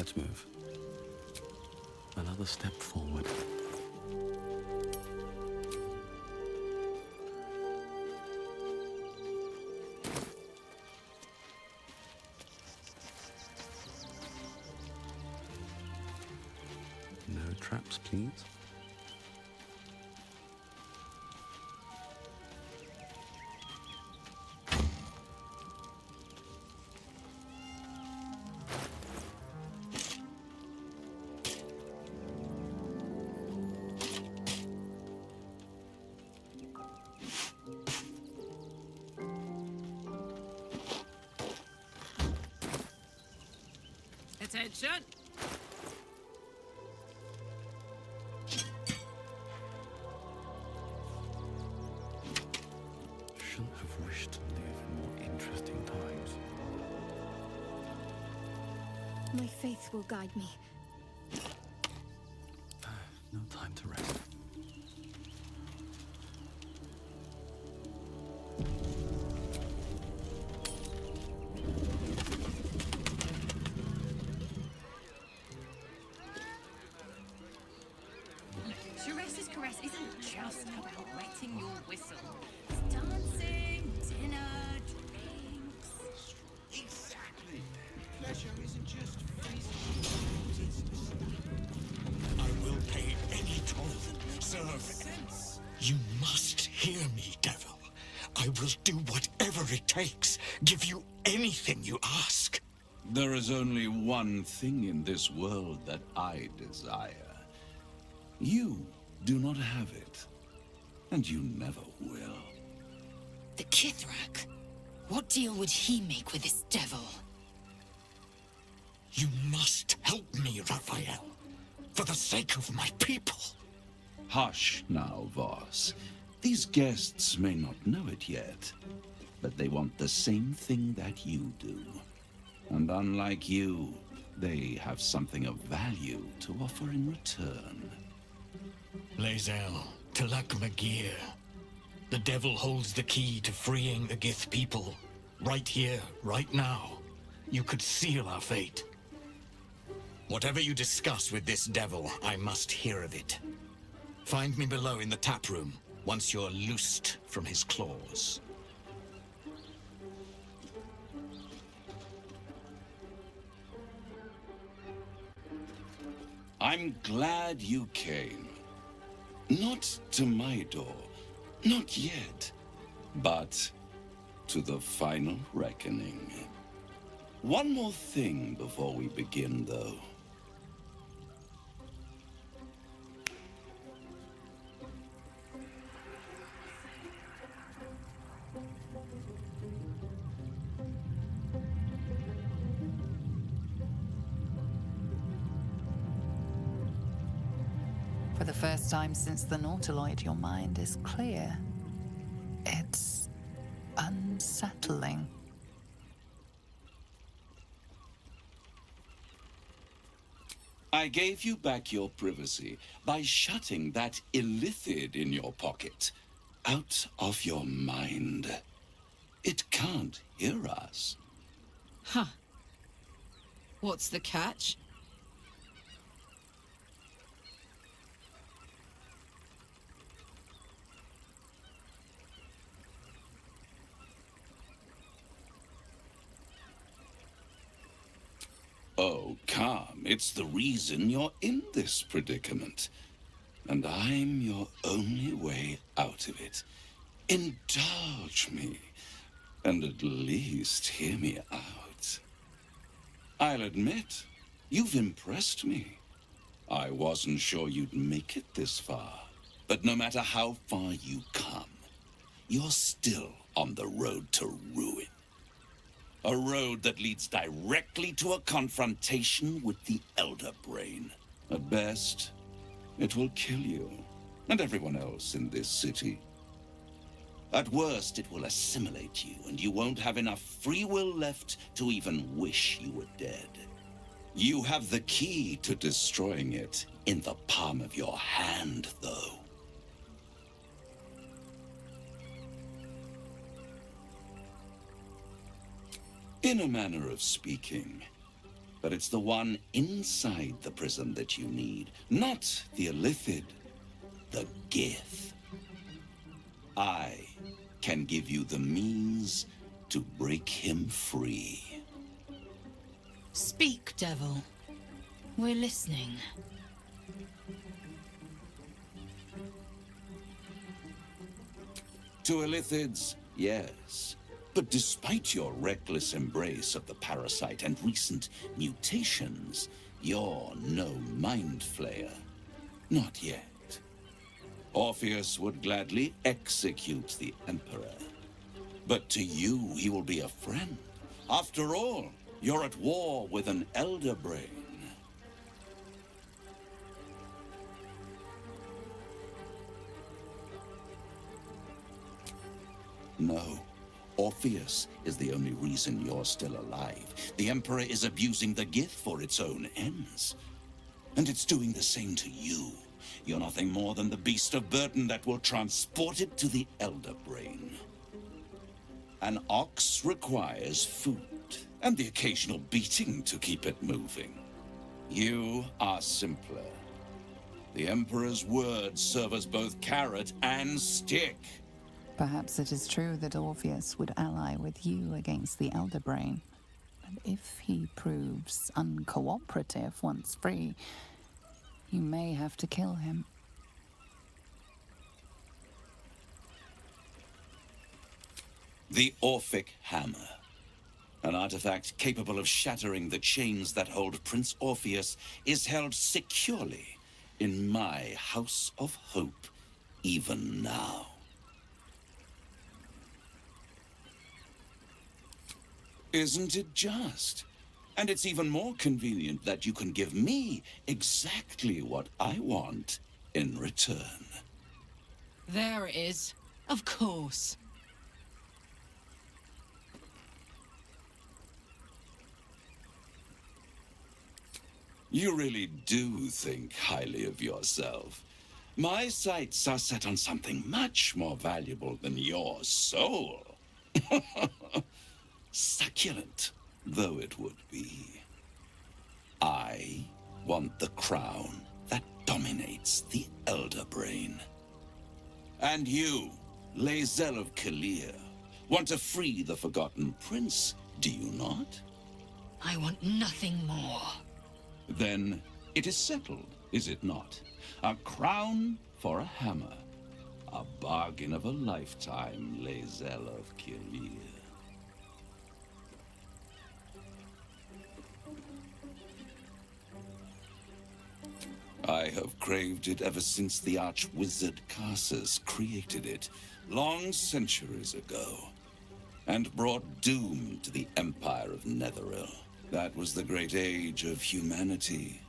Let's move. Another step forward. No traps, please. Attention! Shouldn't have wished to live in more interesting times. My faith will guide me. No time to rest. Shiresi's caress isn't just about wetting your whistle. It's dancing, dinner, drinks. Exactly. Pleasure isn't just physical. I will pay any toll, serve. You must hear me, devil. I will do whatever it takes. Give you anything you ask. There is only one thing in this world that I desire. You do not have it, and you never will. The Kithrak? What deal would he make with this devil? You must help me, Raphael. For the sake of my people. Hush now, Voss. These guests may not know it yet, but they want the same thing that you do. And unlike you, they have something of value to offer in return. Lae'zel, Talak Magir. The devil holds the key to freeing the Gith people. Right here, right now. You could seal our fate. Whatever you discuss with this devil, I must hear of it. Find me below in the tap room, once you're loosed from his claws. I'm glad you came. Not to my door, not yet, but to the final reckoning. One more thing before we begin, though. For the first time since the Nautiloid, your mind is clear. It's unsettling. I gave you back your privacy by shutting that illithid in your pocket out of your mind. It can't hear us. Huh. What's the catch? Oh, calm. It's the reason you're in this predicament. And I'm your only way out of it. Indulge me, and at least hear me out. I'll admit, you've impressed me. I wasn't sure you'd make it this far. But no matter how far you come, you're still on the road to ruin. A road that leads directly to a confrontation with the Elder Brain. At best, it will kill you, and everyone else in this city. At worst, it will assimilate you, and you won't have enough free will left to even wish you were dead. You have the key to destroying it in the palm of your hand, though. In a manner of speaking, But it's the one inside the prison that you need, not the Illithid, the Gith. I can give you the means to break him free. Speak, devil. We're listening. To Illithids, yes. But despite your reckless embrace of the parasite and recent mutations, you're no mind flayer. Not yet. Orpheus would gladly execute the Emperor. But to you, he will be a friend. After all, you're at war with an elder brain. No. Orpheus is the only reason you're still alive. The Emperor is abusing the Gith for its own ends. And it's doing the same to you. You're nothing more than the beast of burden that will transport it to the Elder Brain. An ox requires food, and the occasional beating to keep it moving. You are simpler. The Emperor's words serve as both carrot and stick. Perhaps it is true that Orpheus would ally with you against the Elder Brain. But if he proves uncooperative once free, you may have to kill him. The Orphic Hammer. An artifact capable of shattering the chains that hold Prince Orpheus is held securely in my House of Hope, even now. Isn't it just? And it's even more convenient that you can give me exactly what I want in return. There it is. Of course. You really do think highly of yourself. My sights are set on something much more valuable than your soul. Succulent though it would be. I want the crown that dominates the Elder Brain. And you, Lae'zel of Kalir, want to free the Forgotten Prince, do you not? I want nothing more. Then it is settled, is it not? A crown for a hammer. A bargain of a lifetime, Lae'zel of Kalir. I have craved it ever since the arch-wizard Karsus created it, long centuries ago, and brought doom to the Empire of Netheril. That was the great age of humanity,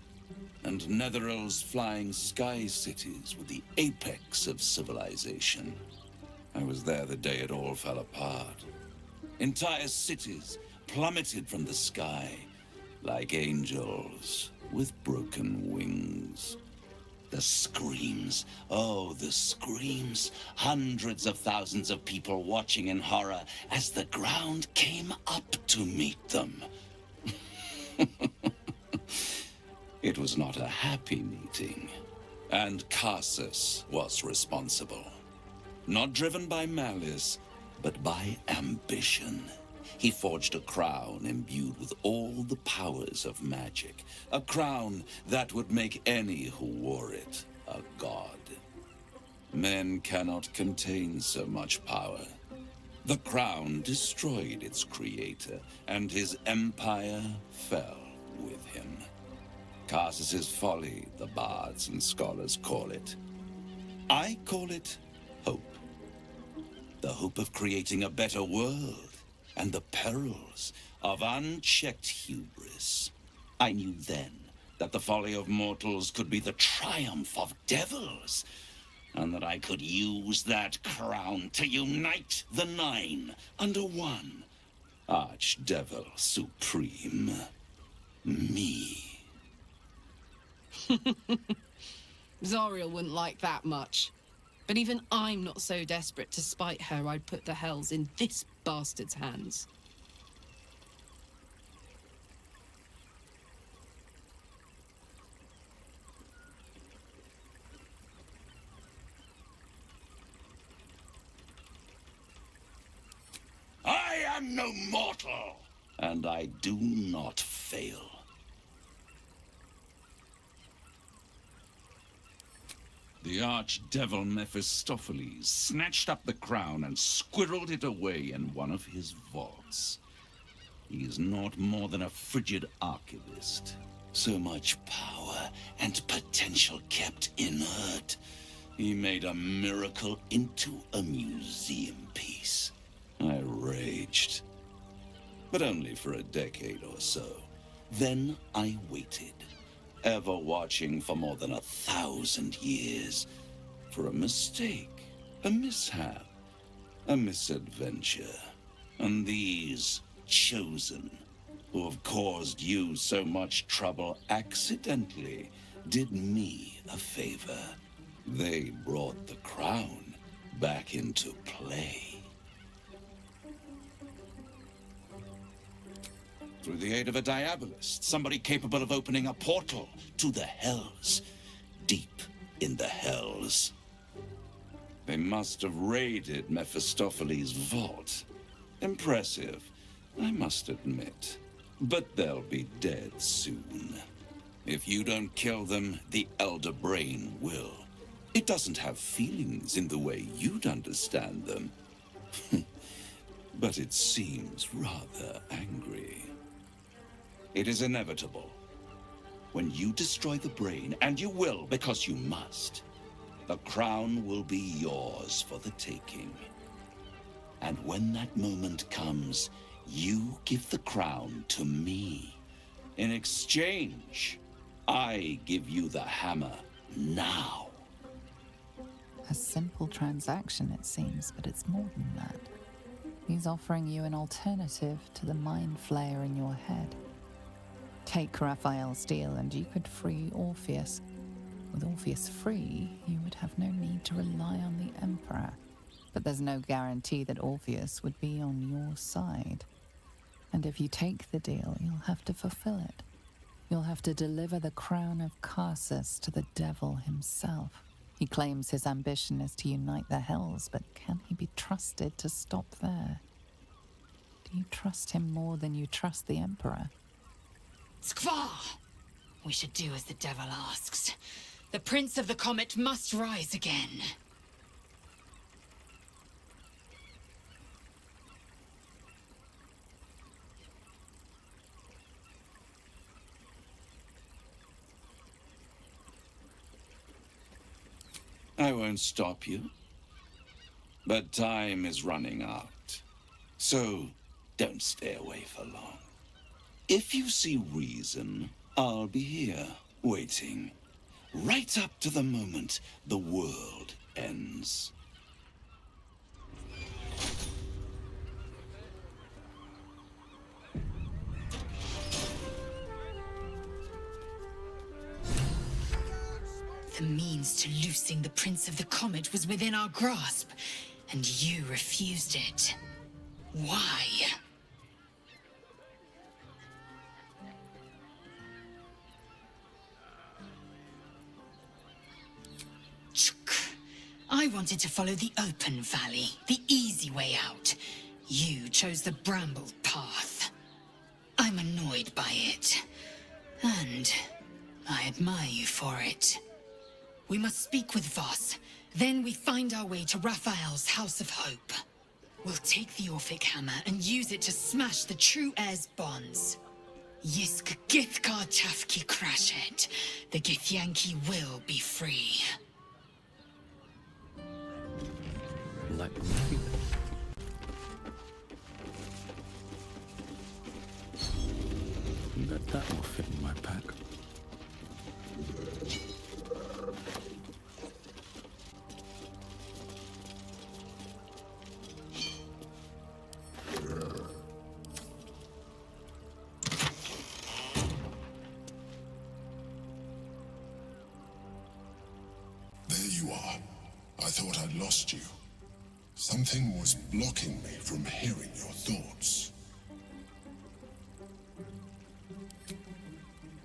and Netheril's flying sky cities were the apex of civilization. I was there the day it all fell apart. Entire cities plummeted from the sky, like angels with broken wings. The screams, oh, the screams. Hundreds of thousands of people watching in horror as the ground came up to meet them. It was not a happy meeting, and Karsus was responsible. Not driven by malice, but by ambition. He forged a crown imbued with all the powers of magic. A crown that would make any who wore it a god. Men cannot contain so much power. The crown destroyed its creator, and his empire fell with him. Karsus's folly, the bards and scholars call it. I call it hope. The hope of creating a better world. And the perils of unchecked hubris. I knew then that the folly of mortals could be the triumph of devils, and that I could use that crown to unite the Nine under one Archdevil Supreme. Me. Zariel wouldn't like that much. But even I'm not so desperate to spite her I'd put the hells in this bastard's hands. am no mortal, and I do not fail. The archdevil Mephistopheles snatched up the crown and squirreled it away in one of his vaults. He is not more than a frigid archivist. So much power and potential kept inert. He made a miracle into a museum piece. I raged. But only for a decade or so. Then I waited, ever watching for more than 1,000 years. For a mistake, a mishap, a misadventure. And these chosen, who have caused you so much trouble accidentally, did me a favor. They brought the crown back into play. Through the aid of a diabolist, somebody capable of opening a portal to the hells, deep in the hells. They must have raided Mephistopheles' vault. Impressive, I must admit. But they'll be dead soon. If you don't kill them, the Elder Brain will. It doesn't have feelings in the way you'd understand them. But it seems rather angry. It is inevitable. When you destroy the brain, and you will because you must, the crown will be yours for the taking. And when that moment comes, you give the crown to me. In exchange, I give you the hammer now. A simple transaction, it seems, but it's more than that. He's offering you an alternative to the mind flayer in your head. Take Raphael's deal and you could free Orpheus. With Orpheus free, you would have no need to rely on the Emperor. But there's no guarantee that Orpheus would be on your side. And if you take the deal, you'll have to fulfill it. You'll have to deliver the crown of Carsus to the devil himself. He claims his ambition is to unite the hells, but can he be trusted to stop there? Do you trust him more than you trust the Emperor? Skvar! We should do as the devil asks. The Prince of the Comet must rise again. I won't stop you. But time is running out. So don't stay away for long. If you see reason, I'll be here, waiting. Right up to the moment the world ends. The means to loosing the Prince of the Comet was within our grasp, and you refused it. Why? I wanted to follow the open valley, the easy way out. You chose the brambled path. I'm annoyed by it, and I admire you for it. We must speak with Voss. Then we find our way to Raphael's House of Hope. We'll take the Orphic Hammer and use it to smash the true heir's bonds. Yisk Githkar Tafki Crashet. The Githyanki will be free. Let me feel it. Bet that will fit in my pack. There you are. I thought I'd lost you. Something was blocking me from hearing your thoughts.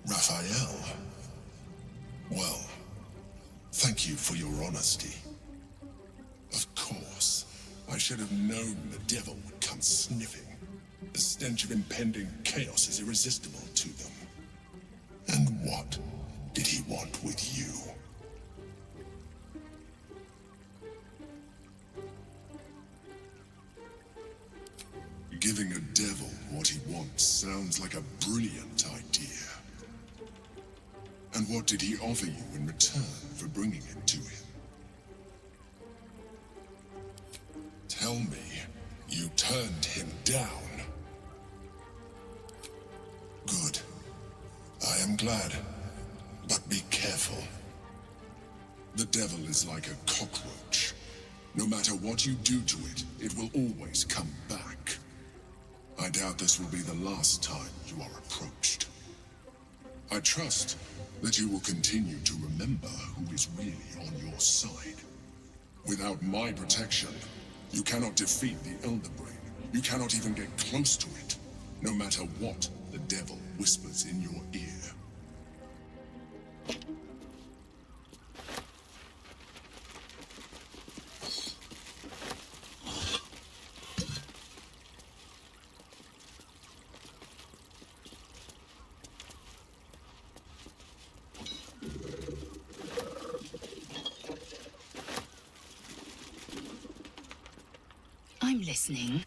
Raphael. Well, thank you for your honesty. Of course, I should have known the devil would come sniffing. The stench of impending chaos is irresistible to them. And what did he want with you? Giving a devil what he wants sounds like a brilliant idea. And what did he offer you in return for bringing it to him? Tell me, you turned him down. Good. I am glad. But be careful. The devil is like a cockroach. No matter what you do to it, it will always come back. I doubt this will be the last time you are approached. I trust that you will continue to remember who is really on your side. Without my protection, you cannot defeat the Elder Brain. You cannot even get close to it, no matter what the devil whispers in your ear. I'm listening.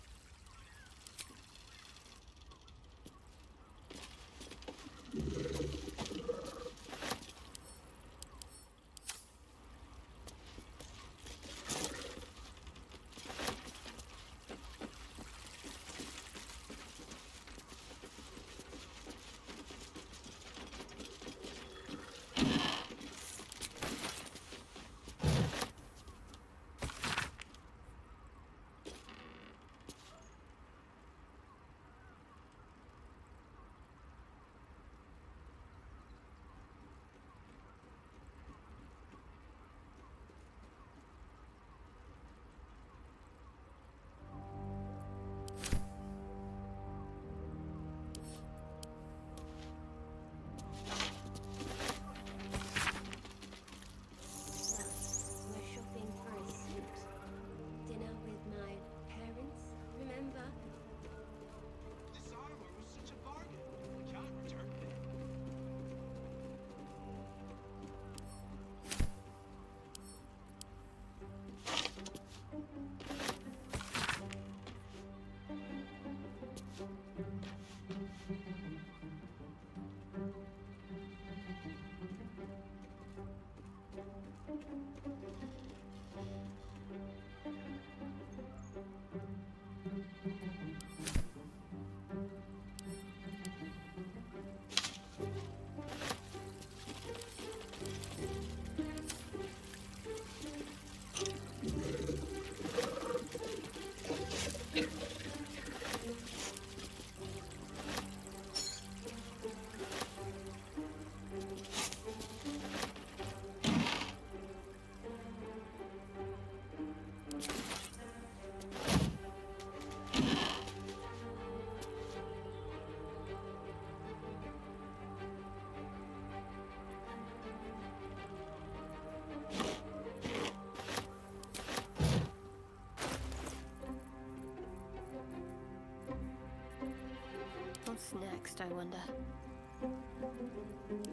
What's next, I wonder?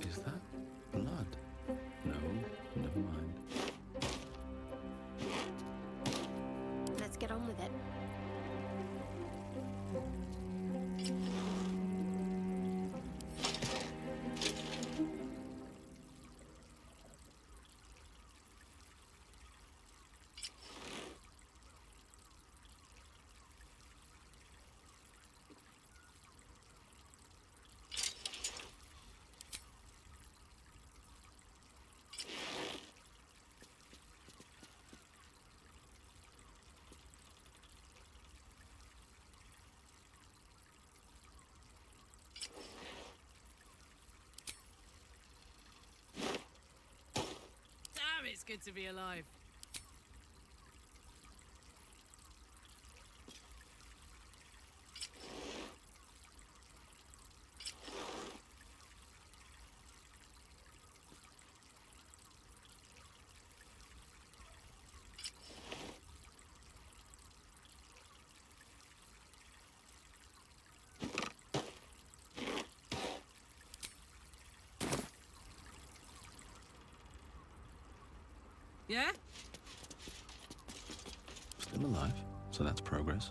Is that blood? No, never mind. Let's get on with it. It's good to be alive. Yeah? Still alive, so that's progress.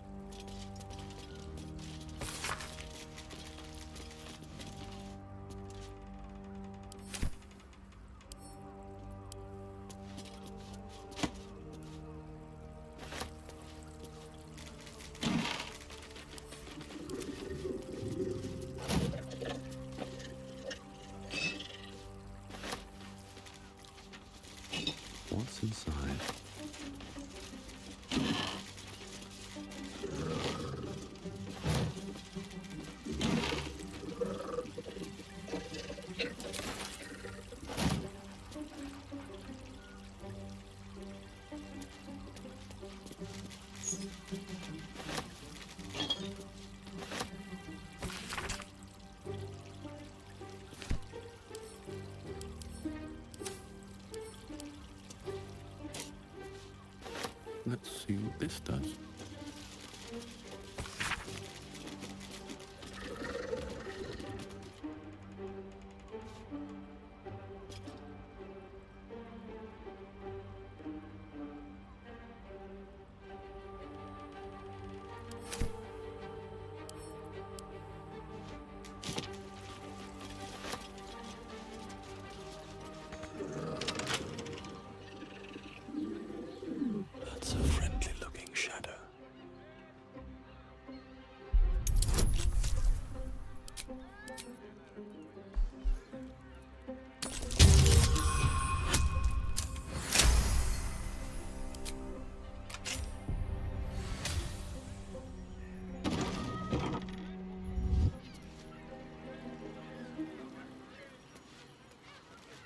What's inside? Let's see what this does. That's a friendly-looking shadow.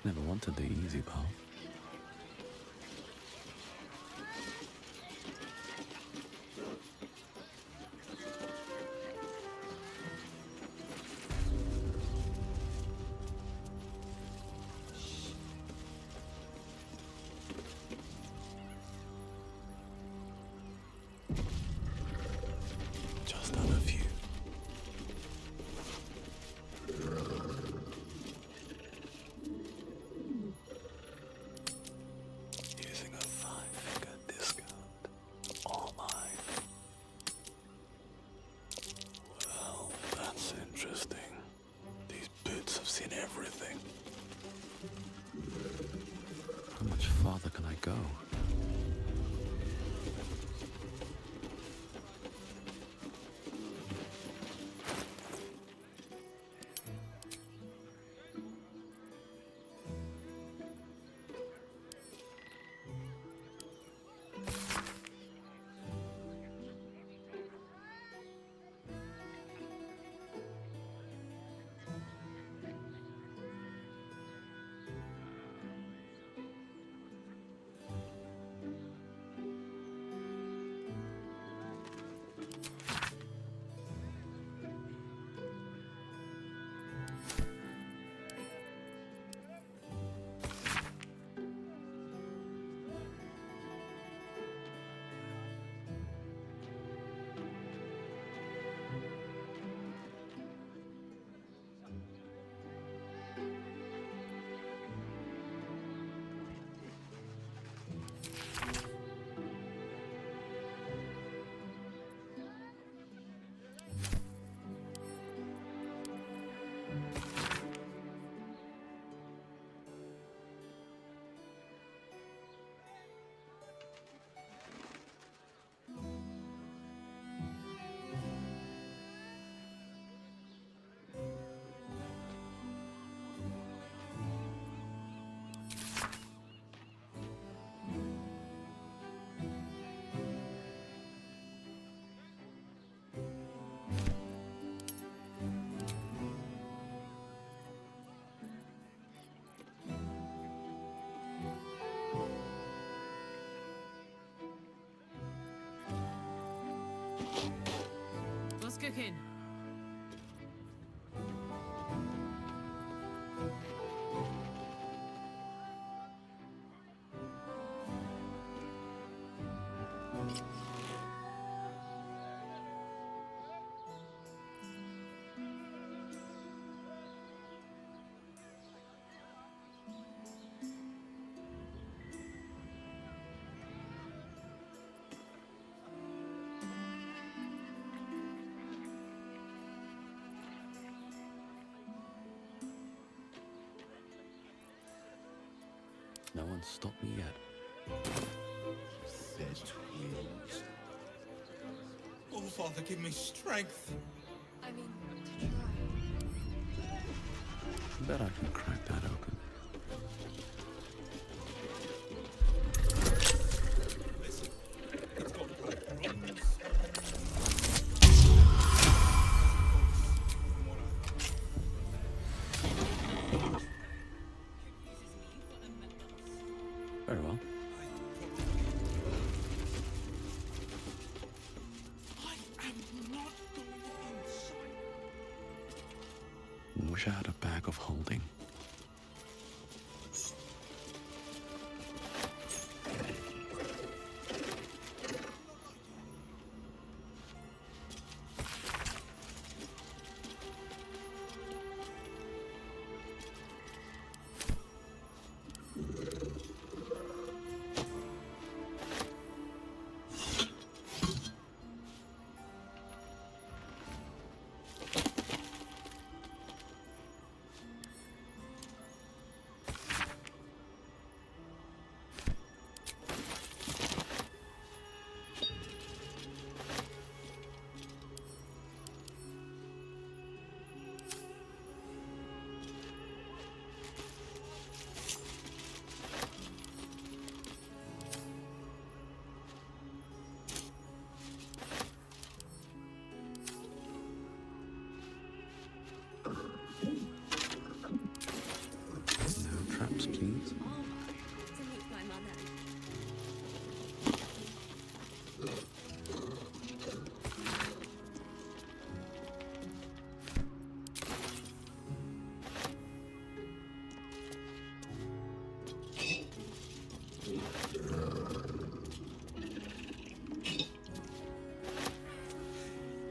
Never wanted the easy path. Just done a few. Using a 5-finger discount. All mine. Well, that's interesting. These boots have seen everything. How much farther can I go? What's cooking? No one's stopped me yet. There's twins. Oh, Father, give me strength. I mean, to try. I bet I can crack that open. Listen, it's got runs. Very well. I am not going inside. Wish I had a bag of holding. No traps, please. To meet my mother.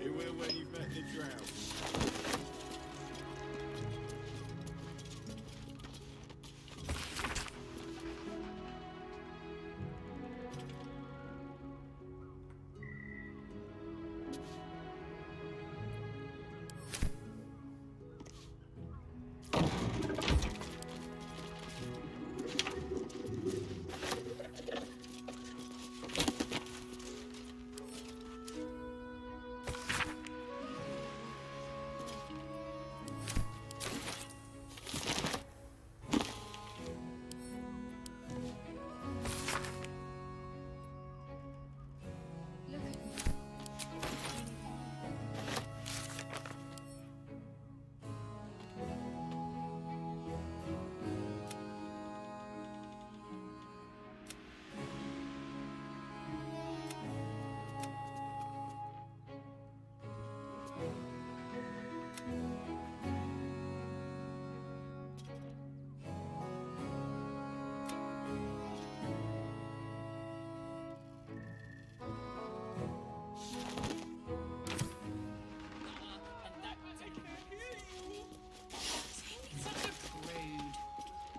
It will when you've met the drought.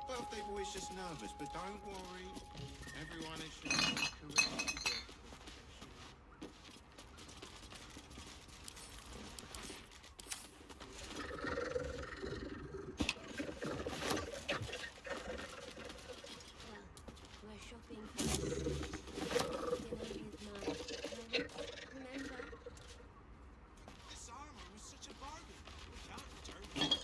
Birthday boy's just nervous, but don't worry. Everyone is just correct. We're shopping for dinner with my remember? This armor was such a bargain. We can't return it.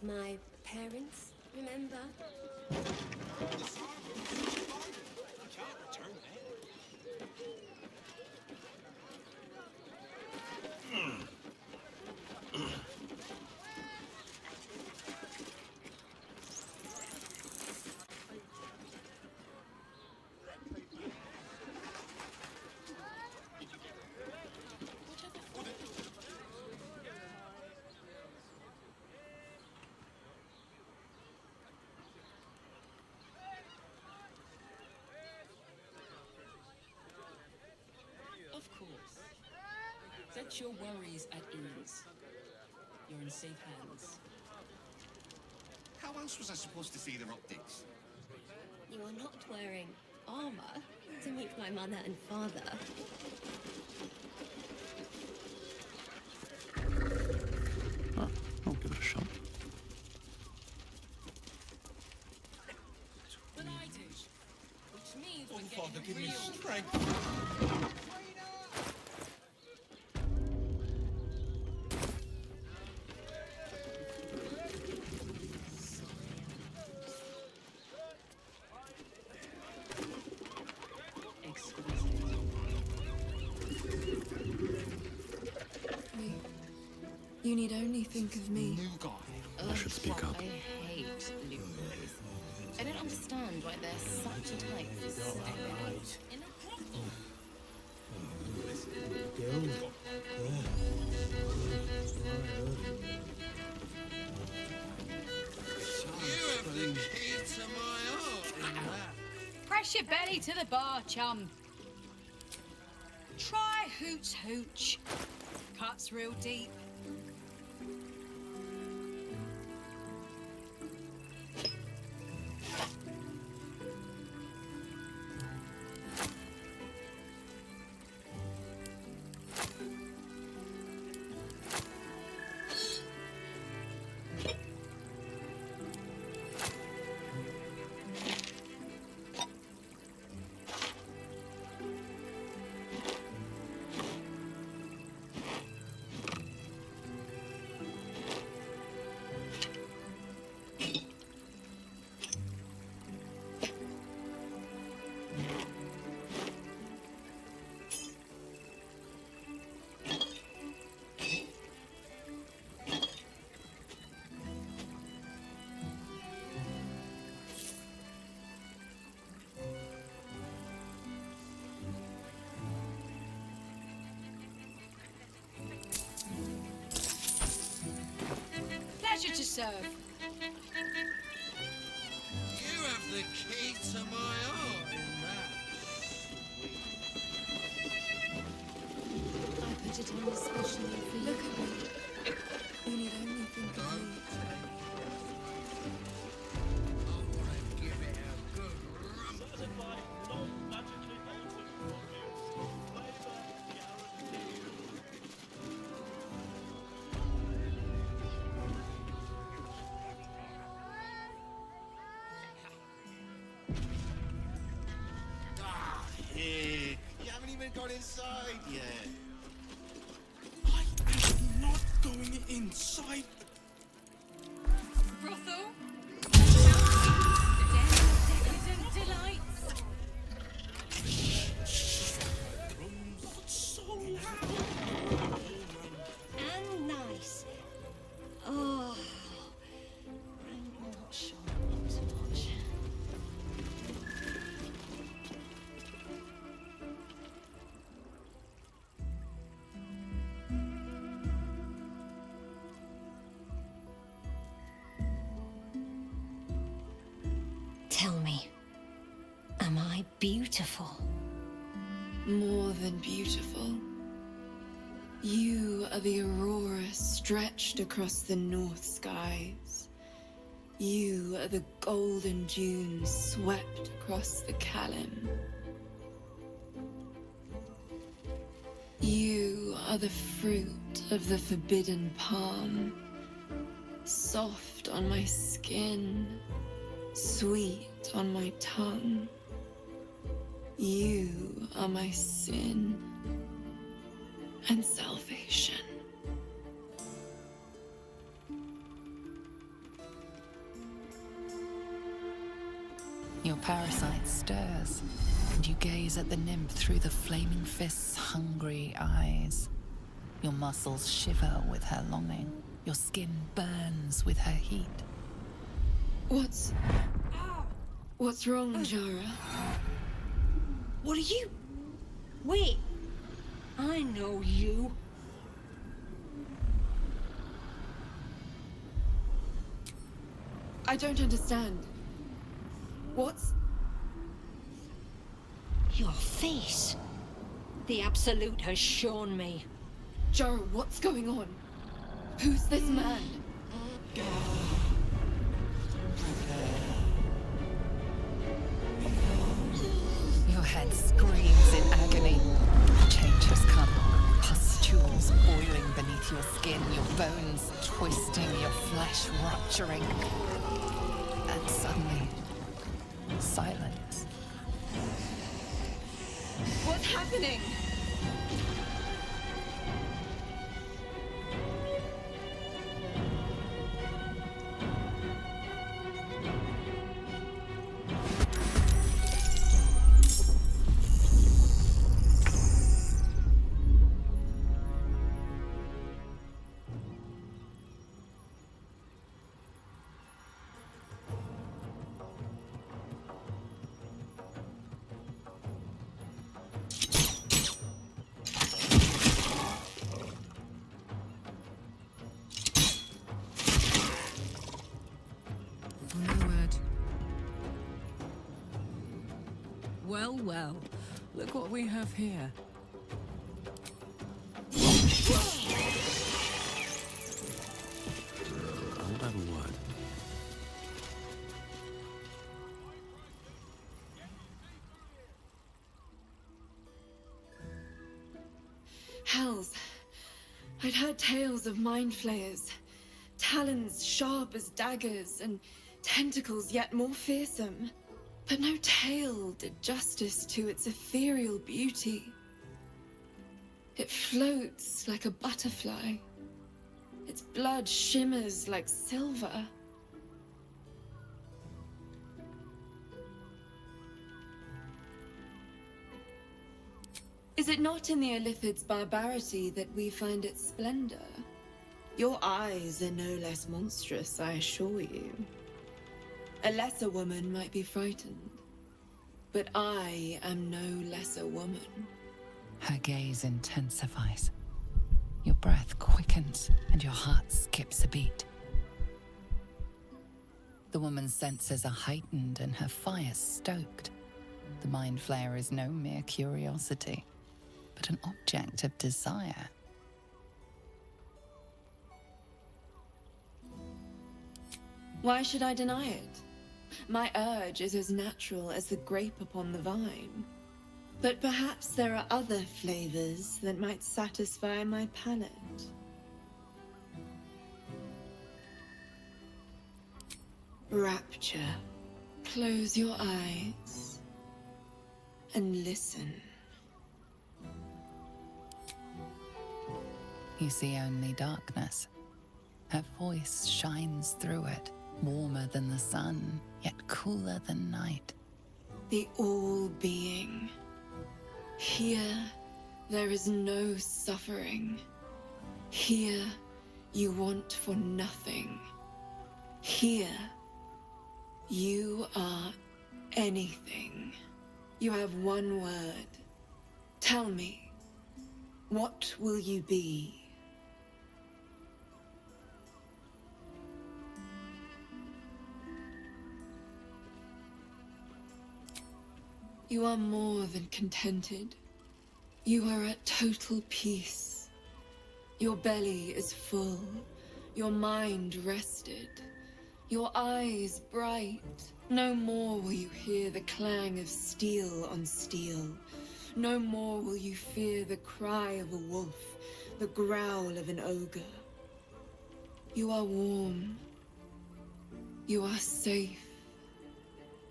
with my parents, remember? Of course. Set your worries at ease. You're in safe hands. How else was I supposed to see their optics? You are not wearing armor to meet my mother and father. I'll give it a shot. But I do. Which means we're Father, getting give me real. strength. You need only think of me. New guy. I should speak up. I hate new boys. I don't understand why they're such a type for staying in a brothel. You have the key to my heart. Press your belly to the bar, chum. Try Hoots Hooch. Cuts real deep. Pleasure to serve. You have the key to my heart in that. I put it on especially for you. Look at me. You need only think of me. I want to give it a good run. Here. You haven't even got inside yet. I am not going inside. Brothel? Den of decadent delights. What's so loud? And nice. Oh, I'm not sure I want to watch. Tell me, am I beautiful? More than beautiful. You are the aurora stretched across the north skies. You are the golden dunes swept across the Calim. You are the fruit of the forbidden palm, soft on my skin, sweet on my tongue. You are my sin and salvation. Your parasite stirs, and you gaze at the nymph through the flaming fist's hungry eyes. Your muscles shiver with her longing. Your skin burns with her heat. What's wrong, Jara? What are you? Wait. I know you. I don't understand. What's... Your face. The Absolute has shown me. Jara, what's going on? Who's this man? Your head screams in agony. Change has come. Pustules boiling beneath your skin, your bones twisting, your flesh rupturing. And suddenly, silence. What's happening? Well, well. Look what we have here. I won't have a word. Hells. I'd heard tales of mind flayers. Talons sharp as daggers and tentacles yet more fearsome. But no tale did justice to its ethereal beauty. It floats like a butterfly. Its blood shimmers like silver. Is it not in the Illithid's barbarity that we find its splendor? Your eyes are no less monstrous, I assure you. A lesser woman might be frightened, but I am no lesser woman. Her gaze intensifies. Your breath quickens and your heart skips a beat. The woman's senses are heightened and her fire stoked. The mind flayer is no mere curiosity, but an object of desire. Why should I deny it? My urge is as natural as the grape upon the vine. But perhaps there are other flavors that might satisfy my palate. Rapture. Close your eyes and listen. You see only darkness. Her voice shines through it, warmer than the sun, yet cooler than night. The all-being. Here, there is no suffering. Here, you want for nothing. Here, you are anything. You have one word. Tell me, what will you be? You are more than contented. You are at total peace. Your belly is full, your mind rested, your eyes bright. No more will you hear the clang of steel on steel. No more will you fear the cry of a wolf, the growl of an ogre. You are warm. You are safe.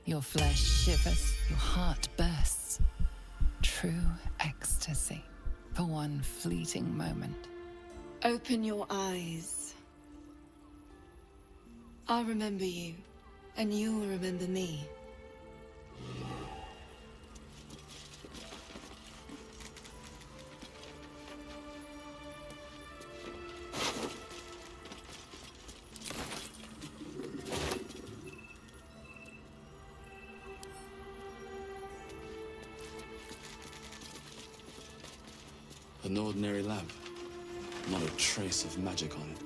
Your flesh shivers, your heart bursts. True ecstasy for one fleeting moment. Open your eyes. I'll remember you, and you'll remember me. An ordinary lamp. Not a trace of magic on it.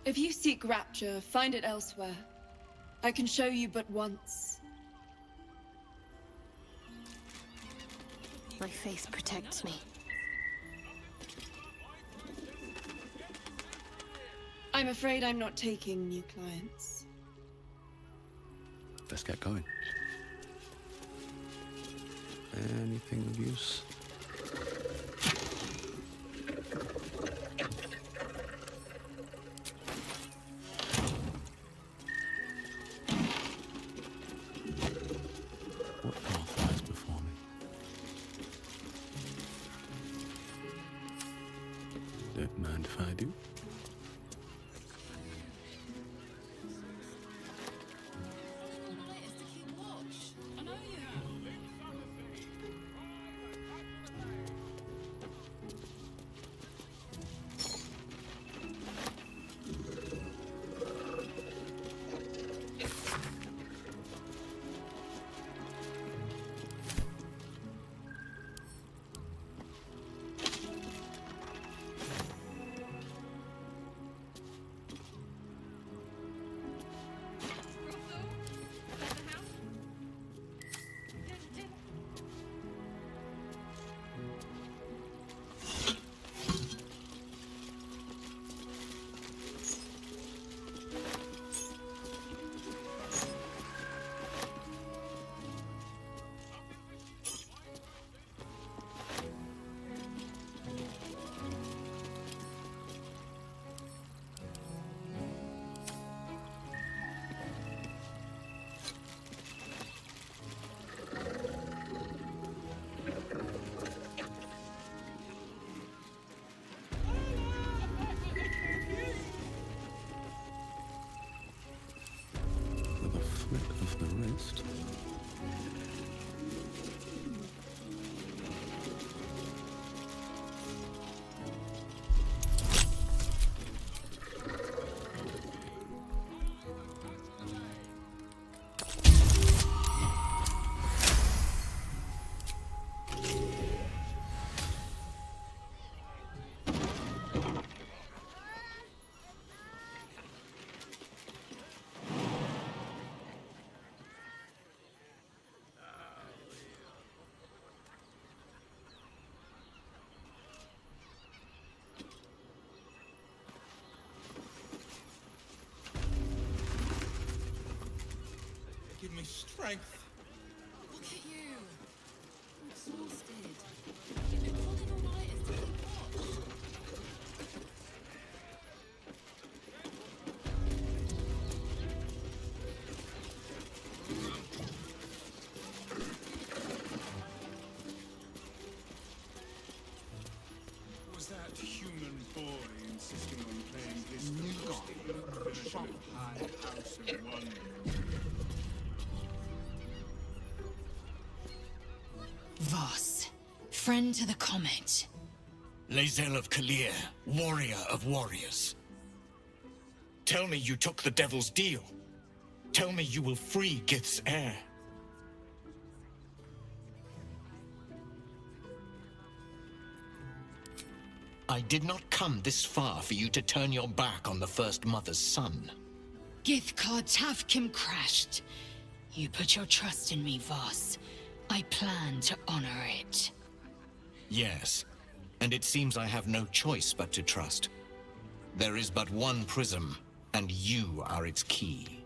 If you seek rapture, find it elsewhere. I can show you but once. My faith protects me. I'm afraid I'm not taking new clients. Let's get going. Anything of use? What path lies before me? Don't mind if I do. Flick of the wrist. Give me strength. Look at you. I'm exhausted. You've been pulling all night as to watch. Was that human boy insisting on playing his version of High House of Wonder? Voss, friend to the Comet. Lae'zel of Kalir, warrior of warriors. Tell me you took the Devil's deal. Tell me you will free Gith's heir. I did not come this far for you to turn your back on the First Mother's son. Githkar Tavkim crashed. You put your trust in me, Voss. I plan to honor it. Yes, and it seems I have no choice but to trust. There is but one prism, and you are its key.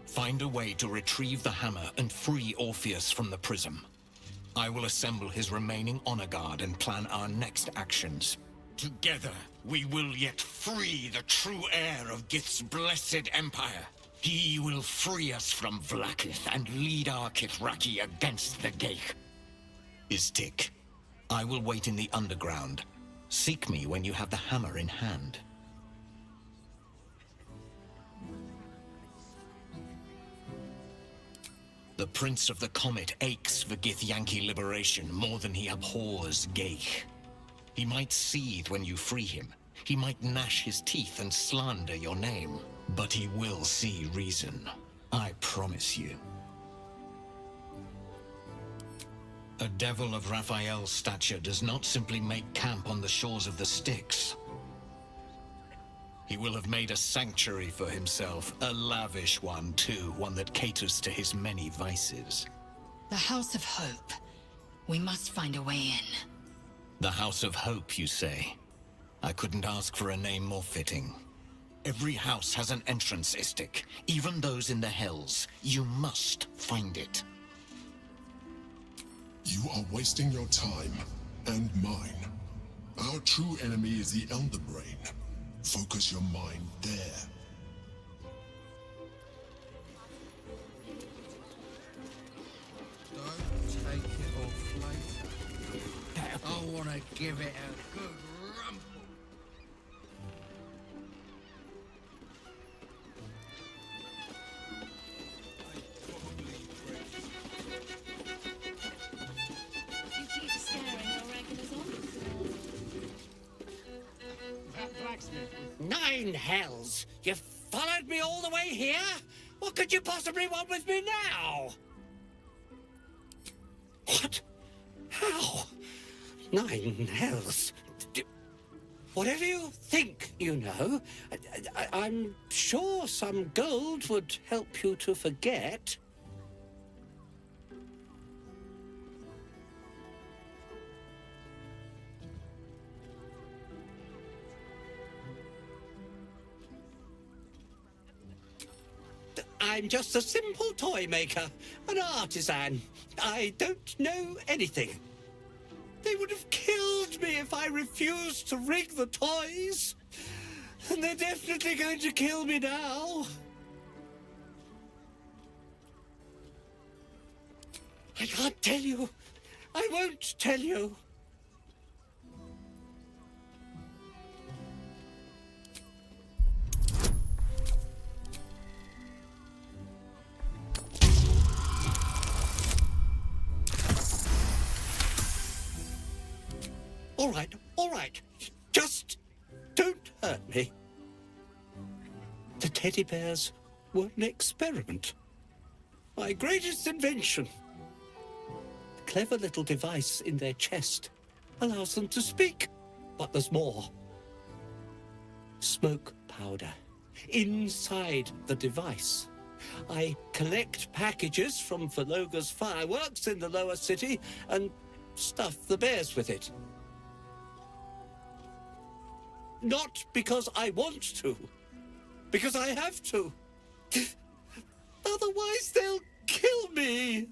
Find a way to retrieve the hammer and free Orpheus from the prism. I will assemble his remaining honor guard and plan our next actions. Together, we will yet free the true heir of Gith's blessed empire. He will free us from Vlaakith and lead our Kithraki against the Geich. Istik, I will wait in the underground. Seek me when you have the hammer in hand. The Prince of the Comet aches for Githyanki liberation more than he abhors Geich. He might seethe when you free him. He might gnash his teeth and slander your name. But he will see reason. I promise you. A devil of Raphael's stature does not simply make camp on the shores of the Styx. He will have made a sanctuary for himself, a lavish one too, one that caters to his many vices. The House of Hope. We must find a way in. The House of Hope, you say? I couldn't ask for a name more fitting. Every house has an entrance, Istik, even those in the Hells. You must find it. You are wasting your time, and mine. Our true enemy is the Elder Brain. Focus your mind there. Don't take it off later. I want to give it a good rumble. You keep staring our regulars off. That blacksmith. 9 hells! You followed me all the way here? What could you possibly want with me now? What? How? 9 hells? Whatever you think you know, I'm sure some gold would help you to forget. I'm just a simple toy maker, an artisan. I don't know anything. They would have killed me if I refused to rig the toys. And they're definitely going to kill me now. I can't tell you. I won't tell you. All right. Just don't hurt me. The teddy bears were an experiment. My greatest invention. The clever little device in their chest allows them to speak. But there's more. Smoke powder inside the device. I collect packages from Verloga's fireworks in the lower city and stuff the bears with it. Not because I want to, because I have to. Otherwise, they'll kill me.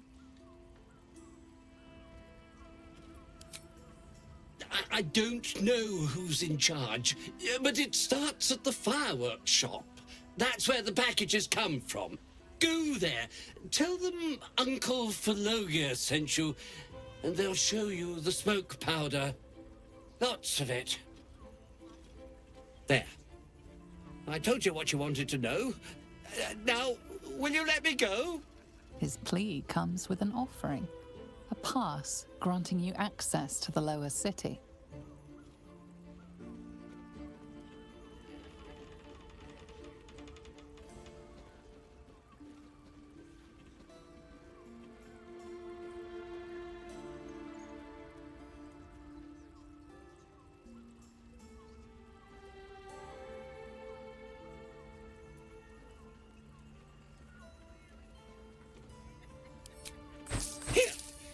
I don't know who's in charge, but it starts at the fireworks shop. That's where the packages come from. Go there, tell them Uncle Verloga sent you, and they'll show you the smoke powder. Lots of it. There. I told you what you wanted to know. Now, will you let me go? His plea comes with an offering, a pass granting you access to the lower city.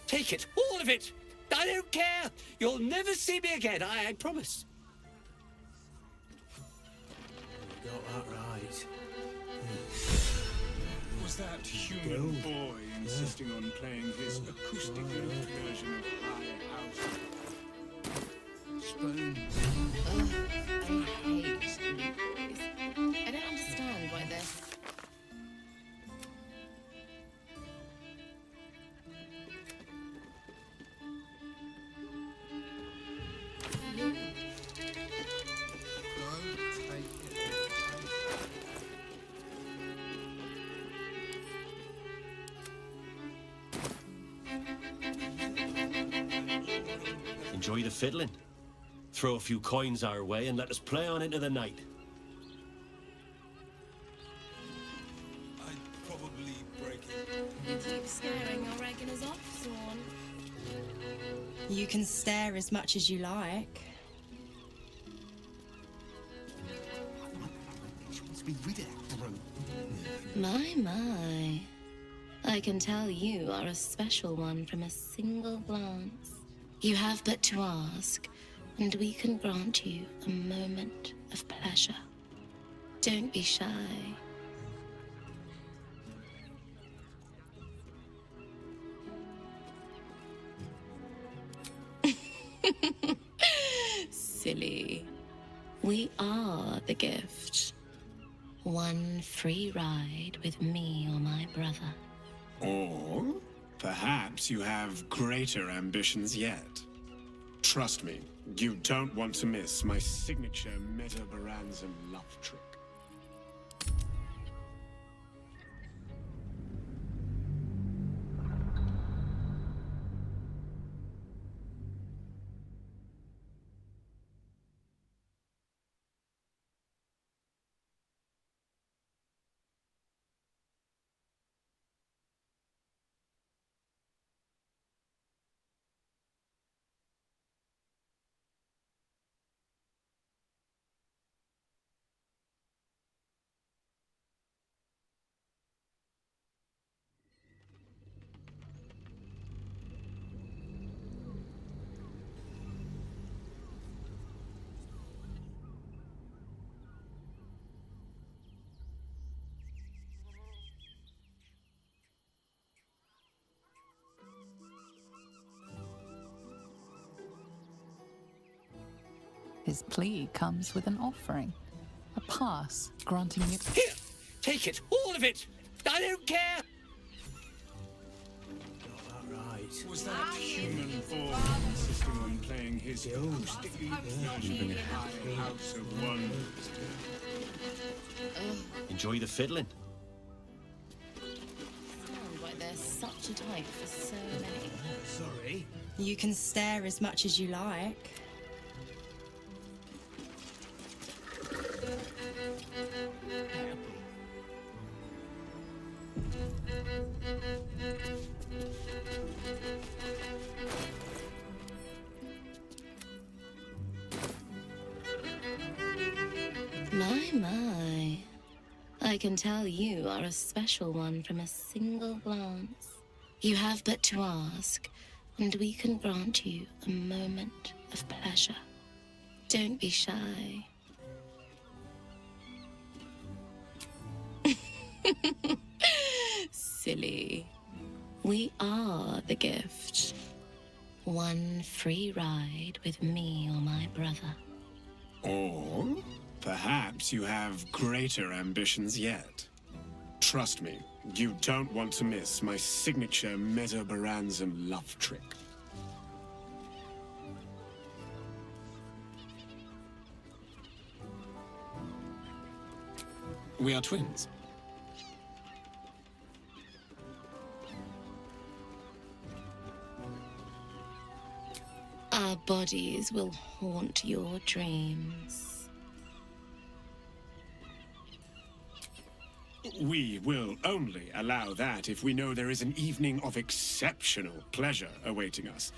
Take it, all of it. I don't care. You'll never see me again, I promise. You got that right. Was that human boy insisting on playing his acoustic lute version of High House? Spoon. Ugh, I hate lute boys. I don't understand why they're... Enjoy the fiddling. Throw a few coins our way and let us play on into the night. I'd probably break it. You keep scaring our regulars off, Zorn. You can stare as much as you like. She wants to be rid of that brute. My. I can tell you are a special one from a single glance. You have but to ask, and we can grant you a moment of pleasure. Don't be shy. Silly. We are the gift. One free ride with me or my brother. Or perhaps you have greater ambitions yet. Trust me, you don't want to miss my signature Metabaranzan love trick. His plea comes with an offering, a pass granting you... Here! Take it! All of it! I don't care! Was that human form insisting on playing his ghostly version of High House of Wonders? Enjoy the fiddling. Sounds like there's such a type for so many. Sorry. You can stare as much as you like. My. I can tell you are a special one from a single glance. You have but to ask, and we can grant you a moment of pleasure. Don't be shy. Silly. We are the gift. One free ride with me or my brother. Or perhaps you have greater ambitions yet. Trust me, you don't want to miss my signature Metabaranzan love trick. We are twins. Our bodies will haunt your dreams. We will only allow that if we know there is an evening of exceptional pleasure awaiting us.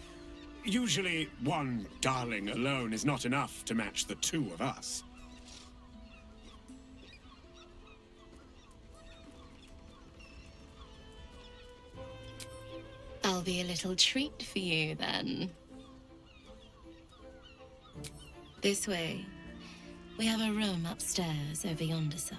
Usually, one darling alone is not enough to match the two of us. I'll be a little treat for you then. This way. We have a room upstairs over yonder side.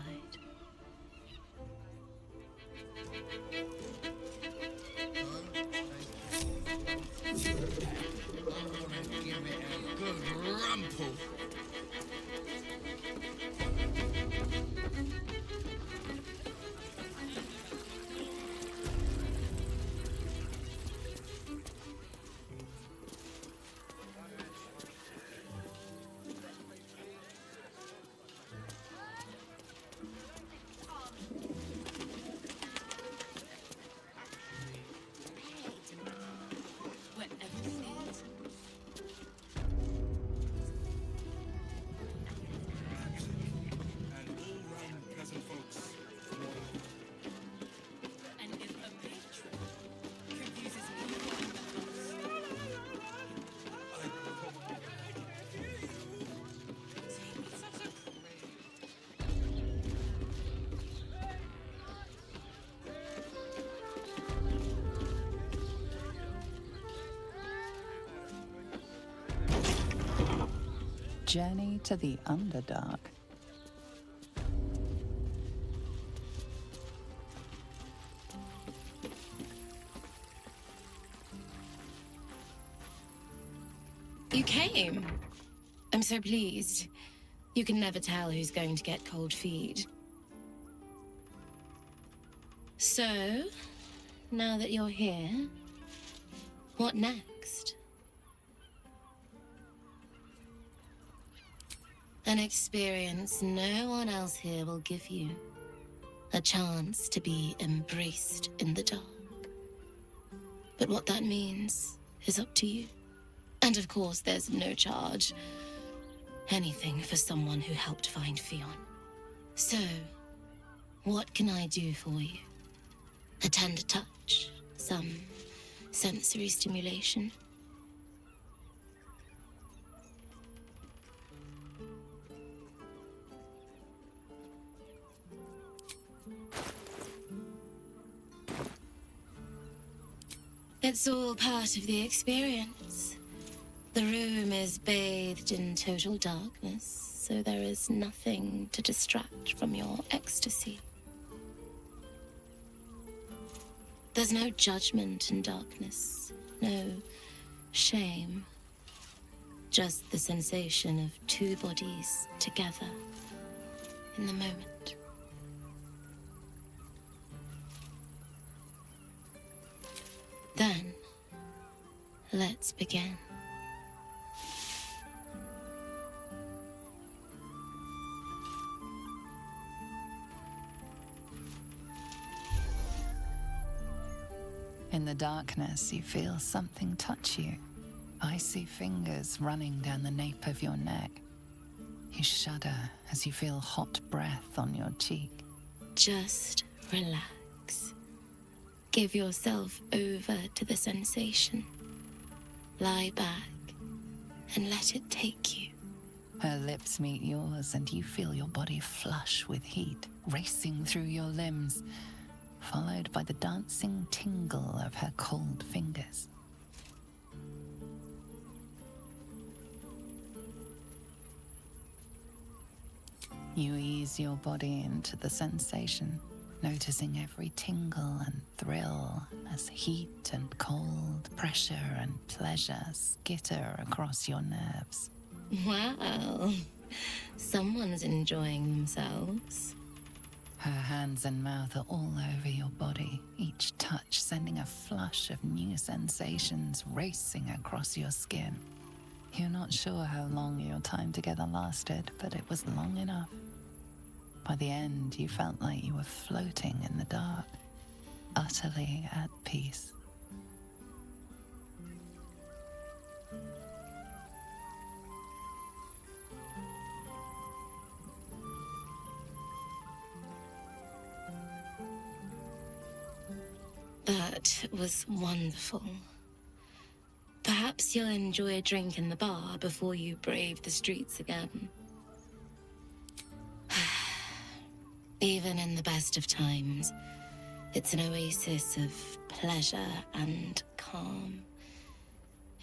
Give it a good rumple. Journey to the Underdark. You came. I'm so pleased. You can never tell who's going to get cold feet. So, now that you're here, what next? An experience no one else here will give you. A chance to be embraced in the dark. But what that means is up to you. And of course, there's no charge. Anything for someone who helped find Fionn. So, what can I do for you? A tender touch? Some sensory stimulation? It's all part of the experience. The room is bathed in total darkness, so there is nothing to distract from your ecstasy. There's no judgment in darkness, no shame. Just the sensation of two bodies together in the moment. Then, let's begin. In the darkness, you feel something touch you. Icy fingers running down the nape of your neck. You shudder as you feel hot breath on your cheek. Just relax. Give yourself over to the sensation. Lie back and let it take you. Her lips meet yours and you feel your body flush with heat, racing through your limbs, followed by the dancing tingle of her cold fingers. You ease your body into the sensation, noticing every tingle and thrill as heat and cold, pressure and pleasure skitter across your nerves. Wow, someone's enjoying themselves. Her hands and mouth are all over your body, each touch sending a flush of new sensations racing across your skin. You're not sure how long your time together lasted, but it was long enough. By the end, you felt like you were floating in the dark, utterly at peace. That was wonderful. Perhaps you'll enjoy a drink in the bar before you brave the streets again. Even in the best of times, it's an oasis of pleasure and calm.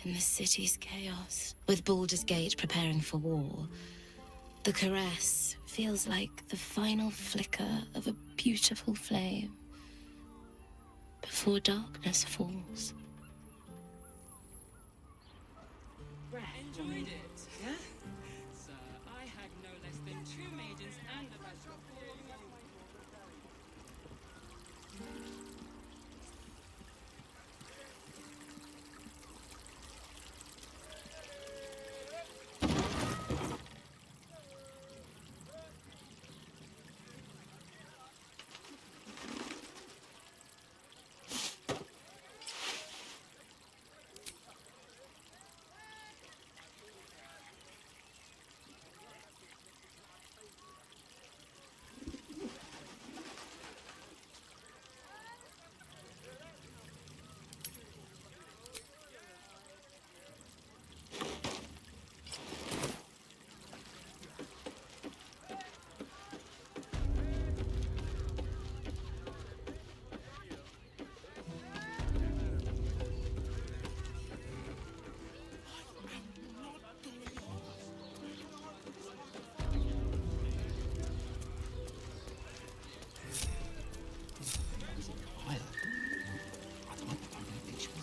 In the city's chaos, with Baldur's Gate preparing for war, the caress feels like the final flicker of a beautiful flame before darkness falls. Enjoyed it, yeah? Sir, I had no less than 2 maidens and a bachelor.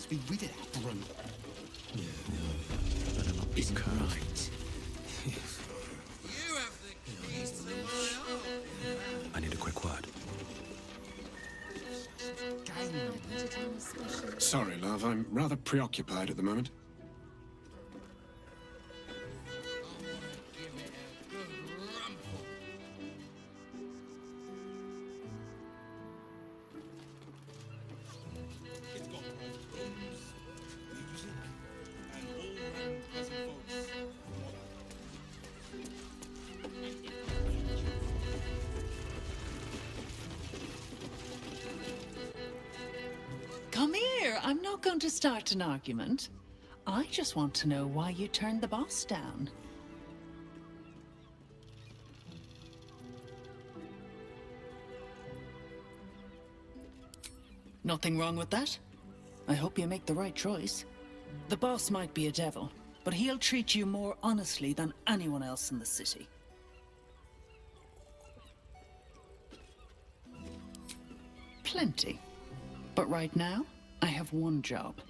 must be rid of that brute. Better not be cursed. Right. You have the keys to my heart. I need a quick word. Sorry, love. I'm rather preoccupied at the moment. Come here. I'm not going to start an argument. I just want to know why you turned the boss down. Nothing wrong with that. I hope you make the right choice. The boss might be a devil, but he'll treat you more honestly than anyone else in the city. Plenty. But right now, I have one job.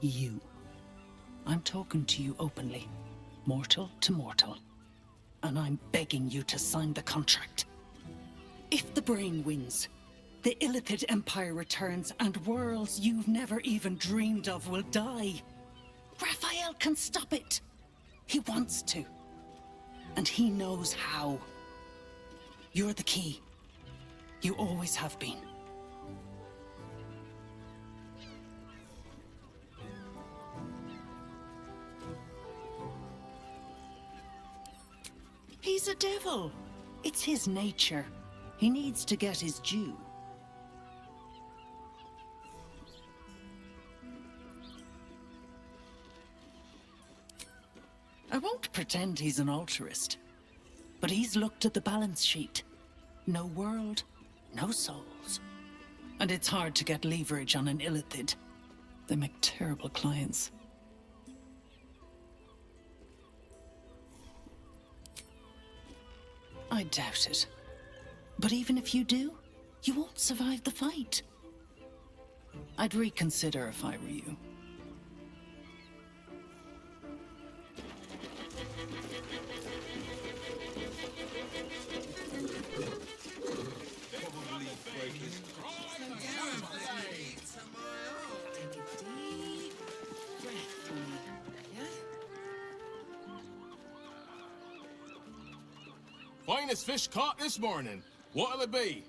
You. I'm talking to you openly, mortal to mortal. And I'm begging you to sign the contract. If the brain wins, the Illithid Empire returns and worlds you've never even dreamed of will die. Raphael can stop it. He wants to. And he knows how. You're the key. You always have been. He's a devil. It's his nature. He needs to get his due. I won't pretend he's an altruist, but he's looked at the balance sheet. No world, no souls. And it's hard to get leverage on an Illithid. They make terrible clients. I doubt it. But even if you do, you won't survive the fight. I'd reconsider if I were you. Finest fish caught this morning. What'll it be?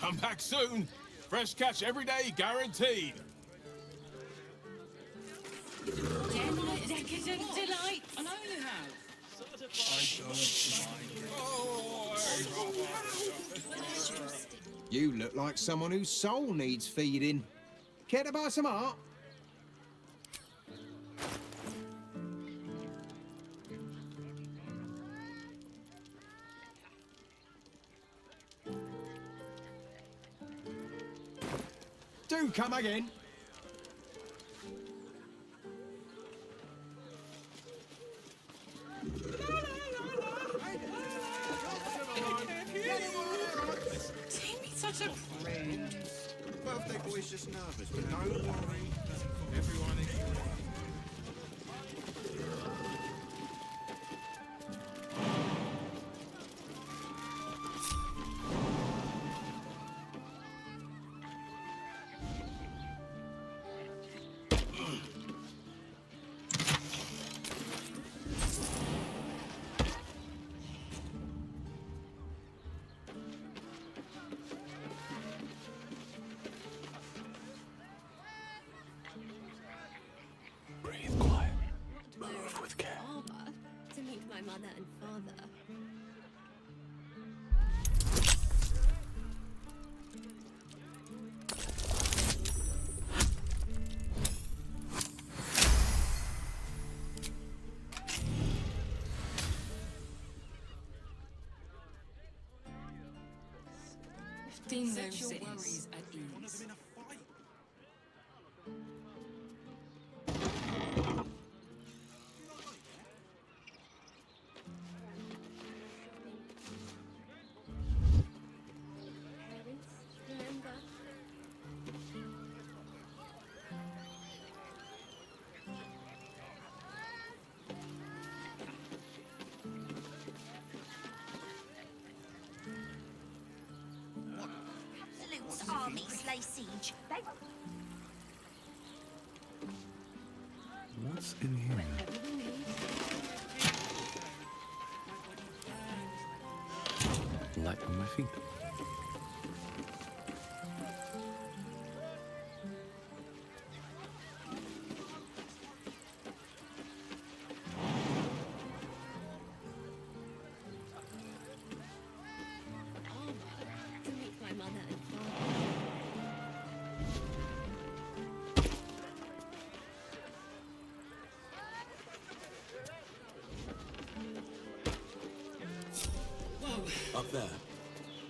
Come back soon. Fresh catch every day, guaranteed. Decadent delight. I know you have. You look like someone whose soul needs feeding. Care to buy some art? Do come again. Don't be such a prude. Birthday boy's just nervous, but don't worry. Everyone is... mother and father. Set your worries at ease. Armies lay siege. What's in here? Light on my feet. To meet my mother and father. Up there,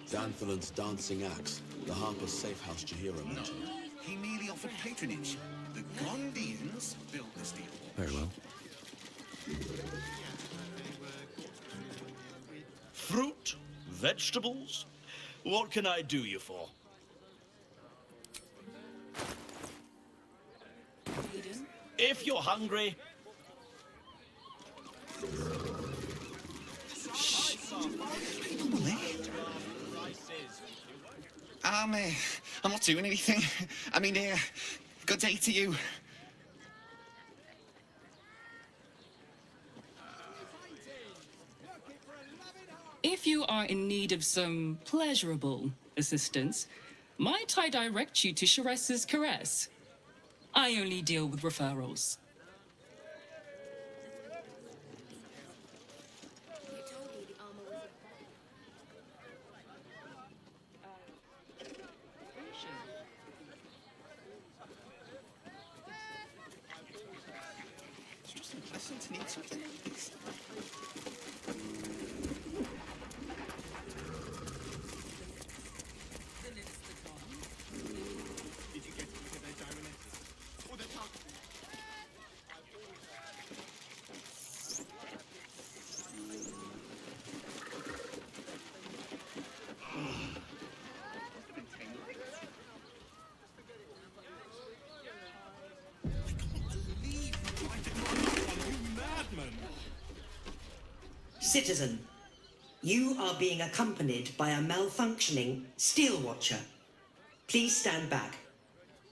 Danthalan's dancing axe, the Harper's safe house Jahira mentioned. He merely offered patronage. The Gondians built the steel wall. Very well. Fruit? Vegetables? What can I do you for? If you're hungry... I'm not doing anything. I mean, good day to you. If you are in need of some pleasurable assistance, might I direct you to Sheres's Caress? I only deal with referrals. It's just unpleasant to need something like this. Did you get to look at their diamonds? Or their target? Citizen, you are being accompanied by a malfunctioning steel watcher. Please stand back.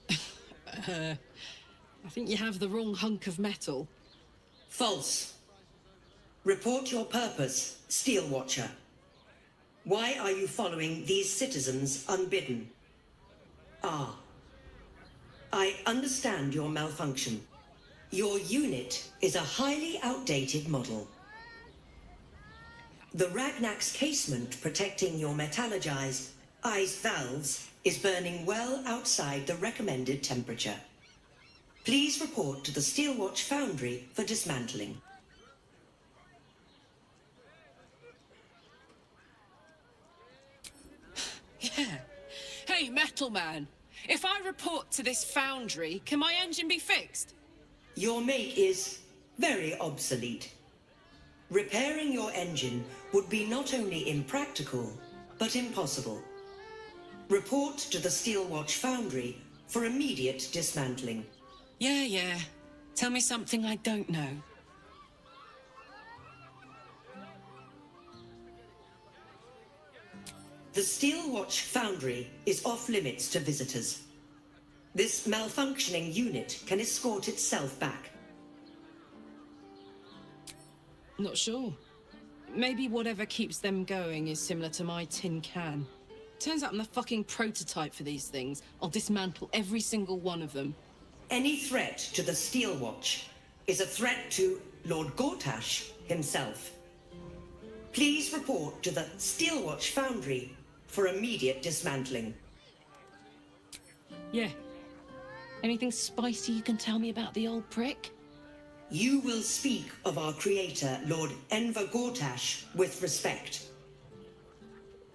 I think you have the wrong hunk of metal. False. Report your purpose, steel watcher. Why are you following these citizens unbidden? Ah. I understand your malfunction. Your unit is a highly outdated model. The Ragnak's casement protecting your metallurgized eyes valves is burning well outside the recommended temperature. Please report to the Steelwatch Foundry for dismantling. Yeah. Hey, Metal Man. If I report to this foundry, can my engine be fixed? Your make is very obsolete. Repairing your engine would be not only impractical, but impossible. Report to the Steelwatch Foundry for immediate dismantling. Yeah. Tell me something I don't know. The Steelwatch Foundry is off-limits to visitors. This malfunctioning unit can escort itself back. Not sure. Maybe whatever keeps them going is similar to my tin can. Turns out I'm the fucking prototype for these things. I'll dismantle every single one of them. Any threat to the Steelwatch is a threat to Lord Gortash himself. Please report to the Steelwatch Foundry for immediate dismantling. Yeah. Anything spicy you can tell me about the old prick? You will speak of our creator, Lord Enver Gortash, with respect.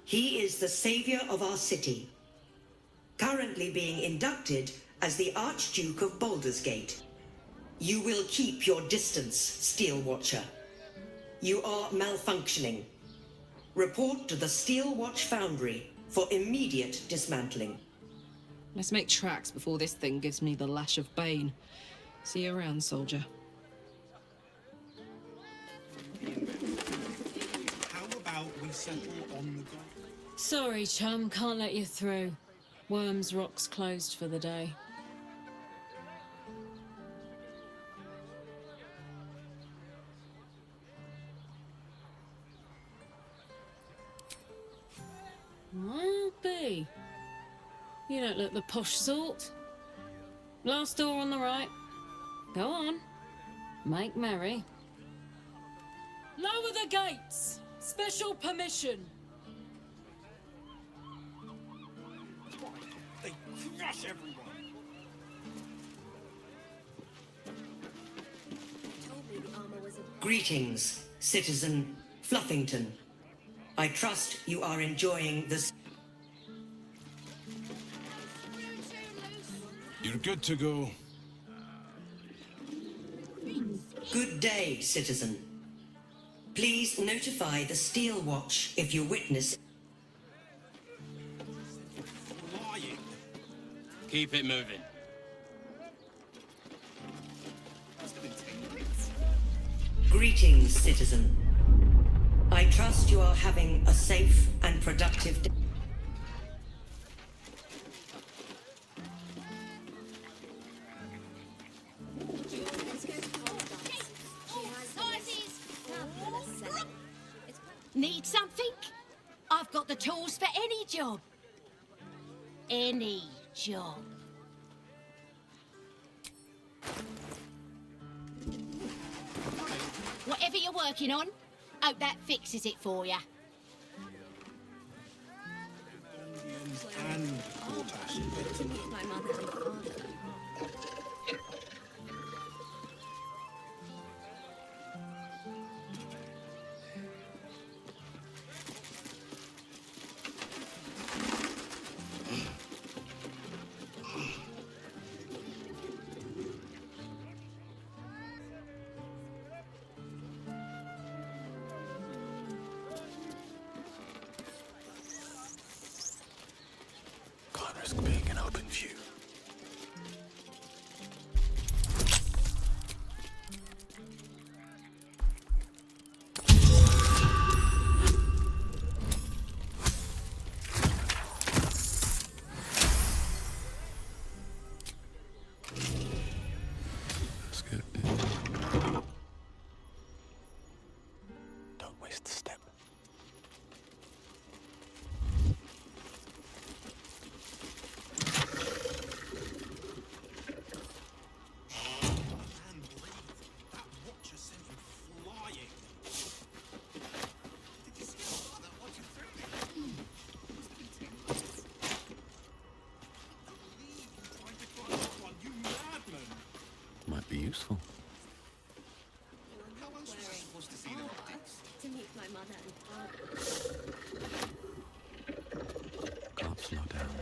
He is the savior of our city, currently being inducted as the Archduke of Baldur's Gate. You will keep your distance, Steel Watcher. You are malfunctioning. Report to the Steel Watch Foundry for immediate dismantling. Let's make tracks before this thing gives me the lash of Bane. See you around, soldier. How about we settle on the gold? Sorry, chum, can't let you through. Worms Rock's closed for the day. Well, B. You don't look the posh sort. Last door on the right. Go on. Make merry. Lower the gates! Special permission! They crush everyone. Greetings, Citizen Fluffington. I trust you are enjoying this. You're good to go. Good day, Citizen. Please notify the Steel Watch if you witness. Lying. Keep it moving. Greetings, Citizen. I trust you are having a safe and productive day. Need something? I've got the tools for any job. Any job. Whatever you're working on, hope that fixes it for you. And Gortash. My mother and father. Can't risk being in open view. Let's get in. Don't waste a step. Might be useful. How else was I supposed to see the optics? To meet my mother and father. Can't slow down.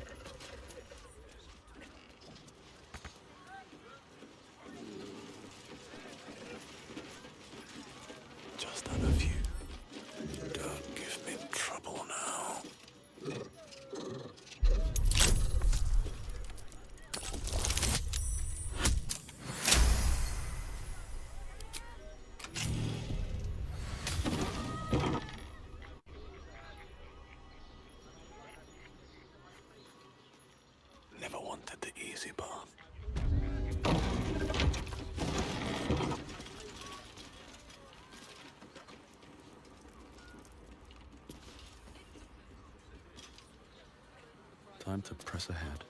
Just out of view. Don't give me trouble now. Never wanted the easy path. Time to press ahead.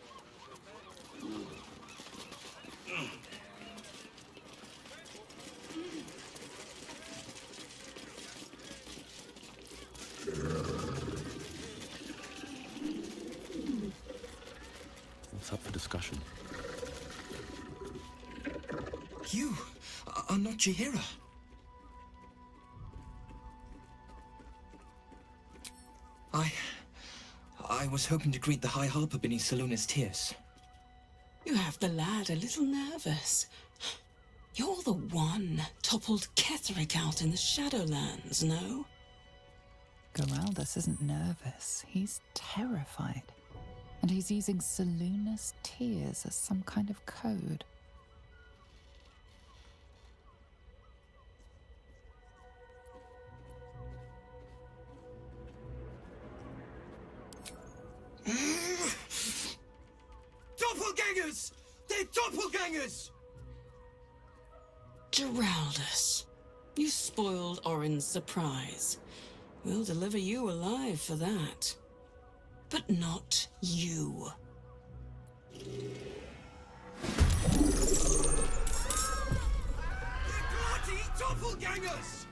up for discussion. You are not Chihira. I was hoping to greet the High Harper beneath Saluna's tears. You have the lad a little nervous. You're the one toppled Ketherick out in the Shadowlands, no? Geraldus isn't nervous. He's terrified. And he's using Saluna's tears as some kind of code. Doppelgangers! They're doppelgangers! Geraldus, you spoiled Orin's surprise. We'll deliver you alive for that. But not you. Bloody doppelgangers!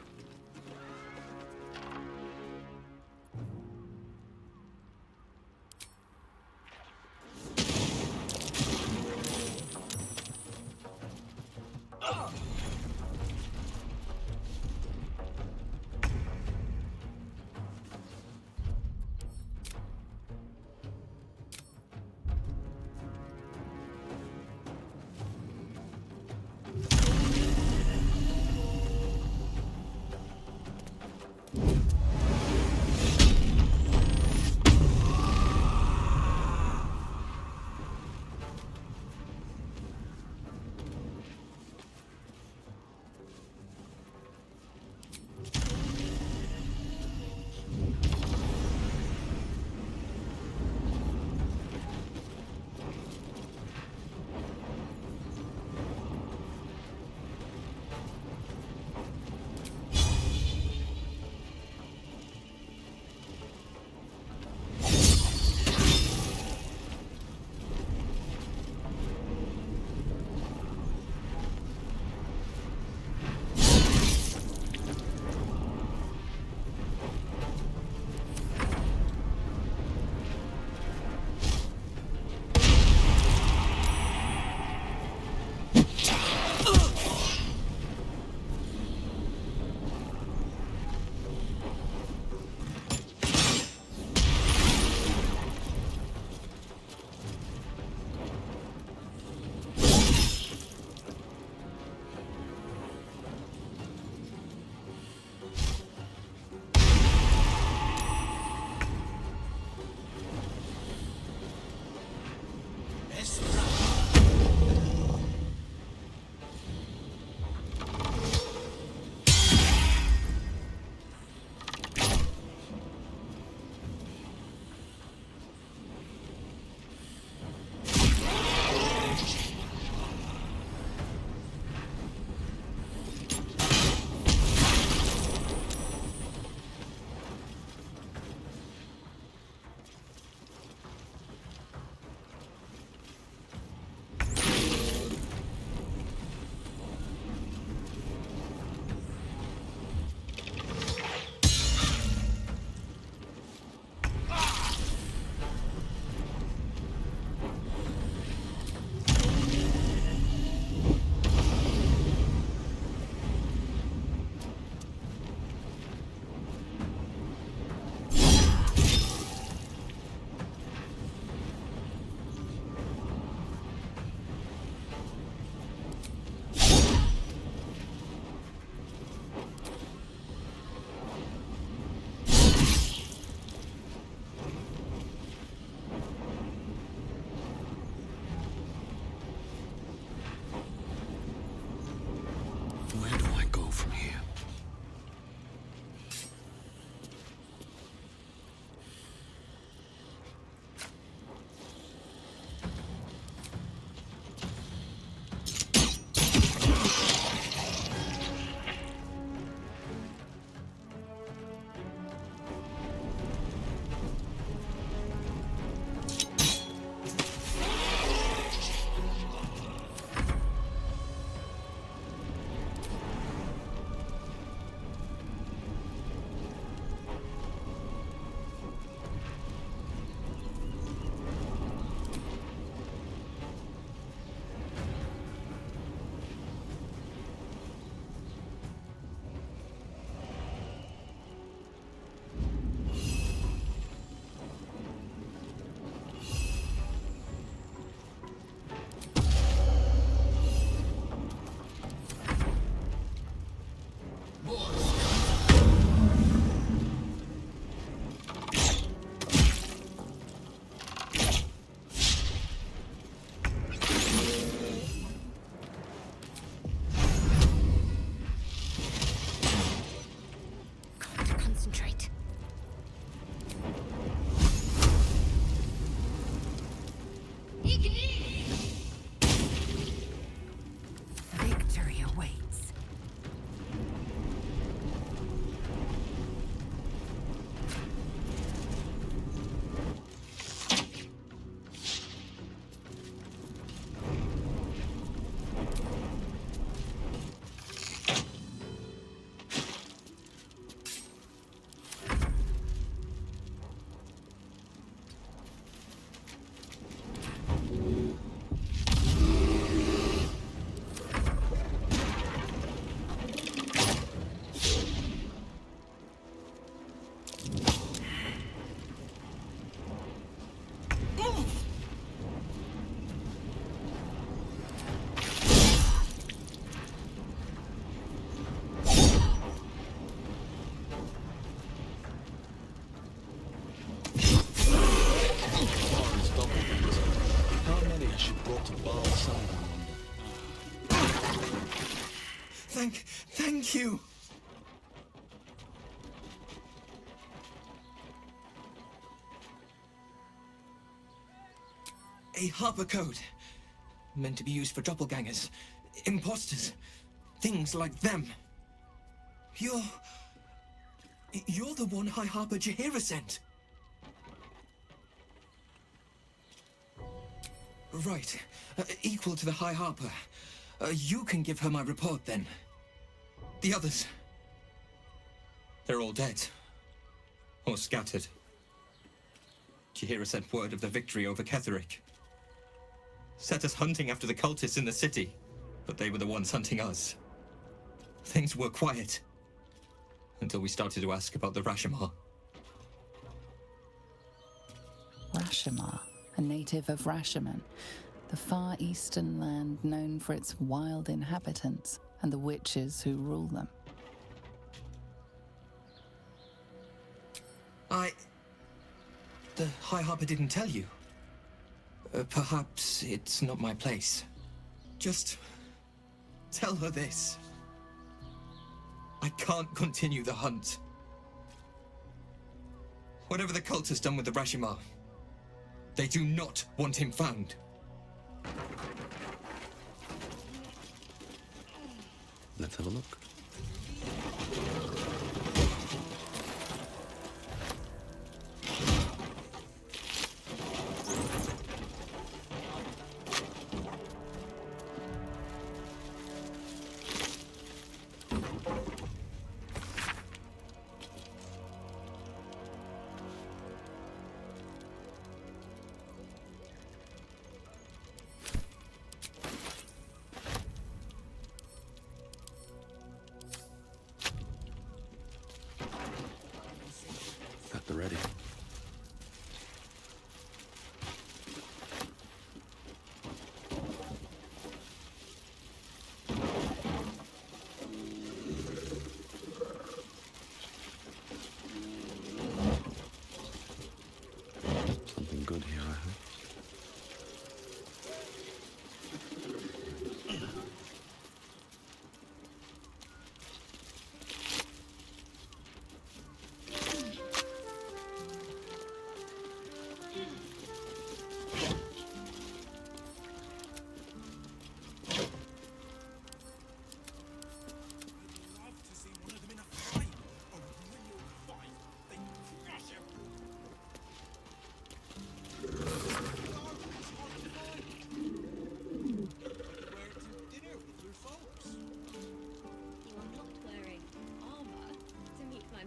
Thank you! A Harper code. Meant to be used for doppelgangers, imposters, things like them. You're the one High Harper Jaheira sent. Right. Equal to the High Harper. You can give her my report, then. The others... they're all dead. Or scattered. Jaheira sent word of the victory over Ketheric. Set us hunting after the cultists in the city, but they were the ones hunting us. Things were quiet. Until we started to ask about the Rashomar. Rashomar, a native of Rashomon, the far eastern land known for its wild inhabitants and the witches who rule them. The High Harper didn't tell you. Perhaps it's not my place. Just tell her this. I can't continue the hunt. Whatever the cult has done with the Rashomar, they do not want him found. Let's have a look. At the ready. Something good here, I hope.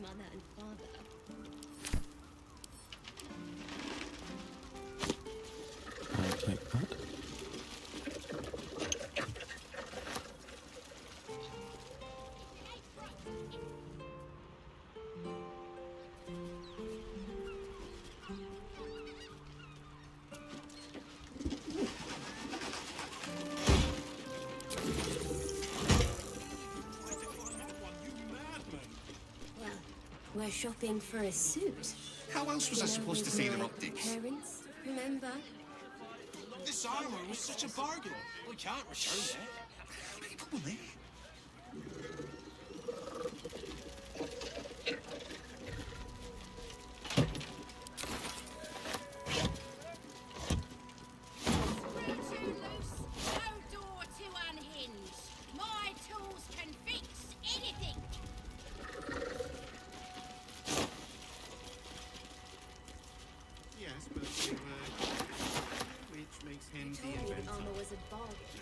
mother and father. I'll take that. We're shopping for a suit. How else was I supposed to see their optics? Parents, remember? This armor was such a bargain. We can't return it. People will leave.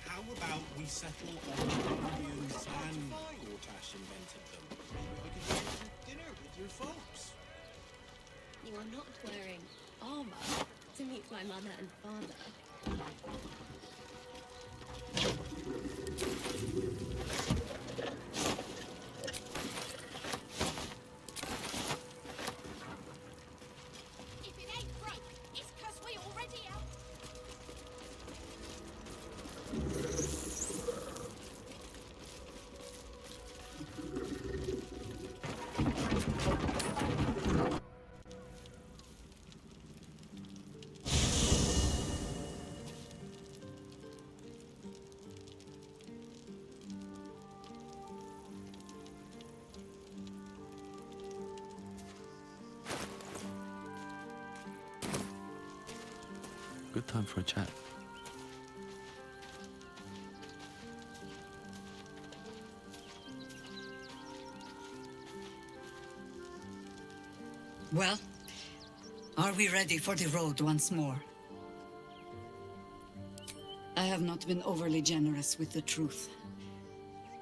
How about we settle on the Indians and Gortash invented them? We could go to dinner with your folks. You are not wearing armor to meet my mother and father. Good time for a chat. Well, are we ready for the road once more? I have not been overly generous with the truth.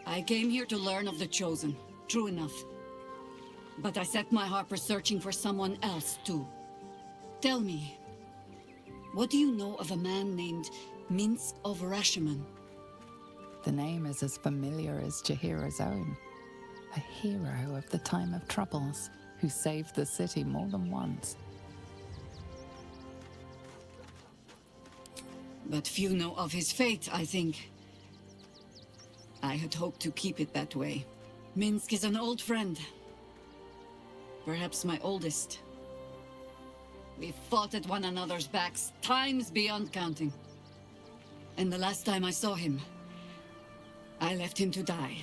I came here to learn of the Chosen, true enough. But I set my Harper searching for someone else, too. Tell me, what do you know of a man named Minsk of Rashomon? The name is as familiar as Jahira's own. A hero of the time of troubles, who saved the city more than once. But few know of his fate, I think. I had hoped to keep it that way. Minsk is an old friend. Perhaps my oldest. We fought at one another's backs, times beyond counting. And the last time I saw him, I left him to die.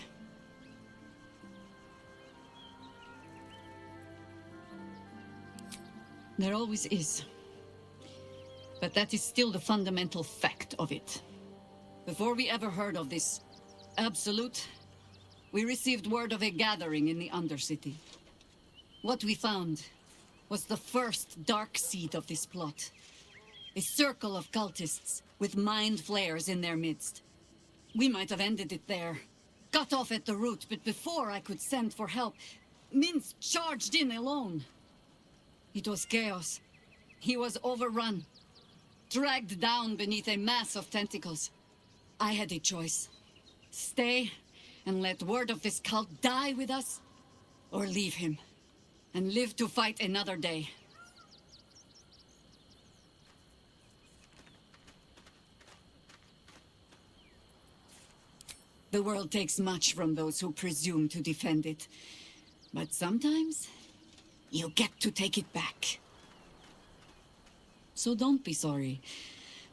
There always is. But that is still the fundamental fact of it. Before we ever heard of this Absolute, we received word of a gathering in the Undercity. What we found was the first dark seed of this plot. A circle of cultists with mind flayers in their midst. We might have ended it there, cut off at the root, but before I could send for help, Minsk charged in alone. It was chaos. He was overrun, dragged down beneath a mass of tentacles. I had a choice. Stay and let word of this cult die with us, or leave him and live to fight another day. The world takes much from those who presume to defend it, but sometimes you get to take it back. So don't be sorry,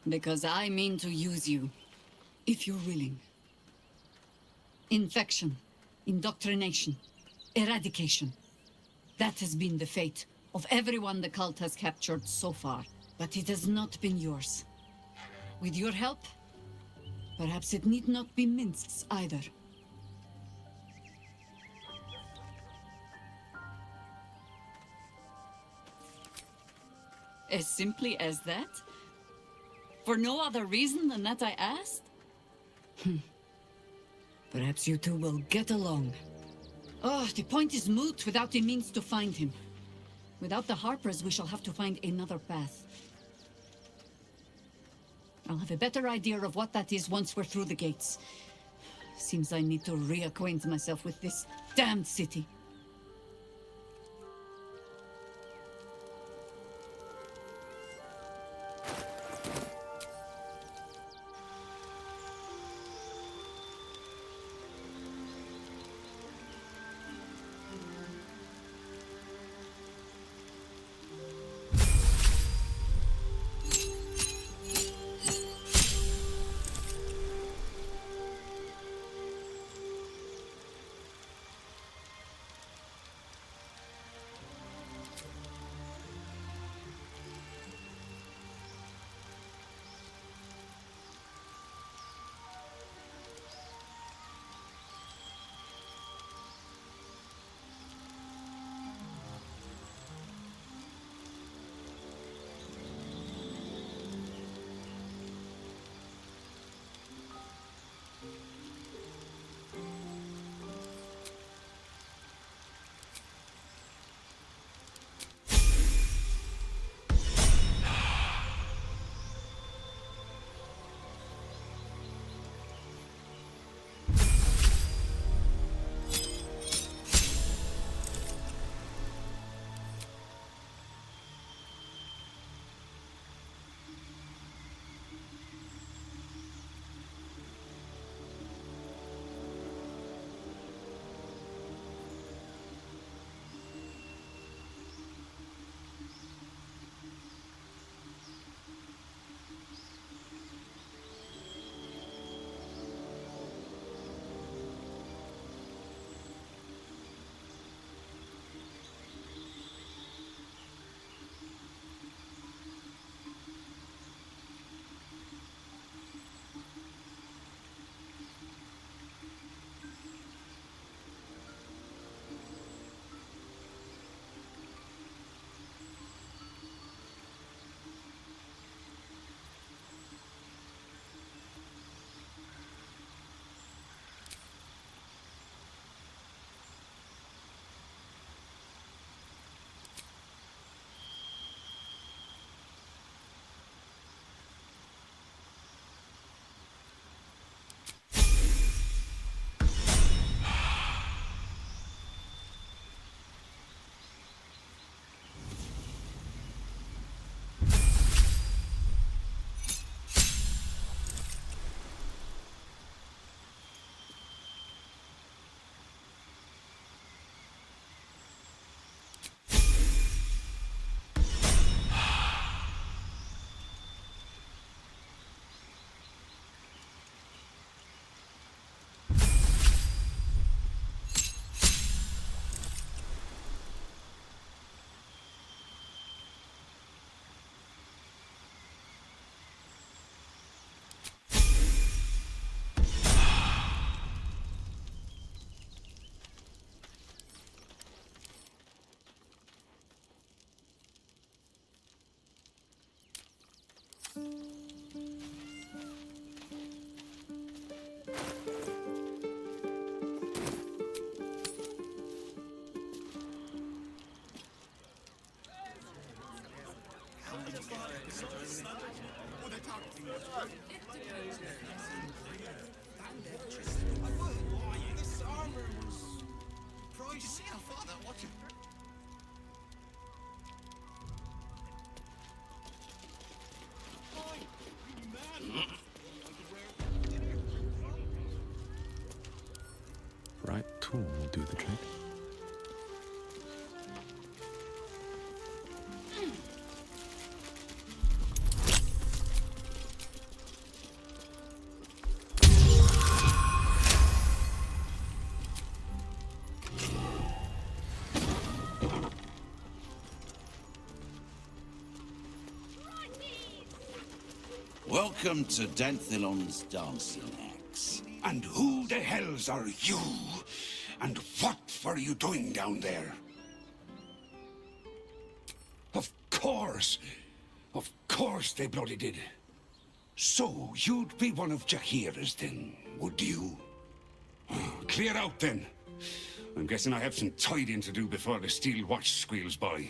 because I mean to use you, if you're willing. Infection, indoctrination, eradication. That has been the fate of everyone the cult has captured so far, but it has not been yours. With your help, perhaps it need not be Minsk's either. As simply as that? For no other reason than that I asked? Perhaps you two will get along. Oh, the point is moot without the means to find him. Without the Harpers, we shall have to find another path. I'll have a better idea of what that is once we're through the gates. Seems I need to reacquaint myself with this damned city. This armor was pricey. See how far that watch. Right tool will do the trick. Welcome to Danthilon's dancing axe. And who the hells are you? And what were you doing down there? Of course they bloody did. So you'd be one of Jahira's then, would you? Clear out then. I'm guessing I have some tidying to do before the steel watch squeals by.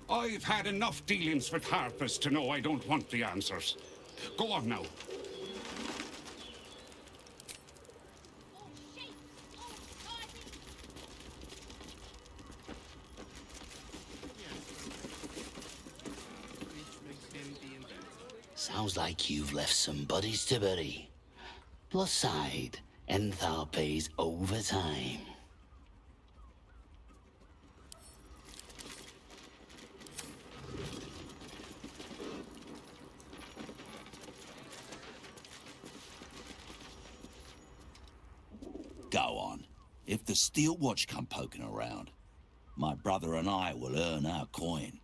I've had enough dealings with Harpers to know I don't want the answers. Go on now. Sounds like you've left some buddies to bury. Plus side, Enthal pays overtime. If the Steel Watch come poking around, my brother and I will earn our coin.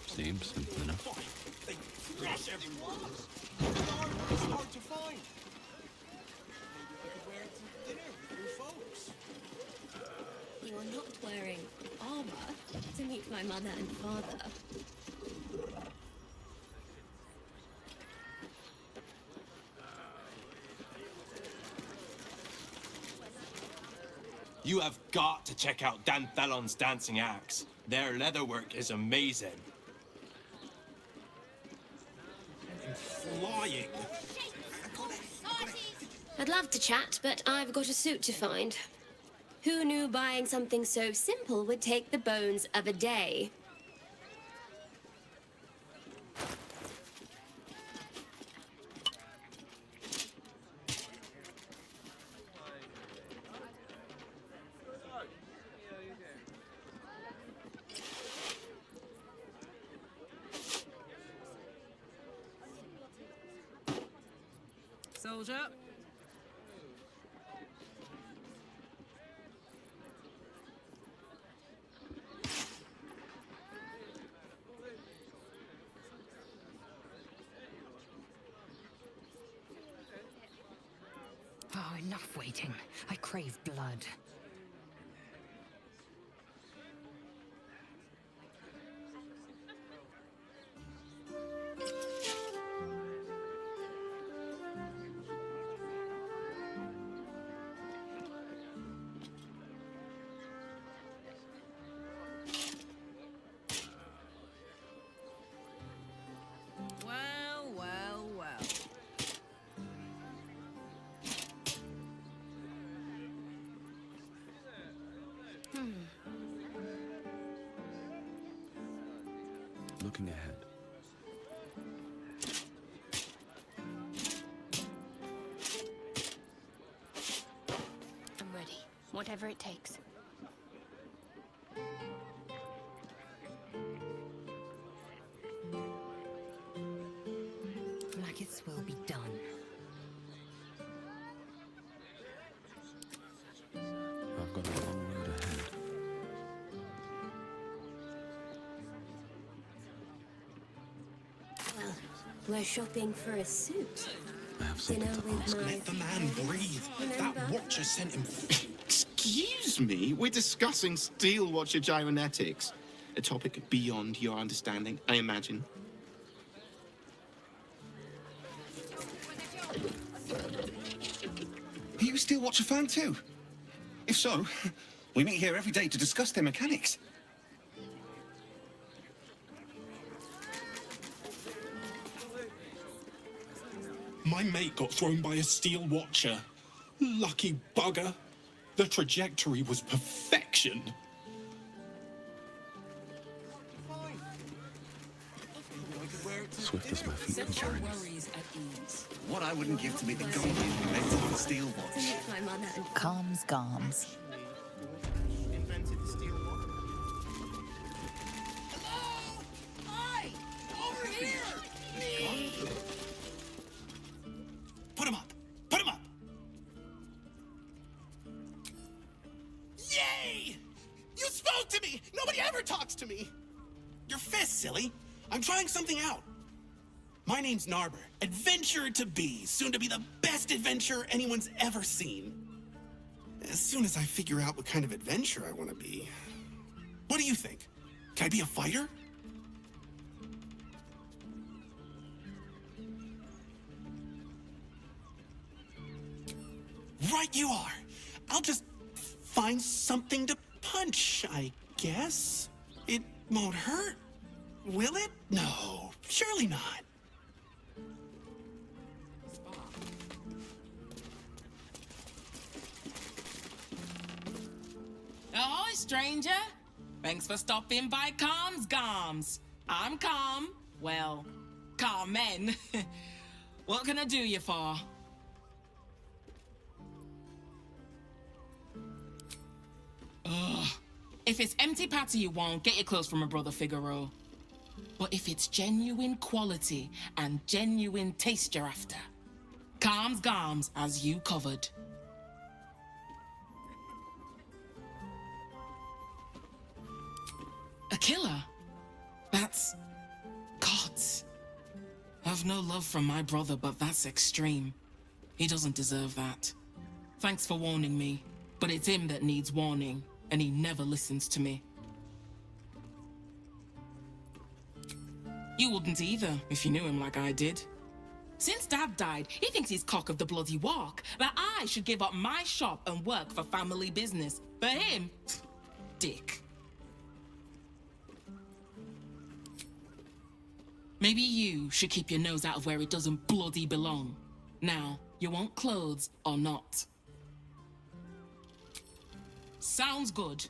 Seems simple enough. They crush everyone. It's hard to find. Maybe I could wear it to dinner with your folks. You are not wearing armor to meet my mother and father. You have got to check out Dan Thelon's dancing axe. Their leatherwork is amazing. And flying. I'd love to chat, but I've got a suit to find. Who knew buying something so simple would take the bones of a day? Soldier. Oh, enough waiting. I crave blood. Well, well, well. Looking ahead. I'm ready. Whatever it takes. Blackets will be done. I've got a long road ahead. Well, we're shopping for a suit. I have something to ask. Let the man breathe. That watcher sent him. Excuse me? We're discussing steel watcher gyromatics. A topic beyond your understanding, I imagine. Are you a Steel Watcher fan too? If so, we meet here every day to discuss their mechanics. My mate got thrown by a Steel Watcher. Lucky bugger. The trajectory was perfection. Swift as my feet can Set your carry me. worries at ease. What I wouldn't give to meet the guardian who invented the Steel To Watch. meet my mother and Calms Garms. Invented the steel watch. Hi! Over here! Put him up! Put him up! Yay! You spoke to me! Nobody ever talks to me! Your fist, silly. I'm trying something out. My name's Narber, adventurer to be, soon to be the best adventurer anyone's ever seen. As soon as I figure out what kind of adventurer I want to be. What do you think? Can I be a fighter? Right you are. I'll just find something to punch, I guess. It won't hurt, will it? No, surely not. Ahoy, stranger. Thanks for stopping by Calm's Garms. I'm Calm. Well, Carmen. What can I do you for? Ugh. If it's empty patty you want, get your clothes from my brother Figaro. But if it's genuine quality and genuine taste you're after, calms garms as you covered. A killer? That's... gods. I've no love from my brother, but that's extreme. He doesn't deserve that. Thanks for warning me, but it's him that needs warning, and he never listens to me. You wouldn't either, if you knew him like I did. Since Dad died, he thinks he's cock of the bloody walk, that I should give up my shop and work for family business. For him, dick. Maybe you should keep your nose out of where it doesn't bloody belong. Now, you want clothes or not? Sounds good.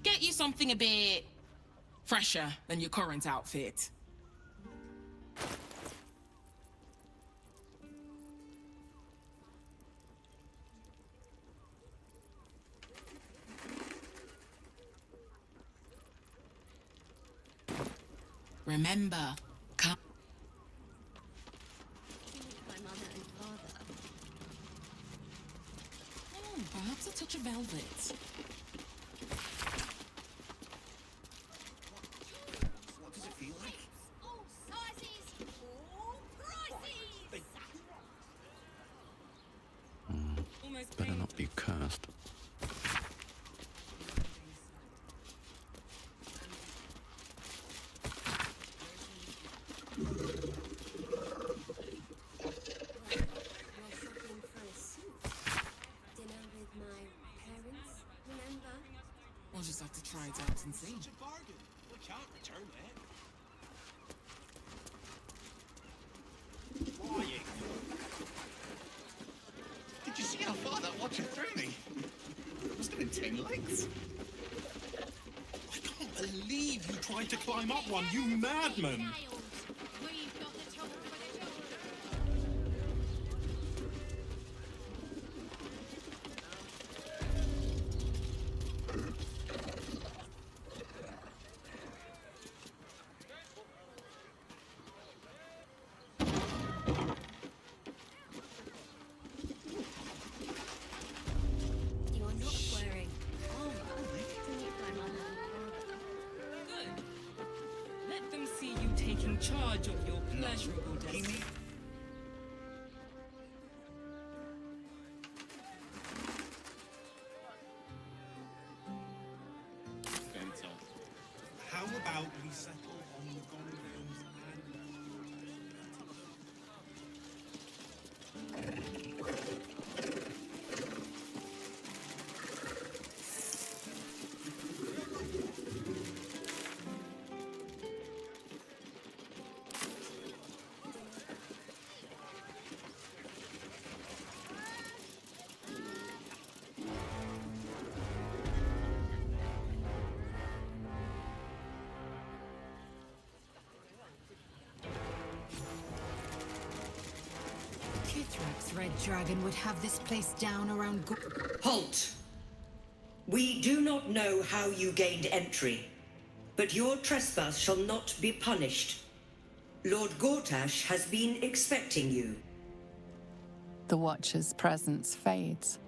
Get you something a bit fresher than your current outfit. Remember, come. My mother and father. Oh, perhaps a touch of velvet. What does it feel like? All sizes, all prices. Better not be cursed. We'll just have to try it out and see. Such a bargain. We can't return it. Lying. Did you see how far that watcher threw me? Must have been 10 lengths. I can't believe you tried to climb up one, you madman! We've got the top for the job. You are not wearing armor to meet my mother and father. Good. Let them see you taking charge of your pleasurable destiny. Bento. How about we settle on the gondolas Kithrak's red dragon would have this place down around Halt! We do not know how you gained entry, but your trespass shall not be punished. Lord Gortash has been expecting you. The Watcher's presence fades,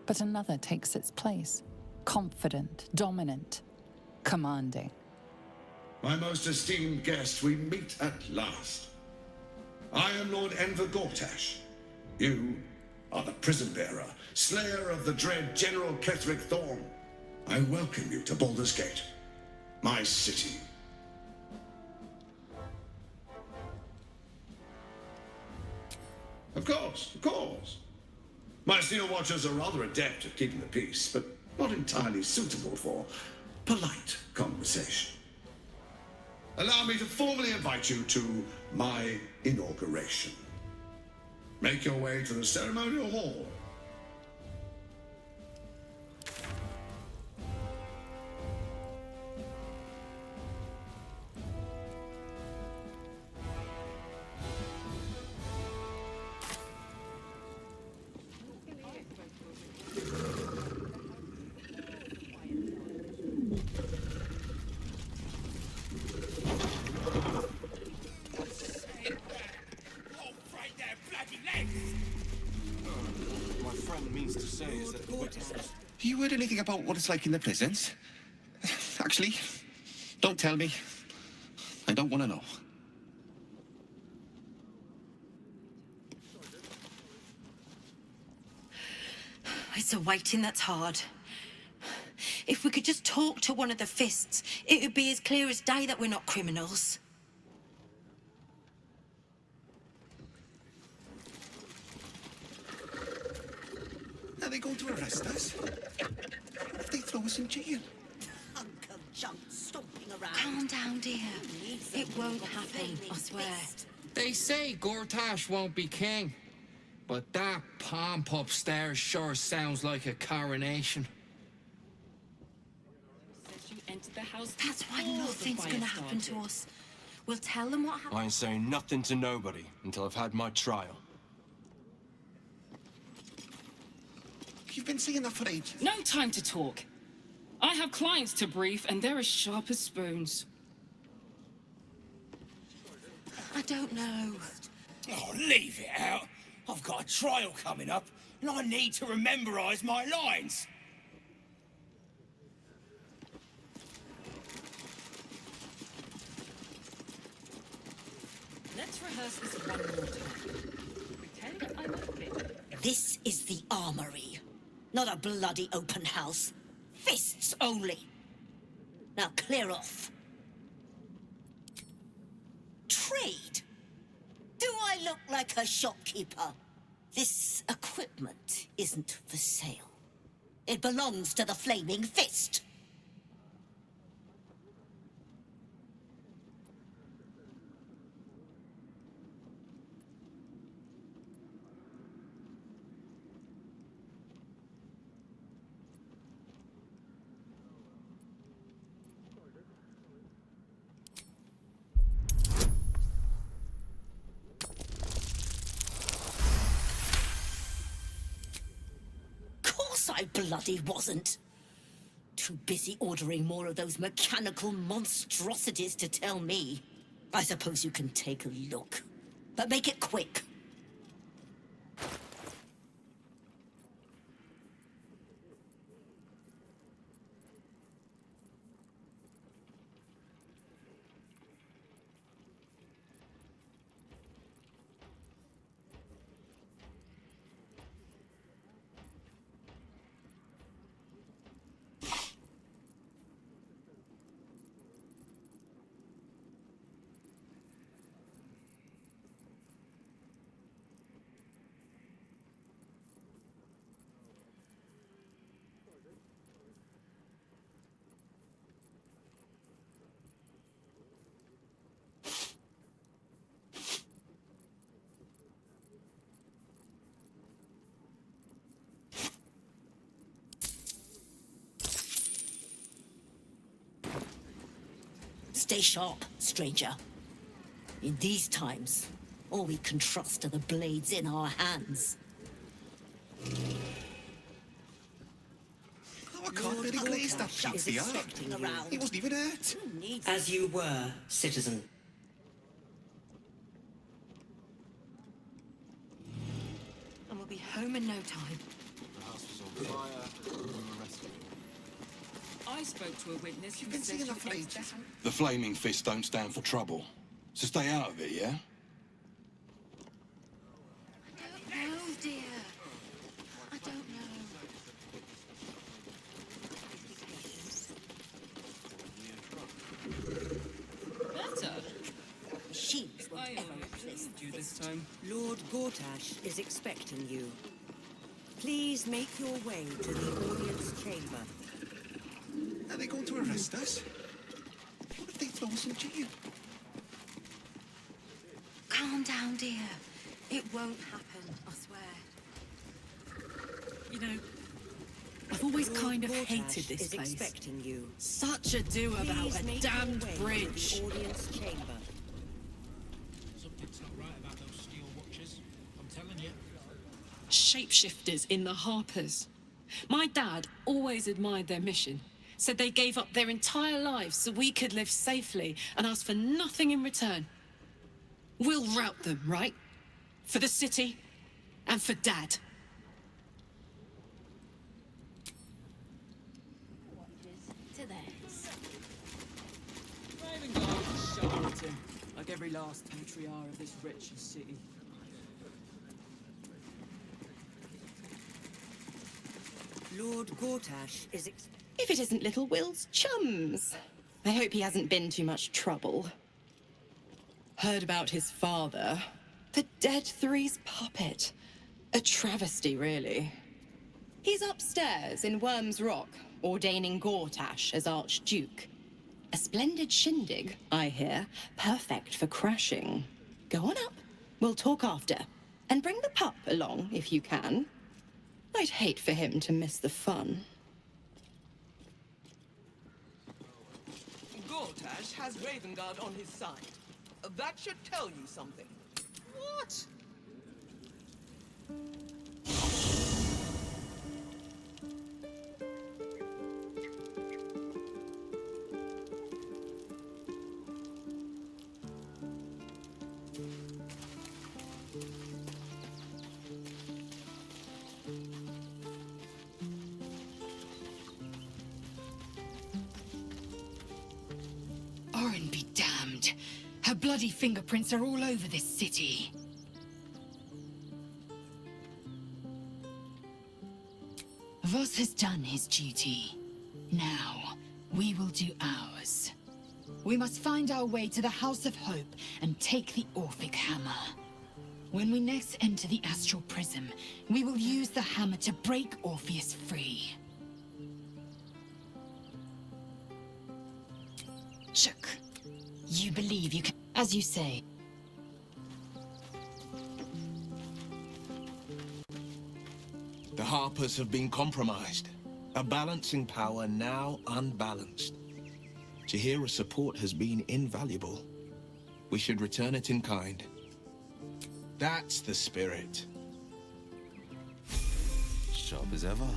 but another takes its place. Confident, dominant, commanding. My most esteemed guest, we meet at last. I am Lord Enver Gortash. You are the prison bearer, slayer of the dread General Ketheric Thorn. I welcome you to Baldur's Gate, my city. Of course. My Steel Watchers are rather adept at keeping the peace, but not entirely suitable for polite conversation. Allow me to formally invite you to my inauguration. Make your way to the ceremonial hall. Crown means to say is that the witnesses... Have you heard anything about what it's like in the prisons? Actually, don't tell me. I don't want to know. It's a waiting that's hard. If we could just talk to one of the fists, it would be as clear as day that we're not criminals. Are they going to arrest us? If they throw us in jail? Hunk of junk stomping around. Calm down, dear. It won't happen, I swear. They say Gortash won't be king, but that pomp upstairs sure sounds like a coronation. You entered the house. That's why nothing's gonna happen to us. We'll tell them what happened. I ain't saying nothing to nobody until I've had my trial. You've been saying that for ages. No time to talk. I have clients to brief, and they're as sharp as spoons. I don't know. Oh, leave it out. I've got a trial coming up, and I need to rememberize my lines. Let's rehearse this one more time. Pretend I'm a fit. This is the armory, not a bloody open house. Fists only. Now clear off. Trade? Do I look like a shopkeeper? This equipment isn't for sale. It belongs to the Flaming Fist. I bloody wasn't. Too busy ordering more of those mechanical monstrosities to tell me. I suppose you can take a look, but make it quick. Stay sharp, stranger. In these times, all we can trust are the blades in our hands. Oh, I can't really glaze that pizza. He wasn't even hurt. As you were, citizen. And we'll be home in no time. The house was on fire, and we were arrested. I spoke to a witness who been said seeing you that for entered ages. the house. The Flaming Fist don't stand for trouble. So stay out of it, yeah? No, dear. I don't know. Better. Machines won't I ever only replace told the you this fist. time. Lord Gortash is expecting you. Please make your way to the audience chamber. Are they going to arrest us? What if they throw us in jail? Calm down, dear. It won't happen, I swear. You know, I've always Lord kind of Gortash hated this is place. expecting you. Such a do about Please a make damned your way bridge. to the audience chamber. Something's not right about those steel watchers. I'm telling you. Shapeshifters in the Harpers. My dad always admired their mission. Said they gave up their entire lives so we could live safely and asked for nothing in return. We'll rout them, right? For the city and for Dad. like every last patriarch of this wretched city. Lord Gortash is If it isn't little Will's chums. I hope he hasn't been too much trouble. Heard about his father. The Dead Three's puppet. A travesty, really. He's upstairs in Worm's Rock, ordaining Gortash as Archduke. A splendid shindig, I hear. Perfect for crashing. Go on up. We'll talk after. And bring the pup along, if you can. I'd hate for him to miss the fun. Gortash has Ravengard on his side. That should tell you something. What? Orin be damned. Her bloody fingerprints are all over this city. Voss has done his duty. Now, we will do ours. We must find our way to the House of Hope and take the Orphic Hammer. When we next enter the Astral Prism, we will use the hammer to break Orpheus free. Shook. You believe you can, as you say. The Harpers have been compromised. A balancing power now unbalanced. Jahira's support has been invaluable. We should return it in kind. That's the spirit. Sharp as ever.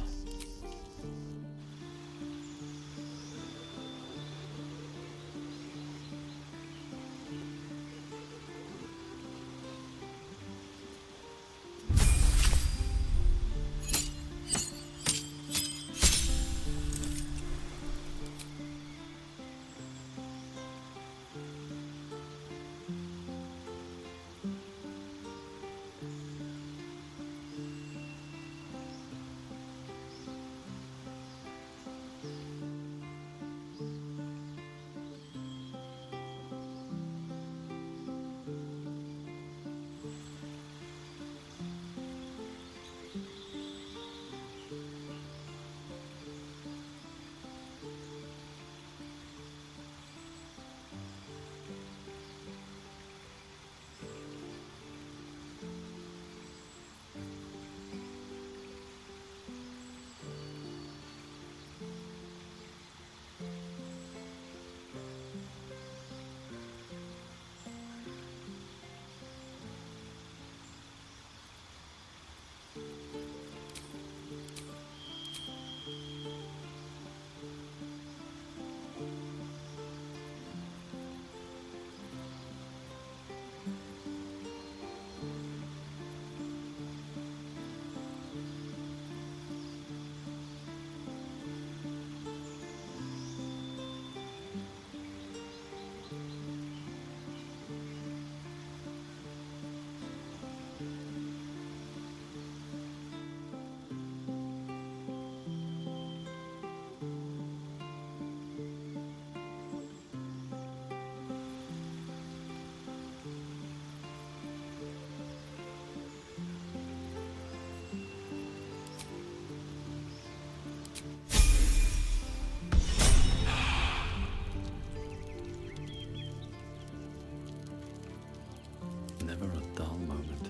Never a dull moment.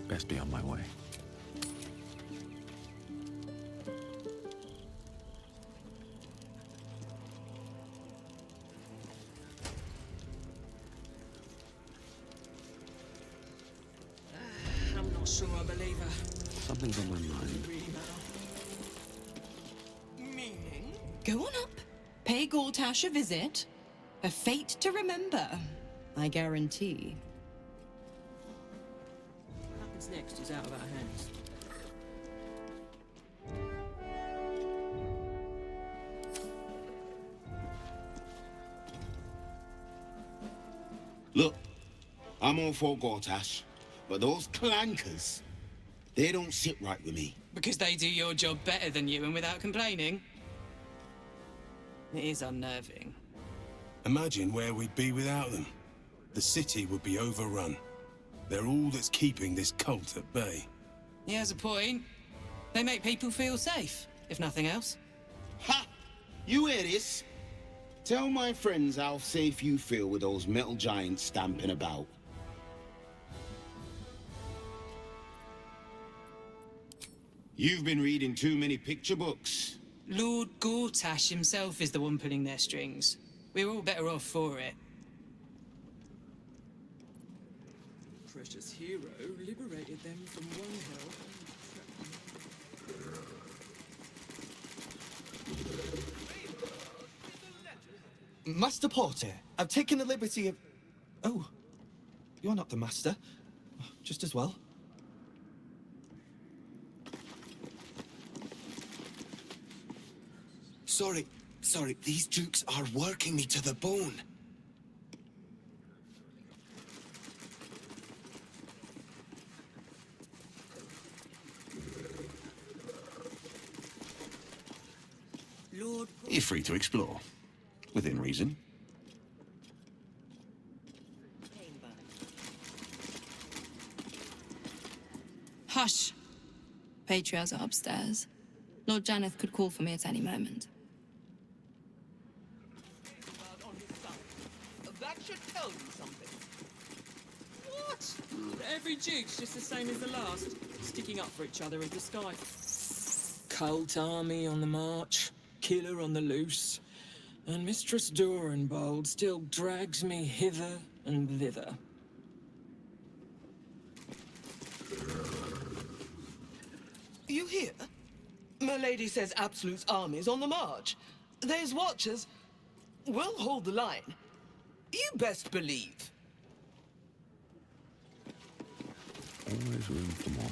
Best be on my way. I'm not sure I believe her. Something's on my mind. Meaning? Go on up. Pay Gortash a visit. A fate to remember, I guarantee. What happens next is out of our hands. I'm all for Gortash, but those clankers, they don't sit right with me. Because they do your job better than you and without complaining? It is unnerving. Imagine where we'd be without them. The city would be overrun. They're all that's keeping this cult at bay. He has a point. They make people feel safe, if nothing else. Ha! You hear this? Tell my friends how safe you feel with those metal giants stamping about. You've been reading too many picture books. Lord Gortash himself is the one pulling their strings. We're all better off for it. Precious hero liberated them from one hell. Master Porter, I've taken the liberty of... Oh, you're not the master. Just as well. Sorry, these dukes are working me to the bone. Lord... You're free to explore. Within reason. Hush. Patriarchs are upstairs. Lord Janeth could call for me at any moment. That should tell you something. What? Every duke's just the same as the last, sticking up for each other as the sky. Cult army on the march, killer on the loose, and Mistress Dorenbold still drags me hither and thither. You hear? My lady says Absolute's army's on the march. Those watchers will hold the line. You best believe. Always room for more.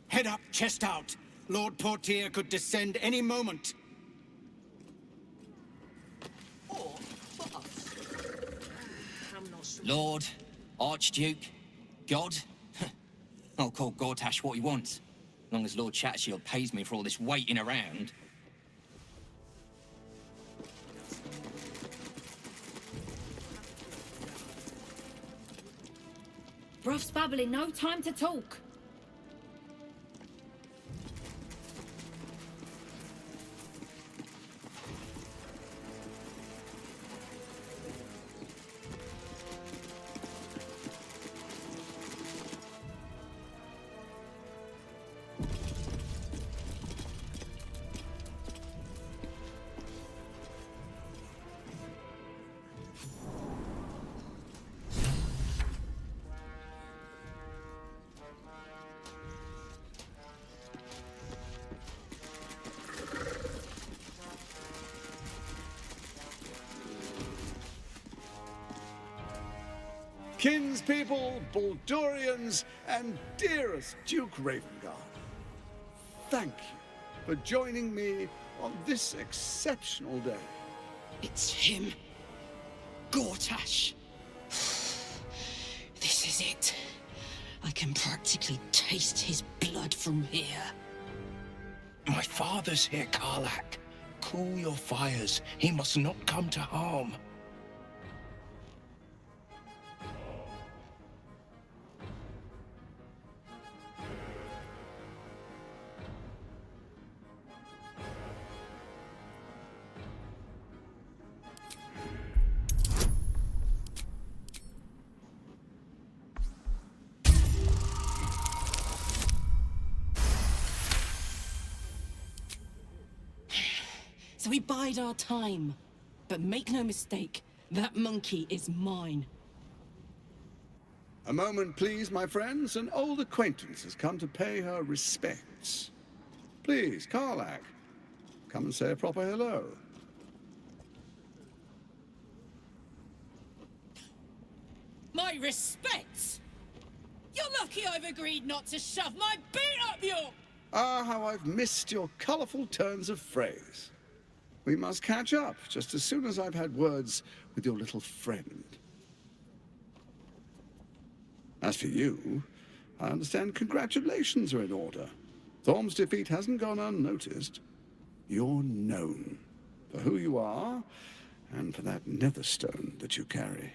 Head up, chest out. Lord Portier could descend any moment. Or for us. I'm not sure. Lord, Archduke, God. I'll call Gortash what he wants, as long as Lord Chatshield pays me for all this waiting around. Bruff's babbling, no time to talk. Kinspeople, Baldurians, and dearest Duke Ravengard, thank you for joining me on this exceptional day. It's him. Gortash. This is it. I can practically taste his blood from here. My father's here, Karlak. Cool your fires. He must not come to harm. So we bide our time. But make no mistake, that monkey is mine. A moment, please, my friends. An old acquaintance has come to pay her respects. Please, Karlak, come and say a proper hello. My respects! You're lucky I've agreed not to shove my beat up your... Ah, how I've missed your colourful turns of phrase. We must catch up just as soon as I've had words with your little friend. As for you, I understand congratulations are in order. Thorm's defeat hasn't gone unnoticed. You're known for who you are and for that netherstone that you carry.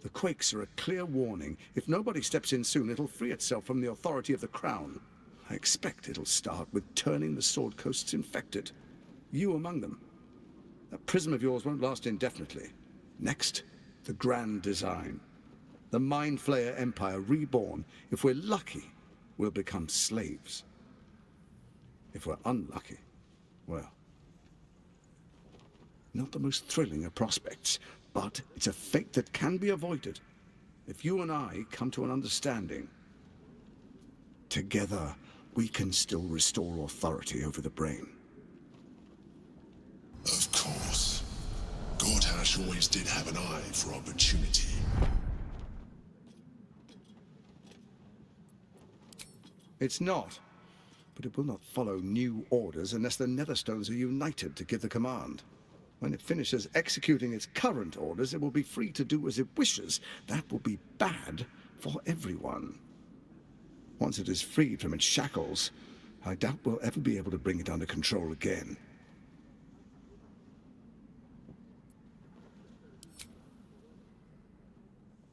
The quakes are a clear warning. If nobody steps in soon, it'll free itself from the authority of the Crown. I expect it'll start with turning the Sword Coasts infected. You among them. That prism of yours won't last indefinitely. Next, the grand design. The Mind Flayer Empire reborn. If we're lucky, we'll become slaves. If we're unlucky, well, not the most thrilling of prospects, but it's a fate that can be avoided if you and I come to an understanding. Together, we can still restore authority over the brain. Of course. Gortash always did have an eye for opportunity. It's not, but it will not follow new orders unless the Netherstones are united to give the command. When it finishes executing its current orders, it will be free to do as it wishes. That will be bad for everyone. Once it is freed from its shackles, I doubt we'll ever be able to bring it under control again.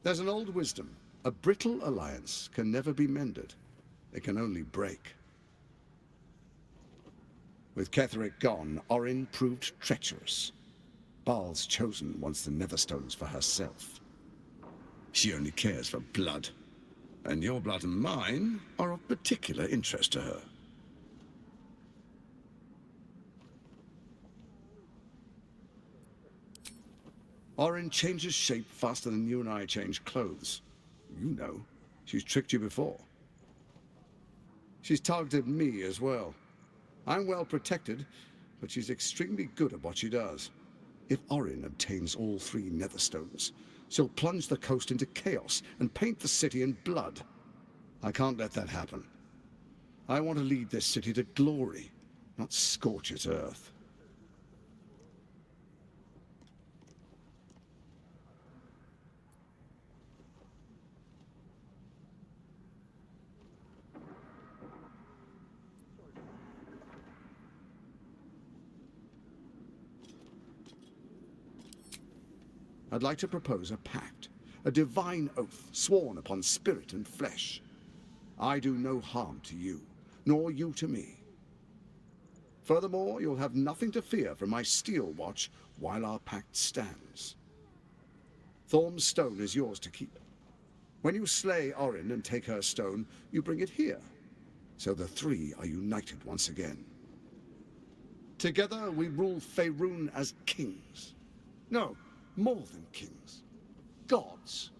There's an old wisdom. A brittle alliance can never be mended. It can only break. With Ketheric gone, Orin proved treacherous. Baal's chosen wants the Netherstones for herself. She only cares for blood. And your blood and mine are of particular interest to her. Orin changes shape faster than you and I change clothes. You know, she's tricked you before. She's targeted me as well. I'm well protected, but she's extremely good at what she does. If Orin obtains all 3 Netherstones, she'll plunge the coast into chaos and paint the city in blood. I can't let that happen. I want to lead this city to glory, not scorch its earth. I'd like to propose a pact, a divine oath sworn upon spirit and flesh. I do no harm to you, nor you to me. Furthermore, you'll have nothing to fear from my steel watch while our pact stands. Thorm's stone is yours to keep. When you slay Orin and take her stone, you bring it here, so the 3 are united once again. Together we rule Faerun as kings. No, more than kings. Gods.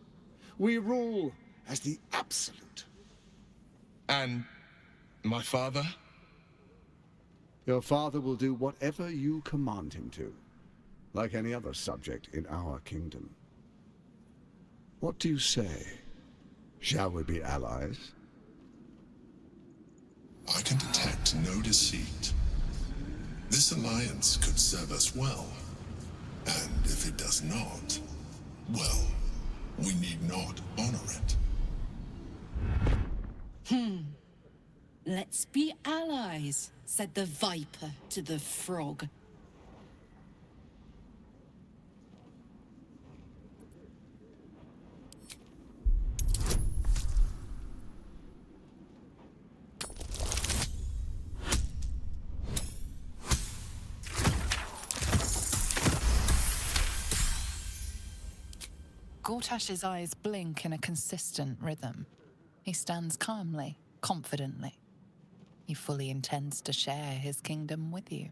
We rule as the absolute. And my father? Your father will do whatever you command him to, like any other subject in our kingdom. What do you say? Shall we be allies? I can detect no deceit. This alliance could serve us well. And if it does not, well, we need not honor it. Let's be allies, said the viper to the frog. Gortash's eyes blink in a consistent rhythm. He stands calmly, confidently. He fully intends to share his kingdom with you.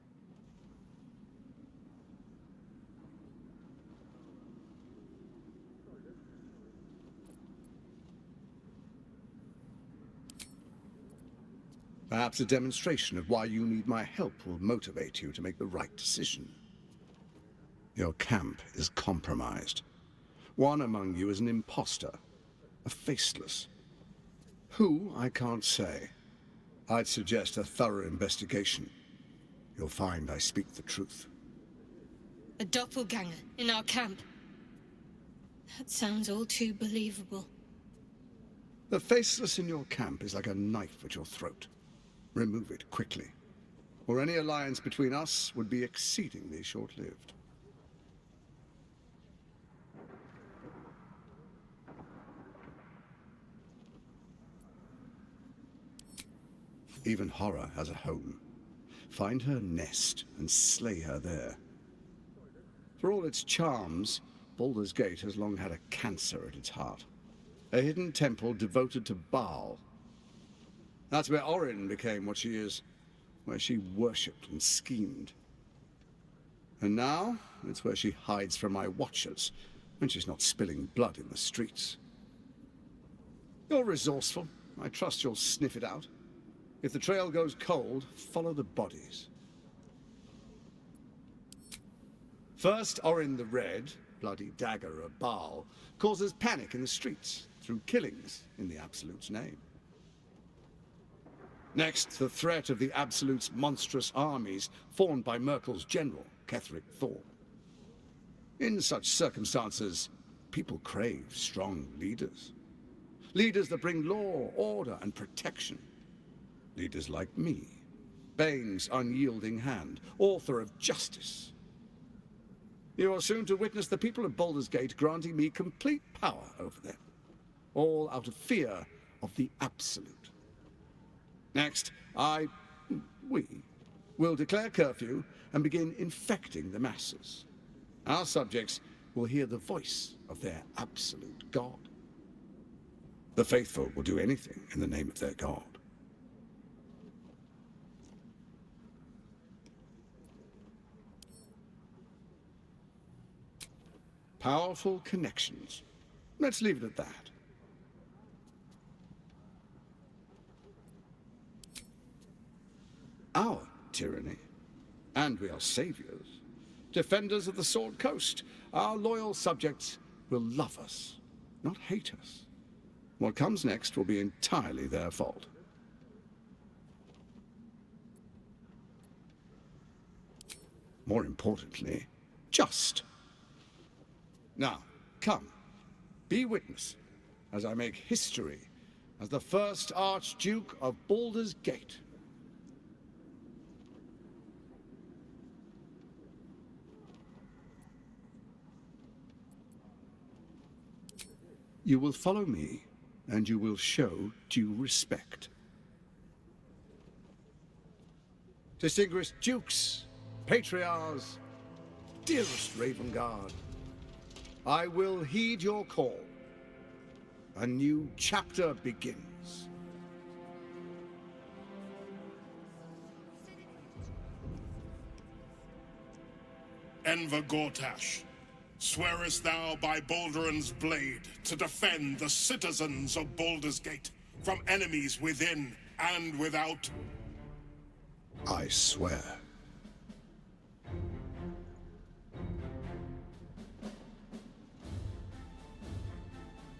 Perhaps a demonstration of why you need my help will motivate you to make the right decision. Your camp is compromised. One among you is an imposter, a faceless. Who, I can't say. I'd suggest a thorough investigation. You'll find I speak the truth. A doppelganger in our camp. That sounds all too believable. The faceless in your camp is like a knife at your throat. Remove it quickly, or any alliance between us would be exceedingly short-lived. Even horror has a home. Find her nest and slay her there. For all its charms, Baldur's Gate has long had a cancer at its heart. A hidden temple devoted to Baal. That's where Orin became what she is, where she worshipped and schemed. And now, it's where she hides from my watchers, when she's not spilling blood in the streets. You're resourceful. I trust you'll sniff it out. If the trail goes cold, follow the bodies. First, Orin the Red, bloody dagger of Baal, causes panic in the streets through killings in the Absolute's name. Next, the threat of the Absolute's monstrous armies formed by Merkel's general, Ketheric Thor. In such circumstances, people crave strong leaders. Leaders that bring law, order, and protection. Leaders like me, Bane's unyielding hand, author of justice. You are soon to witness the people of Baldur's Gate granting me complete power over them, all out of fear of the Absolute. Next, we, will declare curfew and begin infecting the masses. Our subjects will hear the voice of their absolute God. The faithful will do anything in the name of their God. Powerful connections. Let's leave it at that. Our tyranny. And we are saviors. Defenders of the Sword Coast. Our loyal subjects will love us, not hate us. What comes next will be entirely their fault. More importantly, just. Now, come, be witness, as I make history as the first Archduke of Baldur's Gate. You will follow me, and you will show due respect. Distinguished dukes, patriarchs, dearest Ravengard, I will heed your call. A new chapter begins. Enver Gortash, swearest thou by Balduran's blade to defend the citizens of Baldur's Gate from enemies within and without? I swear.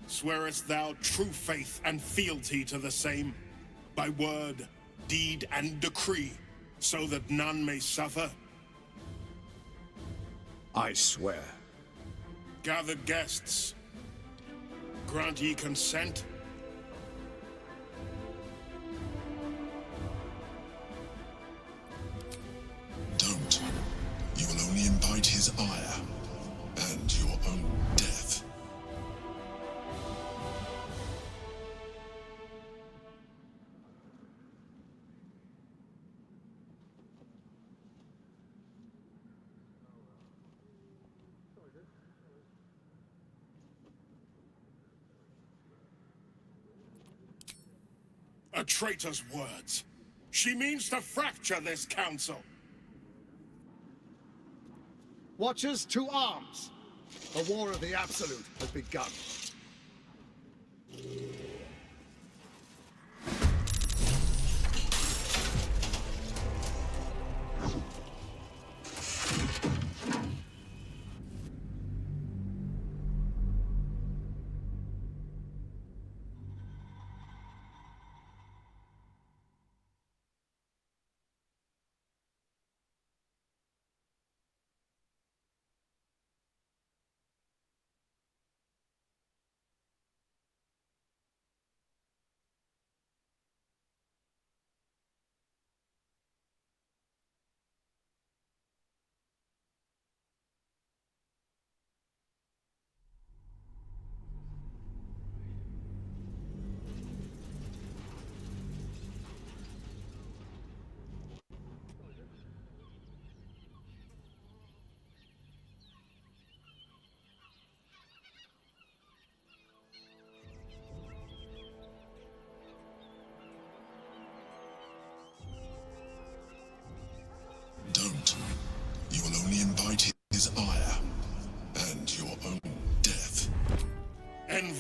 Swearest thou true faith and fealty to the same, by word, deed, and decree, so that none may suffer? I swear. Gathered guests, grant ye consent? Don't. You will only invite his ire, and your own death. A traitor's words. She means to fracture this council. Watchers, to arms! The war of the Absolute has begun.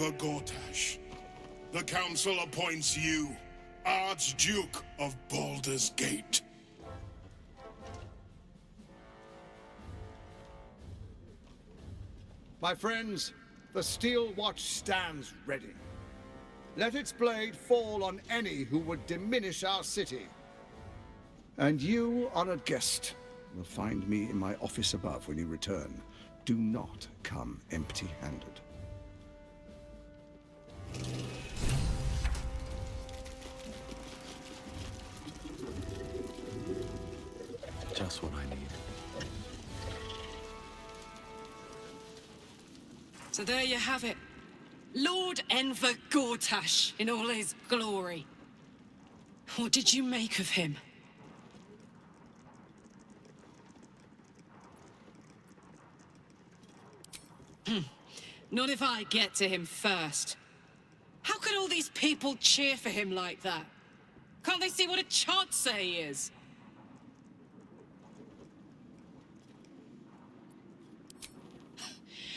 Enver Gortash, the Council appoints you Archduke of Baldur's Gate. My friends, the Steel Watch stands ready. Let its blade fall on any who would diminish our city. And you, honored guest, will find me in my office above when you return. Do not come empty-handed. Just what I need. So there you have it. Lord Enver Gortash in all his glory. What did you make of him? Not if I get to him first. How could all these people cheer for him like that? Can't they see what a chancer he is?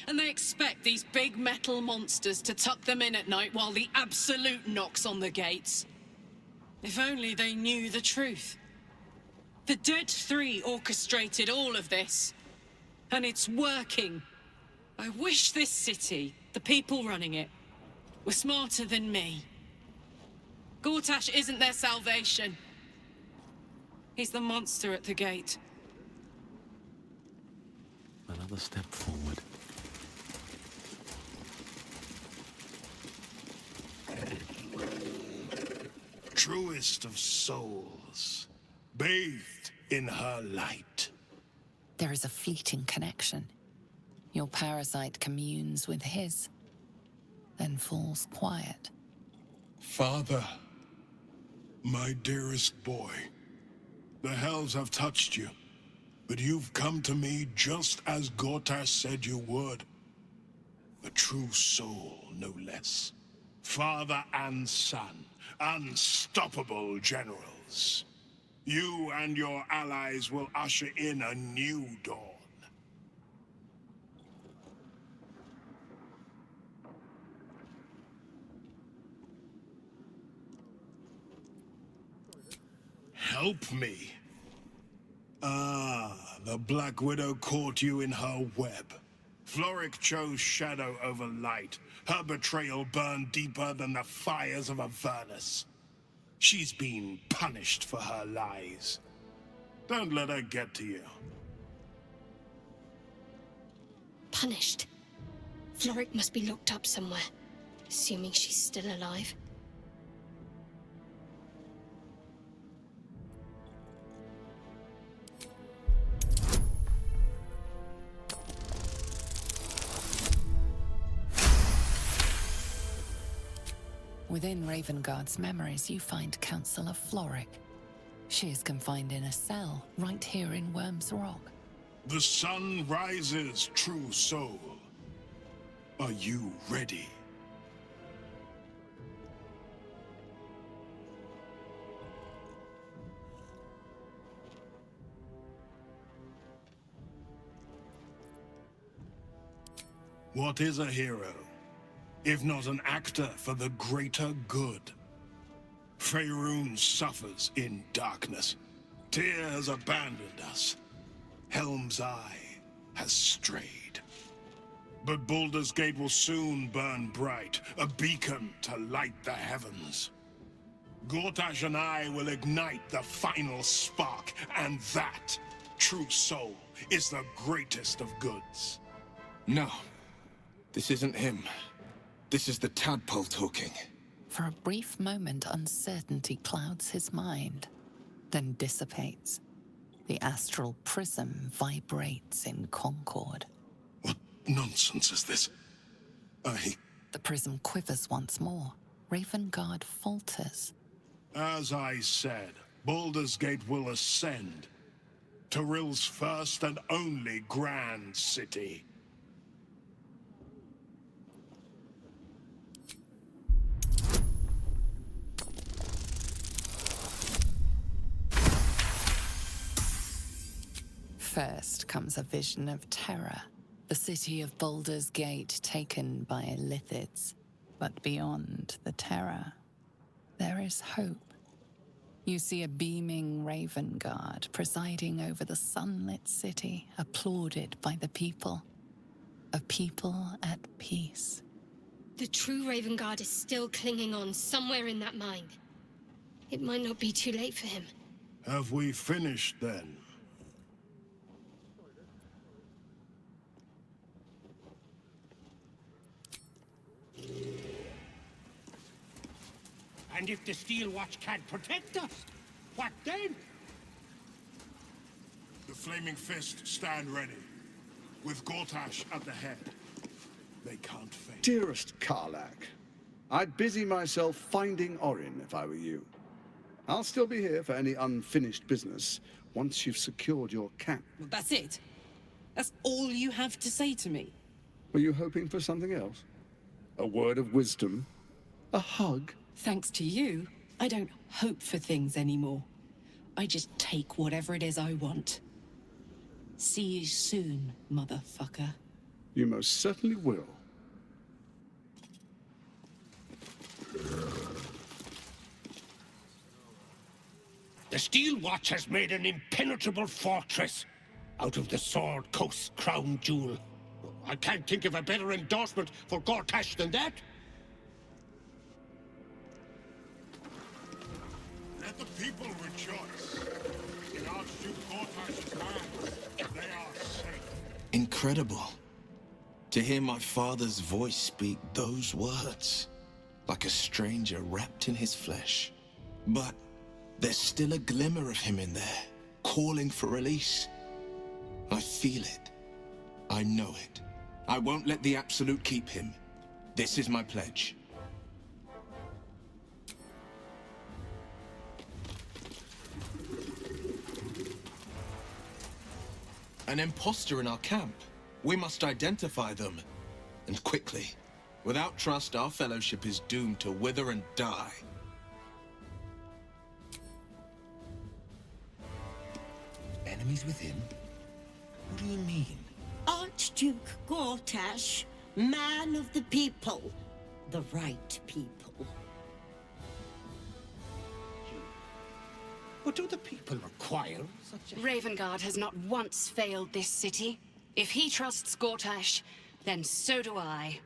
And they expect these big metal monsters to tuck them in at night while the Absolute knocks on the gates. If only they knew the truth. The Dead Three orchestrated all of this. And it's working. I wish this city, the people running it, were smarter than me. Gortash isn't their salvation. He's the monster at the gate. Another step forward. Truest of souls, bathed in her light. There is a fleeting connection. Your parasite communes with his, then falls quiet. Father, my dearest boy, the hells have touched you, but you've come to me just as Gortash said you would. A true soul, no less. Father and son, unstoppable generals. You and your allies will usher in a new dawn. Help me. Ah, the Black Widow caught you in her web. Floric chose shadow over light. Her betrayal burned deeper than the fires of Avernus. She's been punished for her lies. Don't let her get to you. Punished? Floric must be locked up somewhere, assuming she's still alive. Within Ravengard's memories, you find Councillor Floric. She is confined in a cell right here in Worm's Rock. The sun rises, true soul. Are you ready? What is a hero, if not an actor for the greater good? Faerun suffers in darkness. Tyr has abandoned us. Helm's Eye has strayed. But Baldur's Gate will soon burn bright, a beacon to light the heavens. Gortash and I will ignite the final spark, and that, true soul, is the greatest of goods. No, this isn't him. This is the tadpole talking. For a brief moment, uncertainty clouds his mind, then dissipates. The astral prism vibrates in concord. What nonsense is this? The prism quivers once more. Ravengard falters. As I said, Baldur's Gate will ascend. Tyrill's first and only grand city. First comes a vision of terror. The city of Baldur's Gate taken by Lithids. But beyond the terror, there is hope. You see a beaming raven guard presiding over the sunlit city, applauded by the people. A people at peace. The true Raven Guard is still clinging on somewhere in that mine. It might not be too late for him. Have we finished then? And if the Steel Watch can't protect us, what then? The Flaming Fist stand ready, with Gortash at the head. They can't fail. Dearest Karlak, I'd busy myself finding Orin if I were you. I'll still be here for any unfinished business once you've secured your camp. Well, that's it? That's all you have to say to me? Were you hoping for something else? A word of wisdom? A hug? Thanks to you, I don't hope for things anymore. I just take whatever it is I want. See you soon, motherfucker. You most certainly will. The Steel Watch has made an impenetrable fortress out of the Sword Coast's crown jewel. I can't think of a better endorsement for Gortash than that. Let the people rejoice. In Archduke Gortash's hands, they are safe. Incredible. To hear my father's voice speak those words, like a stranger wrapped in his flesh. But there's still a glimmer of him in there, calling for release. I feel it. I know it. I won't let the Absolute keep him. This is my pledge. An imposter in our camp. We must identify them, and quickly. Without trust, our fellowship is doomed to wither and die. Enemies within? What do you mean? Archduke Gortash, man of the people. The right people. But do the people require such a... Ravengard has not once failed this city. If he trusts Gortash, then so do I.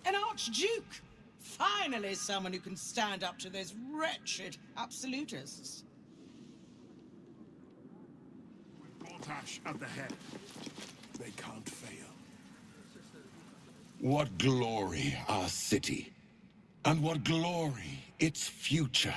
An Archduke! Finally someone who can stand up to those wretched absolutists. Gortash at the head. They can't fail. What glory our city, and what glory its future.